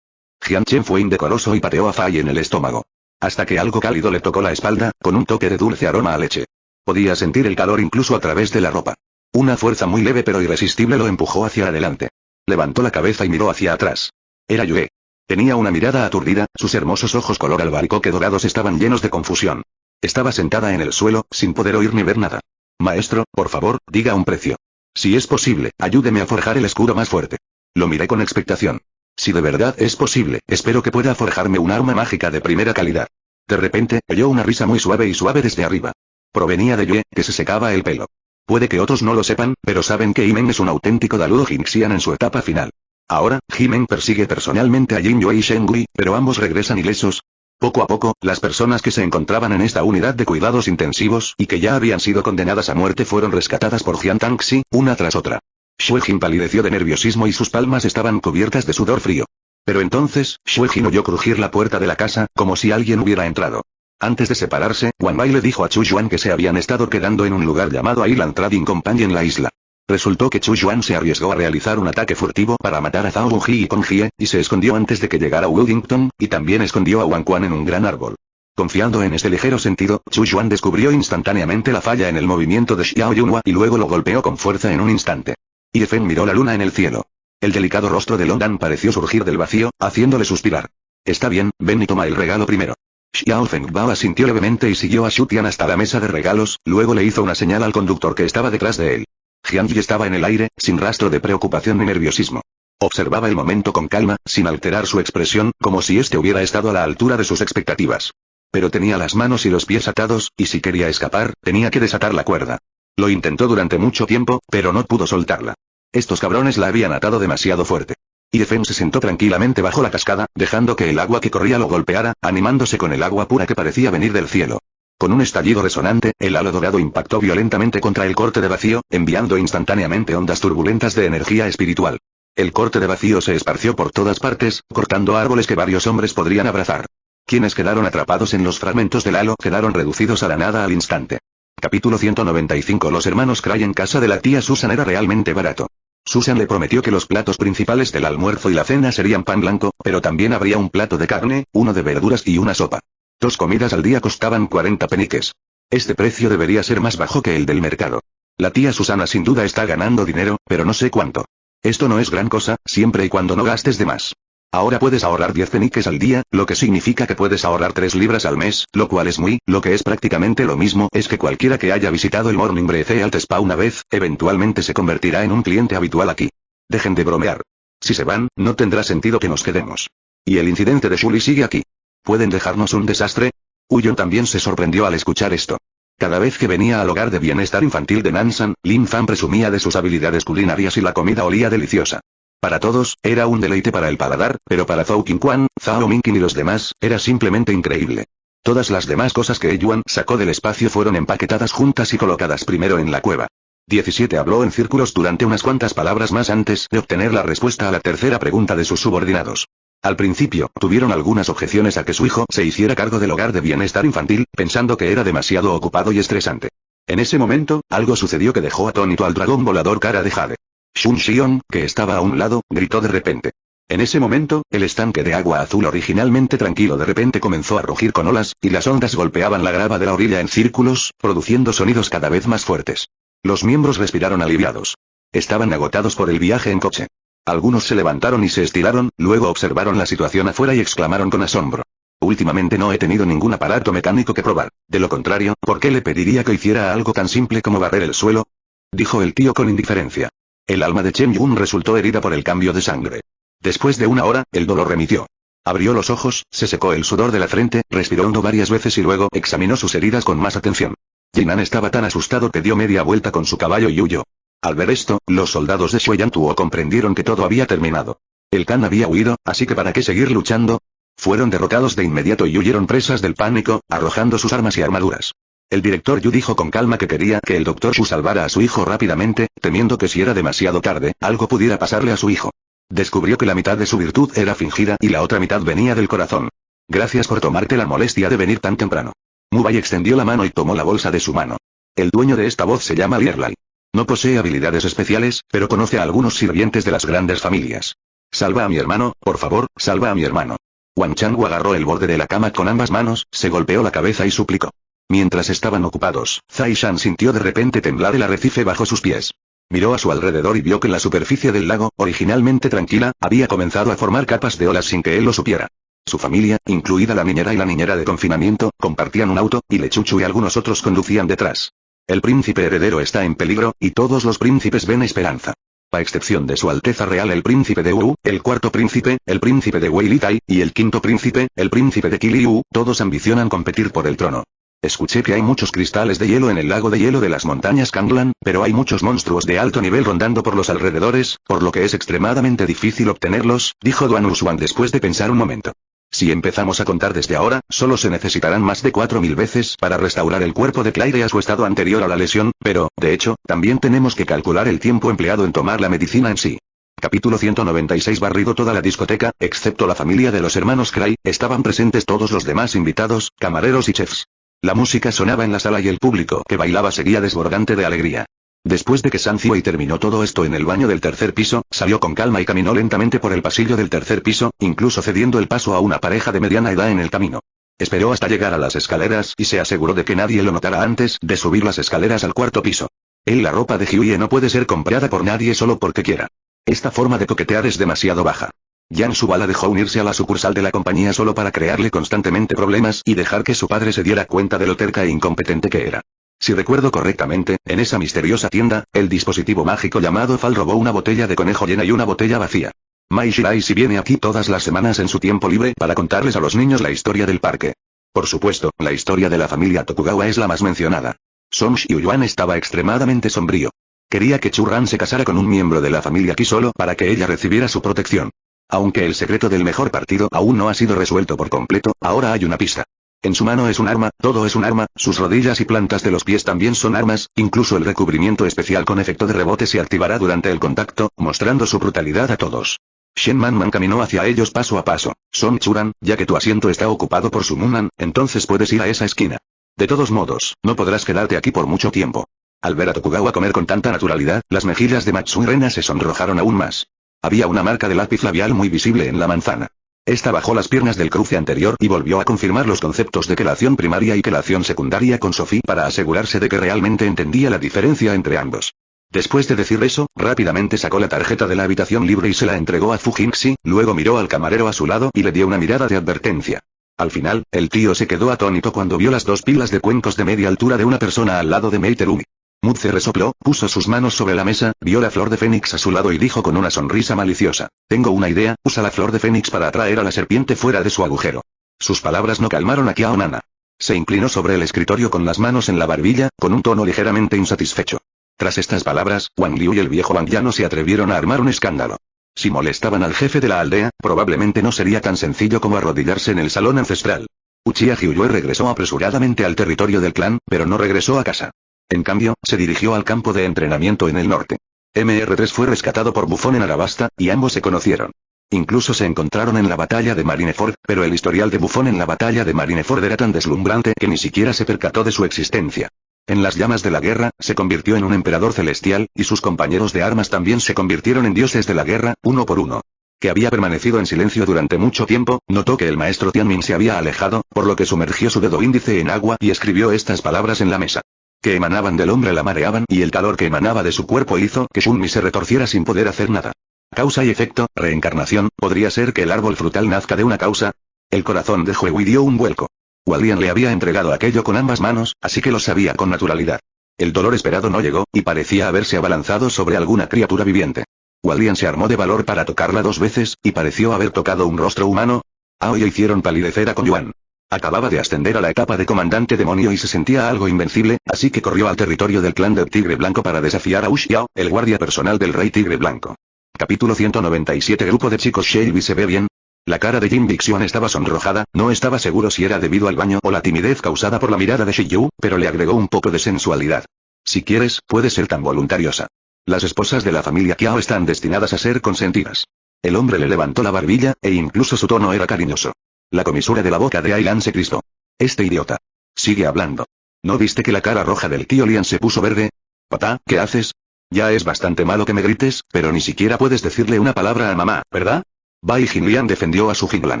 Jian Chen fue indecoroso y pateó a Fai en el estómago. Hasta que algo cálido le tocó la espalda, con un toque de dulce aroma a leche. Podía sentir el calor incluso a través de la ropa. Una fuerza muy leve pero irresistible lo empujó hacia adelante. Levantó la cabeza y miró hacia atrás. Era Yue. Tenía una mirada aturdida, sus hermosos ojos color albaricoque dorados estaban llenos de confusión. Estaba sentada en el suelo, sin poder oír ni ver nada. Maestro, por favor, diga un precio. Si es posible, ayúdeme a forjar el escudo más fuerte. Lo miré con expectación. Si de verdad es posible, espero que pueda forjarme un arma mágica de primera calidad. De repente, oyó una risa muy suave y suave desde arriba. Provenía de Yue, que se secaba el pelo. Puede que otros no lo sepan, pero saben que Himen es un auténtico Daluo Jinxian en su etapa final. Ahora, Himen persigue personalmente a Jin Yue y Shen Gui, pero ambos regresan ilesos. Poco a poco, las personas que se encontraban en esta unidad de cuidados intensivos y que ya habían sido condenadas a muerte fueron rescatadas por Jian Tangxi, una tras otra. Shuejin palideció de nerviosismo y sus palmas estaban cubiertas de sudor frío. Pero entonces, Shuejin oyó crujir la puerta de la casa, como si alguien hubiera entrado. Antes de separarse, Wan Bai le dijo a Chu Yuan que se habían estado quedando en un lugar llamado Island Trading Company en la isla. Resultó que Chu Yuan se arriesgó a realizar un ataque furtivo para matar a Zhao Wunji y Kong Jie, y se escondió antes de que llegara Wellington, y también escondió a Wang Quan en un gran árbol. Confiando en este ligero sentido, Chu Yuan descubrió instantáneamente la falla en el movimiento de Xiao Yunhua y luego lo golpeó con fuerza en un instante. Ye Fen miró la luna en el cielo. El delicado rostro de Longan pareció surgir del vacío, haciéndole suspirar. Está bien, ven y toma el regalo primero. Xiao Fengbao asintió levemente y siguió a Xu Tian hasta la mesa de regalos, luego le hizo una señal al conductor que estaba detrás de él. Jiang Yi estaba en el aire, sin rastro de preocupación ni nerviosismo. Observaba el momento con calma, sin alterar su expresión, como si éste hubiera estado a la altura de sus expectativas. Pero tenía las manos y los pies atados, y si quería escapar, tenía que desatar la cuerda. Lo intentó durante mucho tiempo, pero no pudo soltarla. Estos cabrones la habían atado demasiado fuerte. Ye Fen se sentó tranquilamente bajo la cascada, dejando que el agua que corría lo golpeara, animándose con el agua pura que parecía venir del cielo. Con un estallido resonante, el halo dorado impactó violentamente contra el corte de vacío, enviando instantáneamente ondas turbulentas de energía espiritual. El corte de vacío se esparció por todas partes, cortando árboles que varios hombres podrían abrazar. Quienes quedaron atrapados en los fragmentos del halo quedaron reducidos a la nada al instante. Capítulo 195. Los hermanos Cray en casa de la tía Susan era realmente barato. Susan le prometió que los platos principales del almuerzo y la cena serían pan blanco, pero también habría un plato de carne, uno de verduras y una sopa. 2 comidas al día costaban 40 peniques. Este precio debería ser más bajo que el del mercado. La tía Susana sin duda está ganando dinero, pero no sé cuánto. Esto no es gran cosa, siempre y cuando no gastes de más. Ahora puedes ahorrar 10 peniques al día, lo que significa que puedes ahorrar 3 libras al mes, lo cual es lo que es prácticamente lo mismo es que cualquiera que haya visitado el Morning Breakfast Spa una vez, eventualmente se convertirá en un cliente habitual aquí. Dejen de bromear. Si se van, no tendrá sentido que nos quedemos. Y el incidente de Shuli sigue aquí. ¿Pueden dejarnos un desastre? Huyon también se sorprendió al escuchar esto. Cada vez que venía al hogar de bienestar infantil de Nansan, Lin Fan presumía de sus habilidades culinarias y la comida olía deliciosa. Para todos, era un deleite para el paladar, pero para Zhou Qingquan, Zhao Minqin y los demás, era simplemente increíble. Todas las demás cosas que Yuan sacó del espacio fueron empaquetadas juntas y colocadas primero en la cueva. 17 habló en círculos durante unas cuantas palabras más antes de obtener la respuesta a la tercera pregunta de sus subordinados. Al principio, tuvieron algunas objeciones a que su hijo se hiciera cargo del hogar de bienestar infantil, pensando que era demasiado ocupado y estresante. En ese momento, algo sucedió que dejó atónito al dragón volador cara de jade. Shun Xion, que estaba a un lado, gritó de repente. En ese momento, el estanque de agua azul originalmente tranquilo de repente comenzó a rugir con olas, y las ondas golpeaban la grava de la orilla en círculos, produciendo sonidos cada vez más fuertes. Los miembros respiraron aliviados. Estaban agotados por el viaje en coche. Algunos se levantaron y se estiraron, luego observaron la situación afuera y exclamaron con asombro. Últimamente no he tenido ningún aparato mecánico que probar. De lo contrario, ¿por qué le pediría que hiciera algo tan simple como barrer el suelo? Dijo el tío con indiferencia. El alma de Chen Yun resultó herida por el cambio de sangre. Después de una hora, el dolor remitió. Abrió los ojos, se secó el sudor de la frente, respiró hondo varias veces y luego examinó sus heridas con más atención. Jinan estaba tan asustado que dio media vuelta con su caballo y huyó. Al ver esto, los soldados de Xueyantuo comprendieron que todo había terminado. El Khan había huido, así que ¿para qué seguir luchando? Fueron derrotados de inmediato y huyeron presas del pánico, arrojando sus armas y armaduras. El director Yu dijo con calma que quería que el Dr. Shu salvara a su hijo rápidamente, temiendo que si era demasiado tarde, algo pudiera pasarle a su hijo. Descubrió que la mitad de su virtud era fingida y la otra mitad venía del corazón. Gracias por tomarte la molestia de venir tan temprano. Mubai extendió la mano y tomó la bolsa de su mano. El dueño de esta voz se llama Lierlai. No posee habilidades especiales, pero conoce a algunos sirvientes de las grandes familias. Salva a mi hermano, por favor, salva a mi hermano. Wang Changwu agarró el borde de la cama con ambas manos, se golpeó la cabeza y suplicó. Mientras estaban ocupados, Zai Shan sintió de repente temblar el arrecife bajo sus pies. Miró a su alrededor y vio que la superficie del lago, originalmente tranquila, había comenzado a formar capas de olas sin que él lo supiera. Su familia, incluida la niñera y la niñera de confinamiento, compartían un auto, y Lechuchu y algunos otros conducían detrás. El príncipe heredero está en peligro, y todos los príncipes ven esperanza. A excepción de su Alteza Real el príncipe de Wu, el cuarto príncipe, el príncipe de Weilitai, y el quinto príncipe, el príncipe de Kiliu, todos ambicionan competir por el trono. Escuché que hay muchos cristales de hielo en el lago de hielo de las montañas Kanglan, pero hay muchos monstruos de alto nivel rondando por los alrededores, por lo que es extremadamente difícil obtenerlos, dijo Duan Ushuan después de pensar un momento. Si empezamos a contar desde ahora, solo se necesitarán más de 4000 veces para restaurar el cuerpo de Claire a su estado anterior a la lesión, pero, de hecho, también tenemos que calcular el tiempo empleado en tomar la medicina en sí. Capítulo 196. Barrido toda la discoteca, excepto la familia de los hermanos Cray, estaban presentes todos los demás invitados, camareros y chefs. La música sonaba en la sala y el público que bailaba seguía desbordante de alegría. Después de que San Ziwei terminó todo esto en el baño del tercer piso, salió con calma y caminó lentamente por el pasillo del tercer piso, incluso cediendo el paso a una pareja de mediana edad en el camino. Esperó hasta llegar a las escaleras y se aseguró de que nadie lo notara antes de subir las escaleras al cuarto piso. La ropa de Hyue no puede ser comprada por nadie solo porque quiera. Esta forma de coquetear es demasiado baja. Yang Suba la dejó unirse a la sucursal de la compañía solo para crearle constantemente problemas y dejar que su padre se diera cuenta de lo terca e incompetente que era. Si recuerdo correctamente, en esa misteriosa tienda, el dispositivo mágico llamado Fal robó una botella de conejo llena y una botella vacía. Mai Shiraishi viene aquí todas las semanas en su tiempo libre para contarles a los niños la historia del parque. Por supuesto, la historia de la familia Tokugawa es la más mencionada. Song Xiuyuan estaba extremadamente sombrío. Quería que Chu-ran se casara con un miembro de la familia Qi solo para que ella recibiera su protección. Aunque el secreto del mejor partido aún no ha sido resuelto por completo, ahora hay una pista. En su mano es un arma, todo es un arma, sus rodillas y plantas de los pies también son armas, incluso el recubrimiento especial con efecto de rebote se activará durante el contacto, mostrando su brutalidad a todos. Shen Manman caminó hacia ellos paso a paso. Son Churan, ya que tu asiento está ocupado por su Munan, entonces puedes ir a esa esquina. De todos modos, no podrás quedarte aquí por mucho tiempo. Al ver a Tokugawa comer con tanta naturalidad, las mejillas de Matsui Rena se sonrojaron aún más. Había una marca de lápiz labial muy visible en la manzana. Esta bajó las piernas del cruce anterior y volvió a confirmar los conceptos de quelación primaria y quelación secundaria con Sophie para asegurarse de que realmente entendía la diferencia entre ambos. Después de decir eso, rápidamente sacó la tarjeta de la habitación libre y se la entregó a Fu Jingxi, luego miró al camarero a su lado y le dio una mirada de advertencia. Al final, el tío se quedó atónito cuando vio las dos pilas de cuencos de media altura de una persona al lado de Mei Terumi. Mutze resopló, puso sus manos sobre la mesa, vio la flor de fénix a su lado y dijo con una sonrisa maliciosa: tengo una idea, usa la flor de fénix para atraer a la serpiente fuera de su agujero. Sus palabras no calmaron a Kiao Nana. Se inclinó sobre el escritorio con las manos en la barbilla, con un tono ligeramente insatisfecho. Tras estas palabras, Wang Liu y el viejo Wang ya no se atrevieron a armar un escándalo. Si molestaban al jefe de la aldea, probablemente no sería tan sencillo como arrodillarse en el salón ancestral. Uchiha Hyuue regresó apresuradamente al territorio del clan, pero no regresó a casa. En cambio, se dirigió al campo de entrenamiento en el norte. MR3 fue rescatado por Buffon en Arabasta, y ambos se conocieron. Incluso se encontraron en la batalla de Marineford, pero el historial de Buffon en la batalla de Marineford era tan deslumbrante que ni siquiera se percató de su existencia. En las llamas de la guerra, se convirtió en un emperador celestial, y sus compañeros de armas también se convirtieron en dioses de la guerra, uno por uno. Que había permanecido en silencio durante mucho tiempo, notó que el maestro Tianmin se había alejado, por lo que sumergió su dedo índice en agua y escribió estas palabras en la mesa. Que emanaban del hombre la mareaban y el calor que emanaba de su cuerpo hizo que Shunmi se retorciera sin poder hacer nada. Causa y efecto, reencarnación, ¿podría ser que el árbol frutal nazca de una causa? El corazón de Huehui dio un vuelco. Walian le había entregado aquello con ambas manos, así que lo sabía con naturalidad. El dolor esperado no llegó, y parecía haberse abalanzado sobre alguna criatura viviente. Walian se armó de valor para tocarla 2 veces, y pareció haber tocado un rostro humano. Aoi hicieron palidecer a Konyuan. Acababa de ascender a la etapa de comandante demonio y se sentía algo invencible, así que corrió al territorio del clan del Tigre Blanco para desafiar a Xiao, el guardia personal del Rey Tigre Blanco. Capítulo 197. Grupo de chicos. Shelby se ve bien. La cara de Jin Bixion estaba sonrojada, no estaba seguro si era debido al baño o la timidez causada por la mirada de Shiyu, pero le agregó un poco de sensualidad. Si quieres, puedes ser tan voluntariosa. Las esposas de la familia Kiao están destinadas a ser consentidas. El hombre le levantó la barbilla, e incluso su tono era cariñoso. La comisura de la boca de Ailan se crispó. Este idiota. Sigue hablando. ¿No viste que la cara roja del tío Lian se puso verde? Papá, ¿qué haces? Ya es bastante malo que me grites, pero ni siquiera puedes decirle una palabra a mamá, ¿verdad? Bai Jinlian defendió a su Jinlan.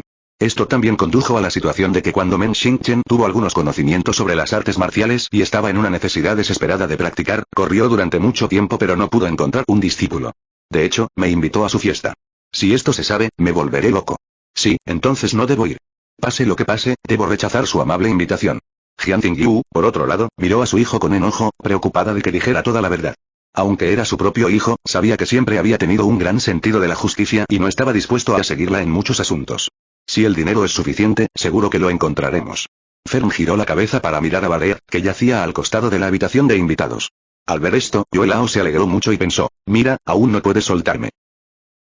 Esto también condujo a la situación de que cuando Men Xingchen tuvo algunos conocimientos sobre las artes marciales y estaba en una necesidad desesperada de practicar, corrió durante mucho tiempo pero no pudo encontrar un discípulo. De hecho, me invitó a su fiesta. Si esto se sabe, me volveré loco. Sí, entonces no debo ir. Pase lo que pase, debo rechazar su amable invitación. Jian Qingyu, por otro lado, miró a su hijo con enojo, preocupada de que dijera toda la verdad. Aunque era su propio hijo, sabía que siempre había tenido un gran sentido de la justicia y no estaba dispuesto a seguirla en muchos asuntos. Si el dinero es suficiente, seguro que lo encontraremos. Fern giró la cabeza para mirar a Balear, que yacía al costado de la habitación de invitados. Al ver esto, Yoelao se alegró mucho y pensó, mira, aún no puedes soltarme.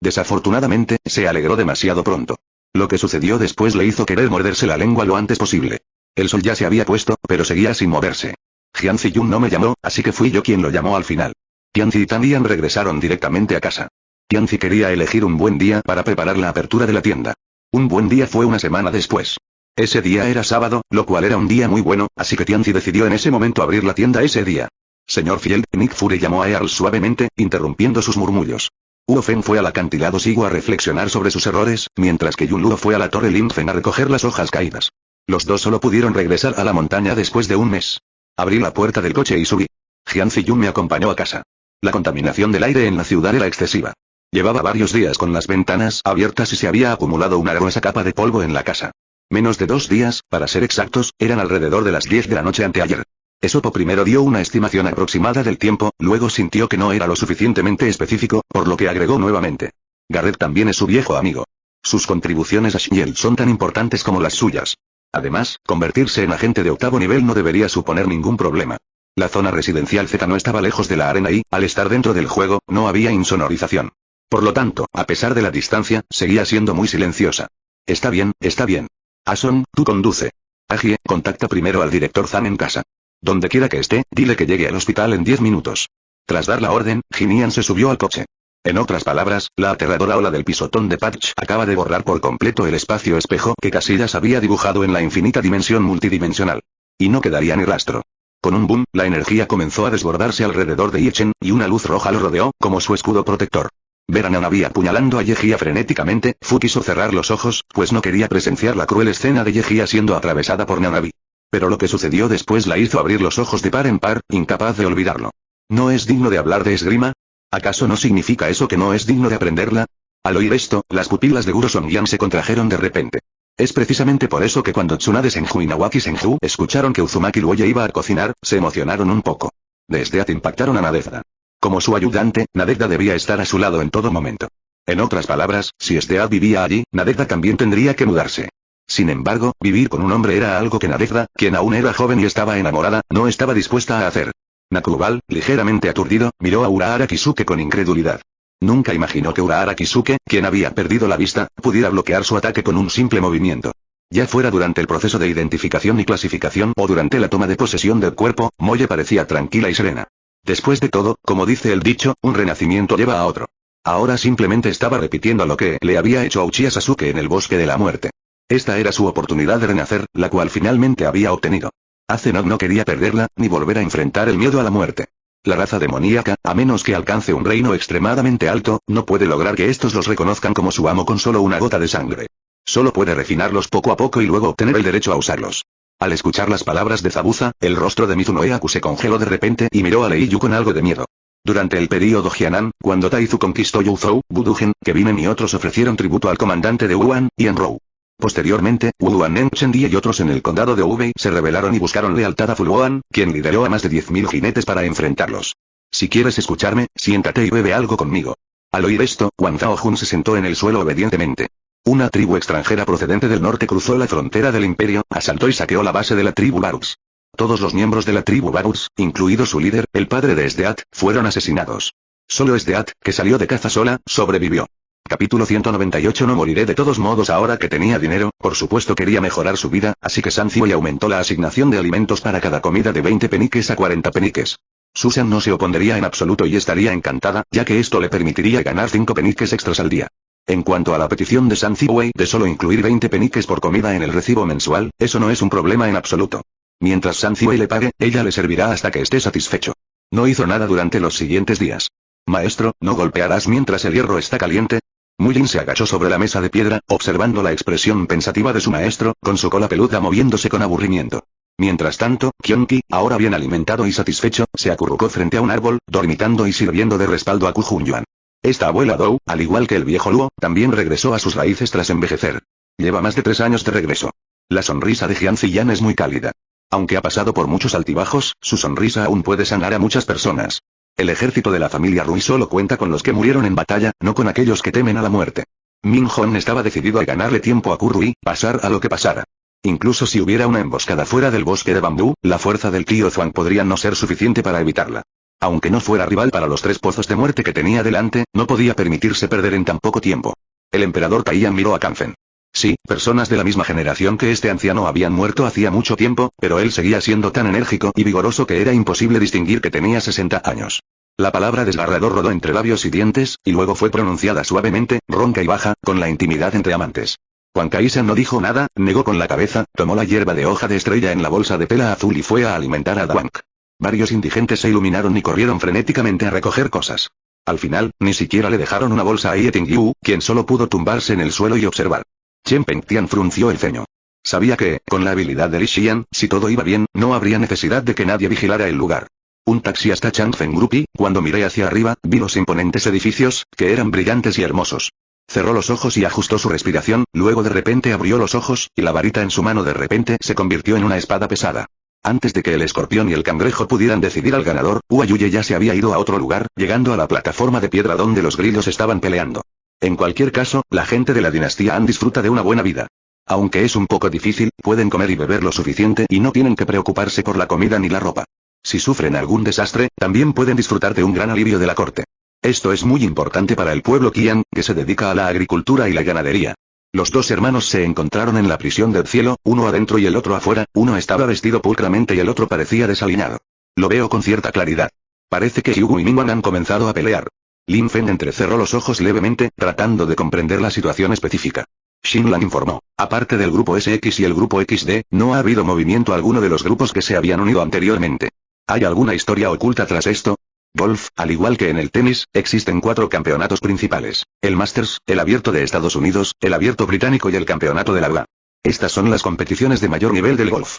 Desafortunadamente, se alegró demasiado pronto. Lo que sucedió después le hizo querer morderse la lengua lo antes posible. El sol ya se había puesto, pero seguía sin moverse. Jian Ziyun no me llamó, así que fui yo quien lo llamó al final. Tianzi y Tanian regresaron directamente a casa. Tianzi quería elegir un buen día para preparar la apertura de la tienda. Un buen día fue una semana después. Ese día era sábado, lo cual era un día muy bueno, así que Tianzi decidió en ese momento abrir la tienda ese día. Señor Field, Nick Fury llamó a Earl suavemente, interrumpiendo sus murmullos. Huo Feng fue al acantilado Sigo a reflexionar sobre sus errores, mientras que Yun Luo fue a la torre Lim Fen a recoger las hojas caídas. Los dos solo pudieron regresar a la montaña después de un mes. Abrí la puerta del coche y subí. Jian Ziyun me acompañó a casa. La contaminación del aire en la ciudad era excesiva. Llevaba varios días con las ventanas abiertas y se había acumulado una gruesa capa de polvo en la casa. Menos de 2 días, para ser exactos, eran alrededor de las 10 de la noche anteayer. Esopo primero dio una estimación aproximada del tiempo, luego sintió que no era lo suficientemente específico, por lo que agregó nuevamente. Garrett también es su viejo amigo. Sus contribuciones a Shield son tan importantes como las suyas. Además, convertirse en agente de 8º nivel no debería suponer ningún problema. La zona residencial Z no estaba lejos de la arena y, al estar dentro del juego, no había insonorización. Por lo tanto, a pesar de la distancia, seguía siendo muy silenciosa. Está bien, está bien. Ason, tú conduce. Agie, contacta primero al director Zan en casa. Donde quiera que esté, dile que llegue al hospital en 10 minutos. Tras dar la orden, Jinian se subió al coche. En otras palabras, la aterradora ola del pisotón de Patch acaba de borrar por completo el espacio espejo que Casillas había dibujado en la infinita dimensión multidimensional. Y no quedaría ni rastro. Con un boom, la energía comenzó a desbordarse alrededor de Yechen, y una luz roja lo rodeó, como su escudo protector. Ver a Nanabi apuñalando a Yejia frenéticamente, Fu quiso cerrar los ojos, pues no quería presenciar la cruel escena de Yejia siendo atravesada por Nanabi. Pero lo que sucedió después la hizo abrir los ojos de par en par, incapaz de olvidarlo. ¿No es digno de hablar de esgrima? ¿Acaso no significa eso que no es digno de aprenderla? Al oír esto, las pupilas de Guro Songyan se contrajeron de repente. Es precisamente por eso que cuando Tsunade Senju y Nawaki Senju escucharon que Uzumaki Luoye iba a cocinar, se emocionaron un poco. Desde At impactaron a Nadezda. Como su ayudante, Nadezda debía estar a su lado en todo momento. En otras palabras, si Esdead vivía allí, Nadezda también tendría que mudarse. Sin embargo, vivir con un hombre era algo que Nadezda, quien aún era joven y estaba enamorada, no estaba dispuesta a hacer. Nakubal, ligeramente aturdido, miró a Urahara Kisuke con incredulidad. Nunca imaginó que Urahara Kisuke, quien había perdido la vista, pudiera bloquear su ataque con un simple movimiento. Ya fuera durante el proceso de identificación y clasificación o durante la toma de posesión del cuerpo, Molle parecía tranquila y serena. Después de todo, como dice el dicho, un renacimiento lleva a otro. Ahora simplemente estaba repitiendo lo que le había hecho a Uchiha Sasuke en el bosque de la muerte. Esta era su oportunidad de renacer, la cual finalmente había obtenido. Azenod no quería perderla, ni volver a enfrentar el miedo a la muerte. La raza demoníaca, a menos que alcance un reino extremadamente alto, no puede lograr que estos los reconozcan como su amo con solo una gota de sangre. Solo puede refinarlos poco a poco y luego obtener el derecho a usarlos. Al escuchar las palabras de Zabuza, el rostro de Mizuno Eaku se congeló de repente y miró a Leiyu con algo de miedo. Durante el período Jianan, cuando Taizu conquistó Youzhou, Budugen, Kevinen y otros ofrecieron tributo al comandante de Wuhan, Yanrou. Posteriormente, Wuhan Chendi y otros en el condado de Hubei se rebelaron y buscaron lealtad a Fulwoan, quien lideró a más de 10.000 jinetes para enfrentarlos. Si quieres escucharme, siéntate y bebe algo conmigo. Al oír esto, Wang Zhaojun se sentó en el suelo obedientemente. Una tribu extranjera procedente del norte cruzó la frontera del imperio, asaltó y saqueó la base de la tribu Barux. Todos los miembros de la tribu Barux, incluido su líder, el padre de Esdeat, fueron asesinados. Solo Esdeat, que salió de caza sola, sobrevivió. Capítulo 198. No moriré de todos modos. Ahora que tenía dinero, por supuesto quería mejorar su vida, así que Sanzioi aumentó la asignación de alimentos para cada comida de 20 peniques a 40 peniques. Susan no se opondría en absoluto y estaría encantada, ya que esto le permitiría ganar 5 peniques extras al día. En cuanto a la petición de Sanzioi de solo incluir 20 peniques por comida en el recibo mensual, eso no es un problema en absoluto. Mientras Sanzioi le pague, ella le servirá hasta que esté satisfecho. No hizo nada durante los siguientes días. Maestro, ¿no golpearás mientras el hierro está caliente? Muyin se agachó sobre la mesa de piedra, observando la expresión pensativa de su maestro, con su cola peluda moviéndose con aburrimiento. Mientras tanto, Kyonki, ahora bien alimentado y satisfecho, se acurrucó frente a un árbol, dormitando y sirviendo de respaldo a Ku Junyuan. Esta abuela Dou, al igual que el viejo Luo, también regresó a sus raíces tras envejecer. Lleva más de 3 años de regreso. La sonrisa de Jian Ziyan es muy cálida. Aunque ha pasado por muchos altibajos, su sonrisa aún puede sanar a muchas personas. El ejército de la familia Rui solo cuenta con los que murieron en batalla, no con aquellos que temen a la muerte. Min Hon estaba decidido a ganarle tiempo a Kurui, pasar a lo que pasara. Incluso si hubiera una emboscada fuera del bosque de bambú, la fuerza del tío Zhuang podría no ser suficiente para evitarla. Aunque no fuera rival para los 3 pozos de muerte que tenía delante, no podía permitirse perder en tan poco tiempo. El emperador Taiyan miró a Kanfen. Sí, personas de la misma generación que este anciano habían muerto hacía mucho tiempo, pero él seguía siendo tan enérgico y vigoroso que era imposible distinguir que tenía 60 años. La palabra desgarrador rodó entre labios y dientes, y luego fue pronunciada suavemente, ronca y baja, con la intimidad entre amantes. Juan Kaisa no dijo nada, negó con la cabeza, tomó la hierba de hoja de estrella en la bolsa de tela azul y fue a alimentar a Dwank. Varios indigentes se iluminaron y corrieron frenéticamente a recoger cosas. Al final, ni siquiera le dejaron una bolsa a Ye Tingyu, quien solo pudo tumbarse en el suelo y observar. Chen Pengtian frunció el ceño. Sabía que, con la habilidad de Li Xian, si todo iba bien, no habría necesidad de que nadie vigilara el lugar. Un taxi hasta Changfeng Grupi, cuando miré hacia arriba, vi los imponentes edificios, que eran brillantes y hermosos. Cerró los ojos y ajustó su respiración, luego de repente abrió los ojos, y la varita en su mano de repente se convirtió en una espada pesada. Antes de que el escorpión y el cangrejo pudieran decidir al ganador, Huayuye ya se había ido a otro lugar, llegando a la plataforma de piedra donde los grillos estaban peleando. En cualquier caso, la gente de la dinastía Han disfruta de una buena vida. Aunque es un poco difícil, pueden comer y beber lo suficiente y no tienen que preocuparse por la comida ni la ropa. Si sufren algún desastre, también pueden disfrutar de un gran alivio de la corte. Esto es muy importante para el pueblo Qian, que se dedica a la agricultura y la ganadería. Los dos hermanos se encontraron en la prisión del cielo, uno adentro y el otro afuera, uno estaba vestido pulcramente y el otro parecía desaliñado. Lo veo con cierta claridad. Parece que Hyugu y Mingwan han comenzado a pelear. Lin Feng entrecerró los ojos levemente, tratando de comprender la situación específica. Xinlan informó. Aparte del grupo SX y el grupo XD, no ha habido movimiento alguno de los grupos que se habían unido anteriormente. ¿Hay alguna historia oculta tras esto? Golf, al igual que en el tenis, existen 4 campeonatos principales. El Masters, el Abierto de Estados Unidos, el Abierto Británico y el Campeonato de la UA. Estas son las competiciones de mayor nivel del golf.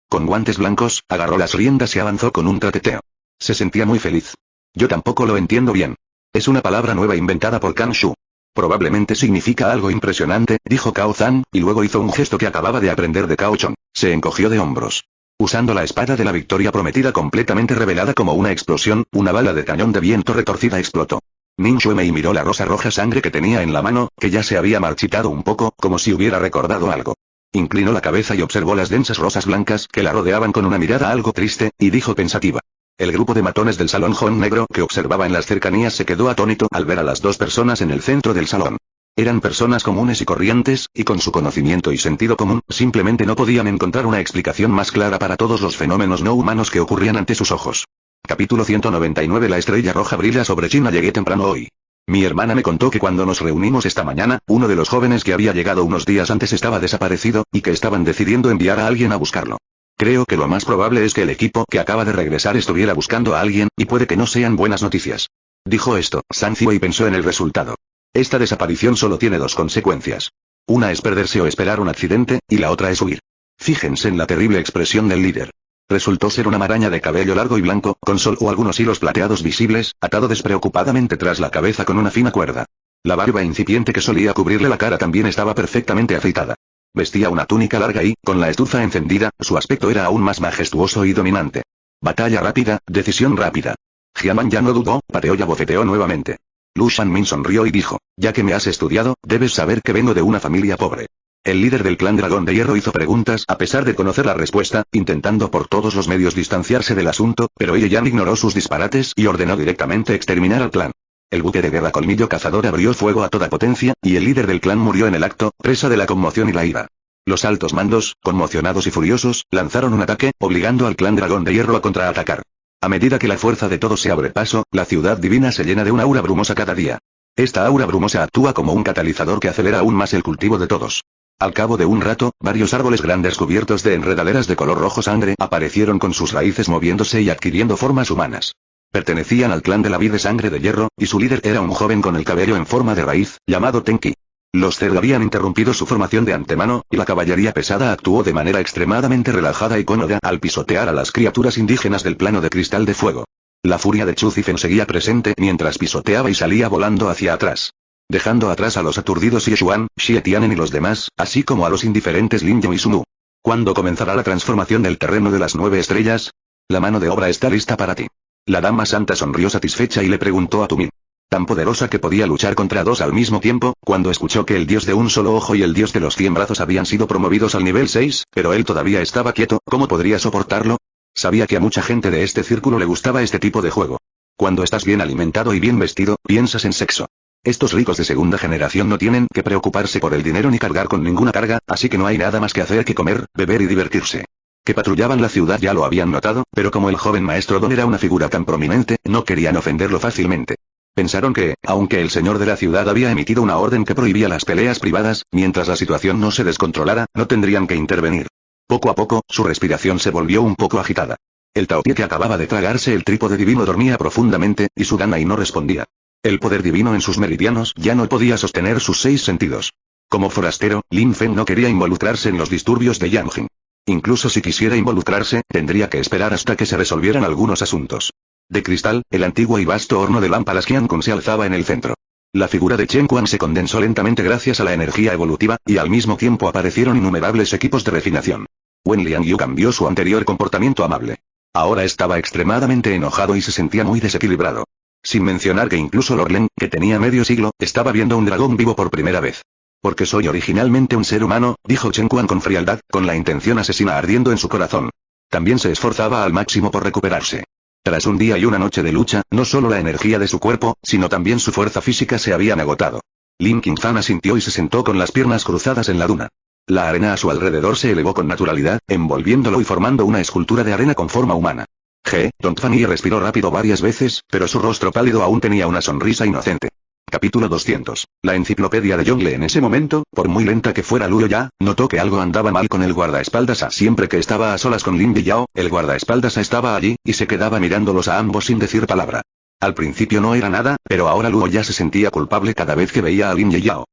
Con guantes blancos, agarró las riendas y avanzó con un traqueteo. Se sentía muy feliz. Yo tampoco lo entiendo bien. Es una palabra nueva inventada por Kang Shu. Probablemente significa algo impresionante, dijo Cao Zhan, y luego hizo un gesto que acababa de aprender de Cao Chong. Se encogió de hombros. Usando la espada de la victoria prometida completamente revelada como una explosión, una bala de cañón de viento retorcida explotó. Ning Xuemei miró la rosa roja sangre que tenía en la mano, que ya se había marchitado un poco, como si hubiera recordado algo. Inclinó la cabeza y observó las densas rosas blancas que la rodeaban con una mirada algo triste, y dijo pensativa. El grupo de matones del salón Hon negro que observaba en las cercanías se quedó atónito al ver a las dos personas en el centro del salón. Eran personas comunes y corrientes, y con su conocimiento y sentido común, simplemente no podían encontrar una explicación más clara para todos los fenómenos no humanos que ocurrían ante sus ojos. Capítulo 199. La estrella roja brilla sobre China. Llegué temprano hoy. Mi hermana me contó que cuando nos reunimos esta mañana, uno de los jóvenes que había llegado unos días antes estaba desaparecido, y que estaban decidiendo enviar a alguien a buscarlo. Creo que lo más probable es que el equipo que acaba de regresar estuviera buscando a alguien, y puede que no sean buenas noticias. Dijo esto, Sanzio, y pensó en el resultado. Esta desaparición solo tiene 2 consecuencias. Una es perderse o esperar un accidente, y la otra es huir. Fíjense en la terrible expresión del líder. Resultó ser una maraña de cabello largo y blanco, con solo algunos hilos plateados visibles, atado despreocupadamente tras la cabeza con una fina cuerda. La barba incipiente que solía cubrirle la cara también estaba perfectamente afeitada. Vestía una túnica larga y, con la estufa encendida, su aspecto era aún más majestuoso y dominante. Batalla rápida, decisión rápida. Jiaman ya no dudó, pateó y abofeteó nuevamente. Lu Shanmin sonrió y dijo, ya que me has estudiado, debes saber que vengo de una familia pobre. El líder del clan Dragón de Hierro hizo preguntas a pesar de conocer la respuesta, intentando por todos los medios distanciarse del asunto, pero Ye Yan ignoró sus disparates y ordenó directamente exterminar al clan. El buque de guerra Colmillo Cazador abrió fuego a toda potencia, y el líder del clan murió en el acto, presa de la conmoción y la ira. Los altos mandos, conmocionados y furiosos, lanzaron un ataque, obligando al clan Dragón de Hierro a contraatacar. A medida que la fuerza de todos se abre paso, la ciudad divina se llena de una aura brumosa cada día. Esta aura brumosa actúa como un catalizador que acelera aún más el cultivo de todos. Al cabo de un rato, varios árboles grandes cubiertos de enredaderas de color rojo sangre aparecieron con sus raíces moviéndose y adquiriendo formas humanas. Pertenecían al clan de la vid de sangre de hierro, y su líder era un joven con el cabello en forma de raíz, llamado Tenki. Los Zerg habían interrumpido su formación de antemano, y la caballería pesada actuó de manera extremadamente relajada y cómoda al pisotear a las criaturas indígenas del plano de cristal de fuego. La furia de Chu Zifen seguía presente mientras pisoteaba y salía volando hacia atrás. Dejando atrás a los aturdidos Yeshuan, Xie Tianen y los demás, así como a los indiferentes Lin Yu y Sumu. ¿Cuándo comenzará la transformación del terreno de las 9 estrellas? La mano de obra está lista para ti. La dama santa sonrió satisfecha y le preguntó a Tumin. Tan poderosa que podía luchar contra 2 al mismo tiempo, cuando escuchó que el dios de un solo ojo y el dios de los 100 brazos habían sido promovidos al nivel 6, pero él todavía estaba quieto, ¿cómo podría soportarlo? Sabía que a mucha gente de este círculo le gustaba este tipo de juego. Cuando estás bien alimentado y bien vestido, piensas en sexo. Estos ricos de segunda generación no tienen que preocuparse por el dinero ni cargar con ninguna carga, así que no hay nada más que hacer que comer, beber y divertirse. Que patrullaban la ciudad ya lo habían notado, pero como el joven maestro Don era una figura tan prominente, no querían ofenderlo fácilmente. Pensaron que, aunque el señor de la ciudad había emitido una orden que prohibía las peleas privadas, mientras la situación no se descontrolara, no tendrían que intervenir. Poco a poco, su respiración se volvió un poco agitada. El Taotie que acababa de tragarse el trípode divino dormía profundamente, y su Danai no respondía. El poder divino en sus meridianos ya no podía sostener sus 6 sentidos. Como forastero, Lin Feng no quería involucrarse en los disturbios de Yanjing. Incluso si quisiera involucrarse, tendría que esperar hasta que se resolvieran algunos asuntos. De cristal, el antiguo y vasto horno de lámparas Qiankun se alzaba en el centro. La figura de Chen Quan se condensó lentamente gracias a la energía evolutiva, y al mismo tiempo aparecieron innumerables equipos de refinación. Wen Liangyu cambió su anterior comportamiento amable. Ahora estaba extremadamente enojado y se sentía muy desequilibrado. Sin mencionar que incluso Lord Len, que tenía medio siglo, estaba viendo un dragón vivo por primera vez. Porque soy originalmente un ser humano, dijo Chen Quan con frialdad, con la intención asesina ardiendo en su corazón. También se esforzaba al máximo por recuperarse. Tras un día y una noche de lucha, no solo la energía de su cuerpo, sino también su fuerza física se habían agotado. Lin Qingfan asintió y se sentó con las piernas cruzadas en la duna. La arena a su alrededor se elevó con naturalidad, envolviéndolo y formando una escultura de arena con forma humana. Dongfang respiró rápido varias veces, pero su rostro pálido aún tenía una sonrisa inocente. Capítulo 200. La enciclopedia de Yongle. En ese momento, por muy lenta que fuera Luo Ya, notó que algo andaba mal con el guardaespaldas A. Siempre que estaba a solas con Lin Yao, el guardaespaldas A estaba allí, y se quedaba mirándolos a ambos sin decir palabra. Al principio no era nada, pero ahora Luo Ya se sentía culpable cada vez que veía a Lin Yao.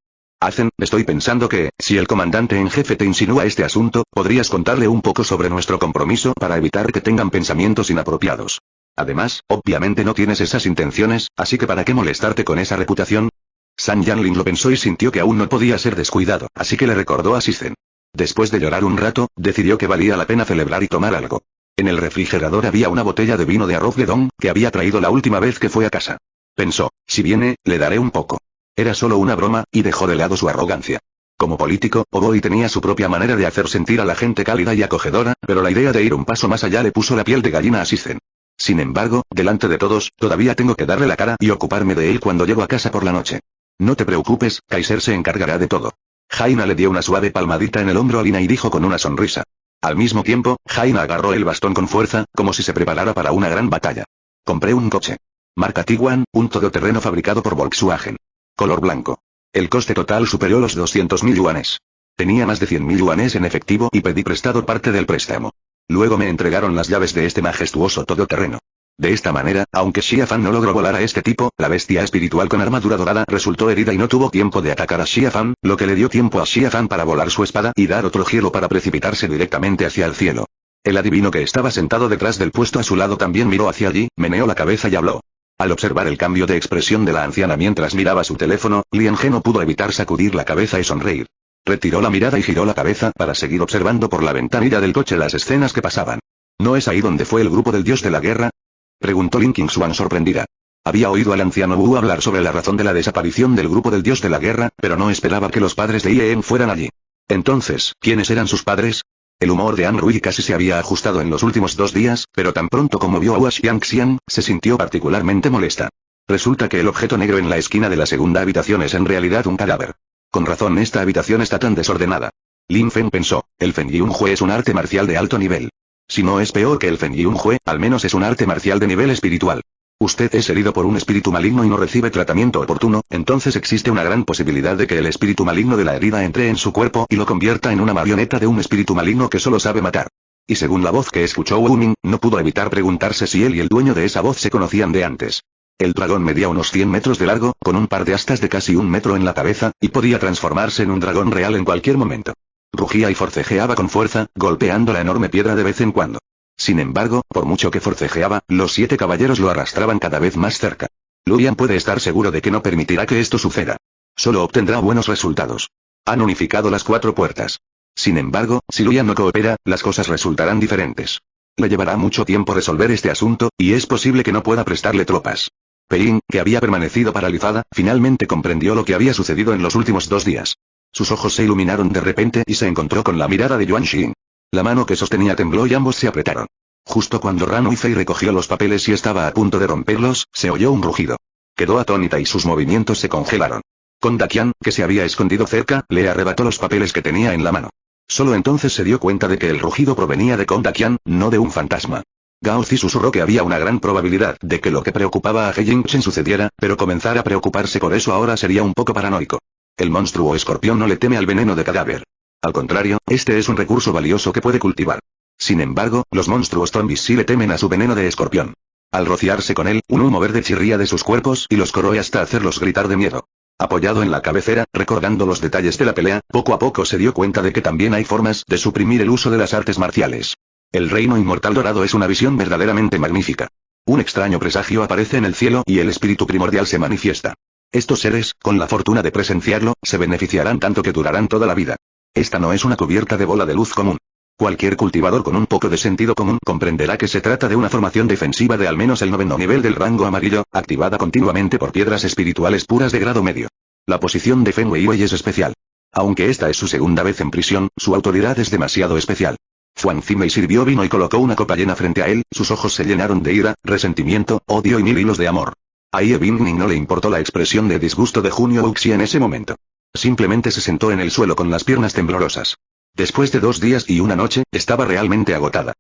Estoy pensando que, si el comandante en jefe te insinúa este asunto, podrías contarle un poco sobre nuestro compromiso para evitar que tengan pensamientos inapropiados. Además, obviamente no tienes esas intenciones, así que ¿para qué molestarte con esa reputación? San Yanlin lo pensó y sintió que aún no podía ser descuidado, así que le recordó a Sisen. Después de llorar un rato, decidió que valía la pena celebrar y tomar algo. En el refrigerador había una botella de vino de arroz de Dong, que había traído la última vez que fue a casa. Pensó, si viene, le daré un poco. Era solo una broma, y dejó de lado su arrogancia. Como político, Oboi tenía su propia manera de hacer sentir a la gente cálida y acogedora, pero la idea de ir un paso más allá le puso la piel de gallina a Sisen. Sin embargo, delante de todos, todavía tengo que darle la cara y ocuparme de él cuando llego a casa por la noche. No te preocupes, Kaiser se encargará de todo. Jaina le dio una suave palmadita en el hombro a Lina y dijo con una sonrisa. Al mismo tiempo, Jaina agarró el bastón con fuerza, como si se preparara para una gran batalla. Compré un coche. Marca Tiguan, un todoterreno fabricado por Volkswagen. Color blanco. El coste total superó los 200.000 yuanes. Tenía más de 100.000 yuanes en efectivo y pedí prestado parte del préstamo. Luego me entregaron las llaves de este majestuoso todoterreno. De esta manera, aunque Xia Fan no logró volar a este tipo, la bestia espiritual con armadura dorada resultó herida y no tuvo tiempo de atacar a Xia Fan, lo que le dio tiempo a Xia Fan para volar su espada y dar otro giro para precipitarse directamente hacia el cielo. El adivino que estaba sentado detrás del puesto a su lado también miró hacia allí, meneó la cabeza y habló. Al observar el cambio de expresión de la anciana mientras miraba su teléfono, Lian He no pudo evitar sacudir la cabeza y sonreír. Retiró la mirada y giró la cabeza para seguir observando por la ventanilla del coche las escenas que pasaban. ¿No es ahí donde fue el grupo del dios de la guerra? Preguntó Lin Qingshuan sorprendida. Había oído al anciano Wu hablar sobre la razón de la desaparición del grupo del dios de la guerra, pero no esperaba que los padres de Ien fueran allí. Entonces, ¿quiénes eran sus padres? El humor de An Rui casi se había ajustado en los últimos 2 días, pero tan pronto como vio a Hua Xiangxian, se sintió particularmente molesta. Resulta que el objeto negro en la esquina de la segunda habitación es en realidad un cadáver. Con razón esta habitación está tan desordenada. Lin Feng pensó, el Feng Yunjue es un arte marcial de alto nivel. Si no es peor que el Feng Yunjue, al menos es un arte marcial de nivel espiritual. Usted es herido por un espíritu maligno y no recibe tratamiento oportuno, entonces existe una gran posibilidad de que el espíritu maligno de la herida entre en su cuerpo y lo convierta en una marioneta de un espíritu maligno que solo sabe matar. Y según la voz que escuchó Wu Ming, no pudo evitar preguntarse si él y el dueño de esa voz se conocían de antes. El dragón medía unos 100 metros de largo, con un par de astas de casi 1 metro en la cabeza, y podía transformarse en un dragón real en cualquier momento. Rugía y forcejeaba con fuerza, golpeando la enorme piedra de vez en cuando. Sin embargo, por mucho que forcejeaba, los 7 caballeros lo arrastraban cada vez más cerca. Luyan puede estar seguro de que no permitirá que esto suceda. Solo obtendrá buenos resultados. Han unificado las 4 puertas. Sin embargo, si Luyan no coopera, las cosas resultarán diferentes. Le llevará mucho tiempo resolver este asunto, y es posible que no pueda prestarle tropas. Pein, que había permanecido paralizada, finalmente comprendió lo que había sucedido en los últimos 2 días. Sus ojos se iluminaron de repente y se encontró con la mirada de Yuan Xin. La mano que sostenía tembló y ambos se apretaron. Justo cuando Ran Huifei recogió los papeles y estaba a punto de romperlos, se oyó un rugido. Quedó atónita y sus movimientos se congelaron. Konda Qian, que se había escondido cerca, le arrebató los papeles que tenía en la mano. Solo entonces se dio cuenta de que el rugido provenía de Konda Qian, no de un fantasma. Gao Zi susurró que había una gran probabilidad de que lo que preocupaba a He Yingchen sucediera, pero comenzar a preocuparse por eso ahora sería un poco paranoico. El monstruo escorpión no le teme al veneno de cadáver. Al contrario, este es un recurso valioso que puede cultivar. Sin embargo, los monstruos zombies sí le temen a su veneno de escorpión. Al rociarse con él, un humo verde chirría de sus cuerpos y los corroe hasta hacerlos gritar de miedo. Apoyado en la cabecera, recordando los detalles de la pelea, poco a poco se dio cuenta de que también hay formas de suprimir el uso de las artes marciales. El reino inmortal dorado es una visión verdaderamente magnífica. Un extraño presagio aparece en el cielo y el espíritu primordial se manifiesta. Estos seres, con la fortuna de presenciarlo, se beneficiarán tanto que durarán toda la vida. Esta no es una cubierta de bola de luz común. Cualquier cultivador con un poco de sentido común comprenderá que se trata de una formación defensiva de al menos el 9º nivel del rango amarillo, activada continuamente por piedras espirituales puras de grado medio. La posición de Feng Weiwei es especial. Aunque esta es su segunda vez en prisión, su autoridad es demasiado especial. Huang Zimei sirvió vino y colocó una copa llena frente a él, sus ojos se llenaron de ira, resentimiento, odio y 1000 hilos de amor. A Ye Bingning no le importó la expresión de disgusto de Junio Wuxi en ese momento. Simplemente se sentó en el suelo con las piernas temblorosas. Después de 2 días y una noche, estaba realmente agotada.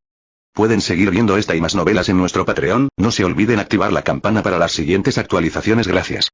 Pueden seguir viendo esta y más novelas en nuestro Patreon, no se olviden activar la campana para las siguientes actualizaciones. Gracias.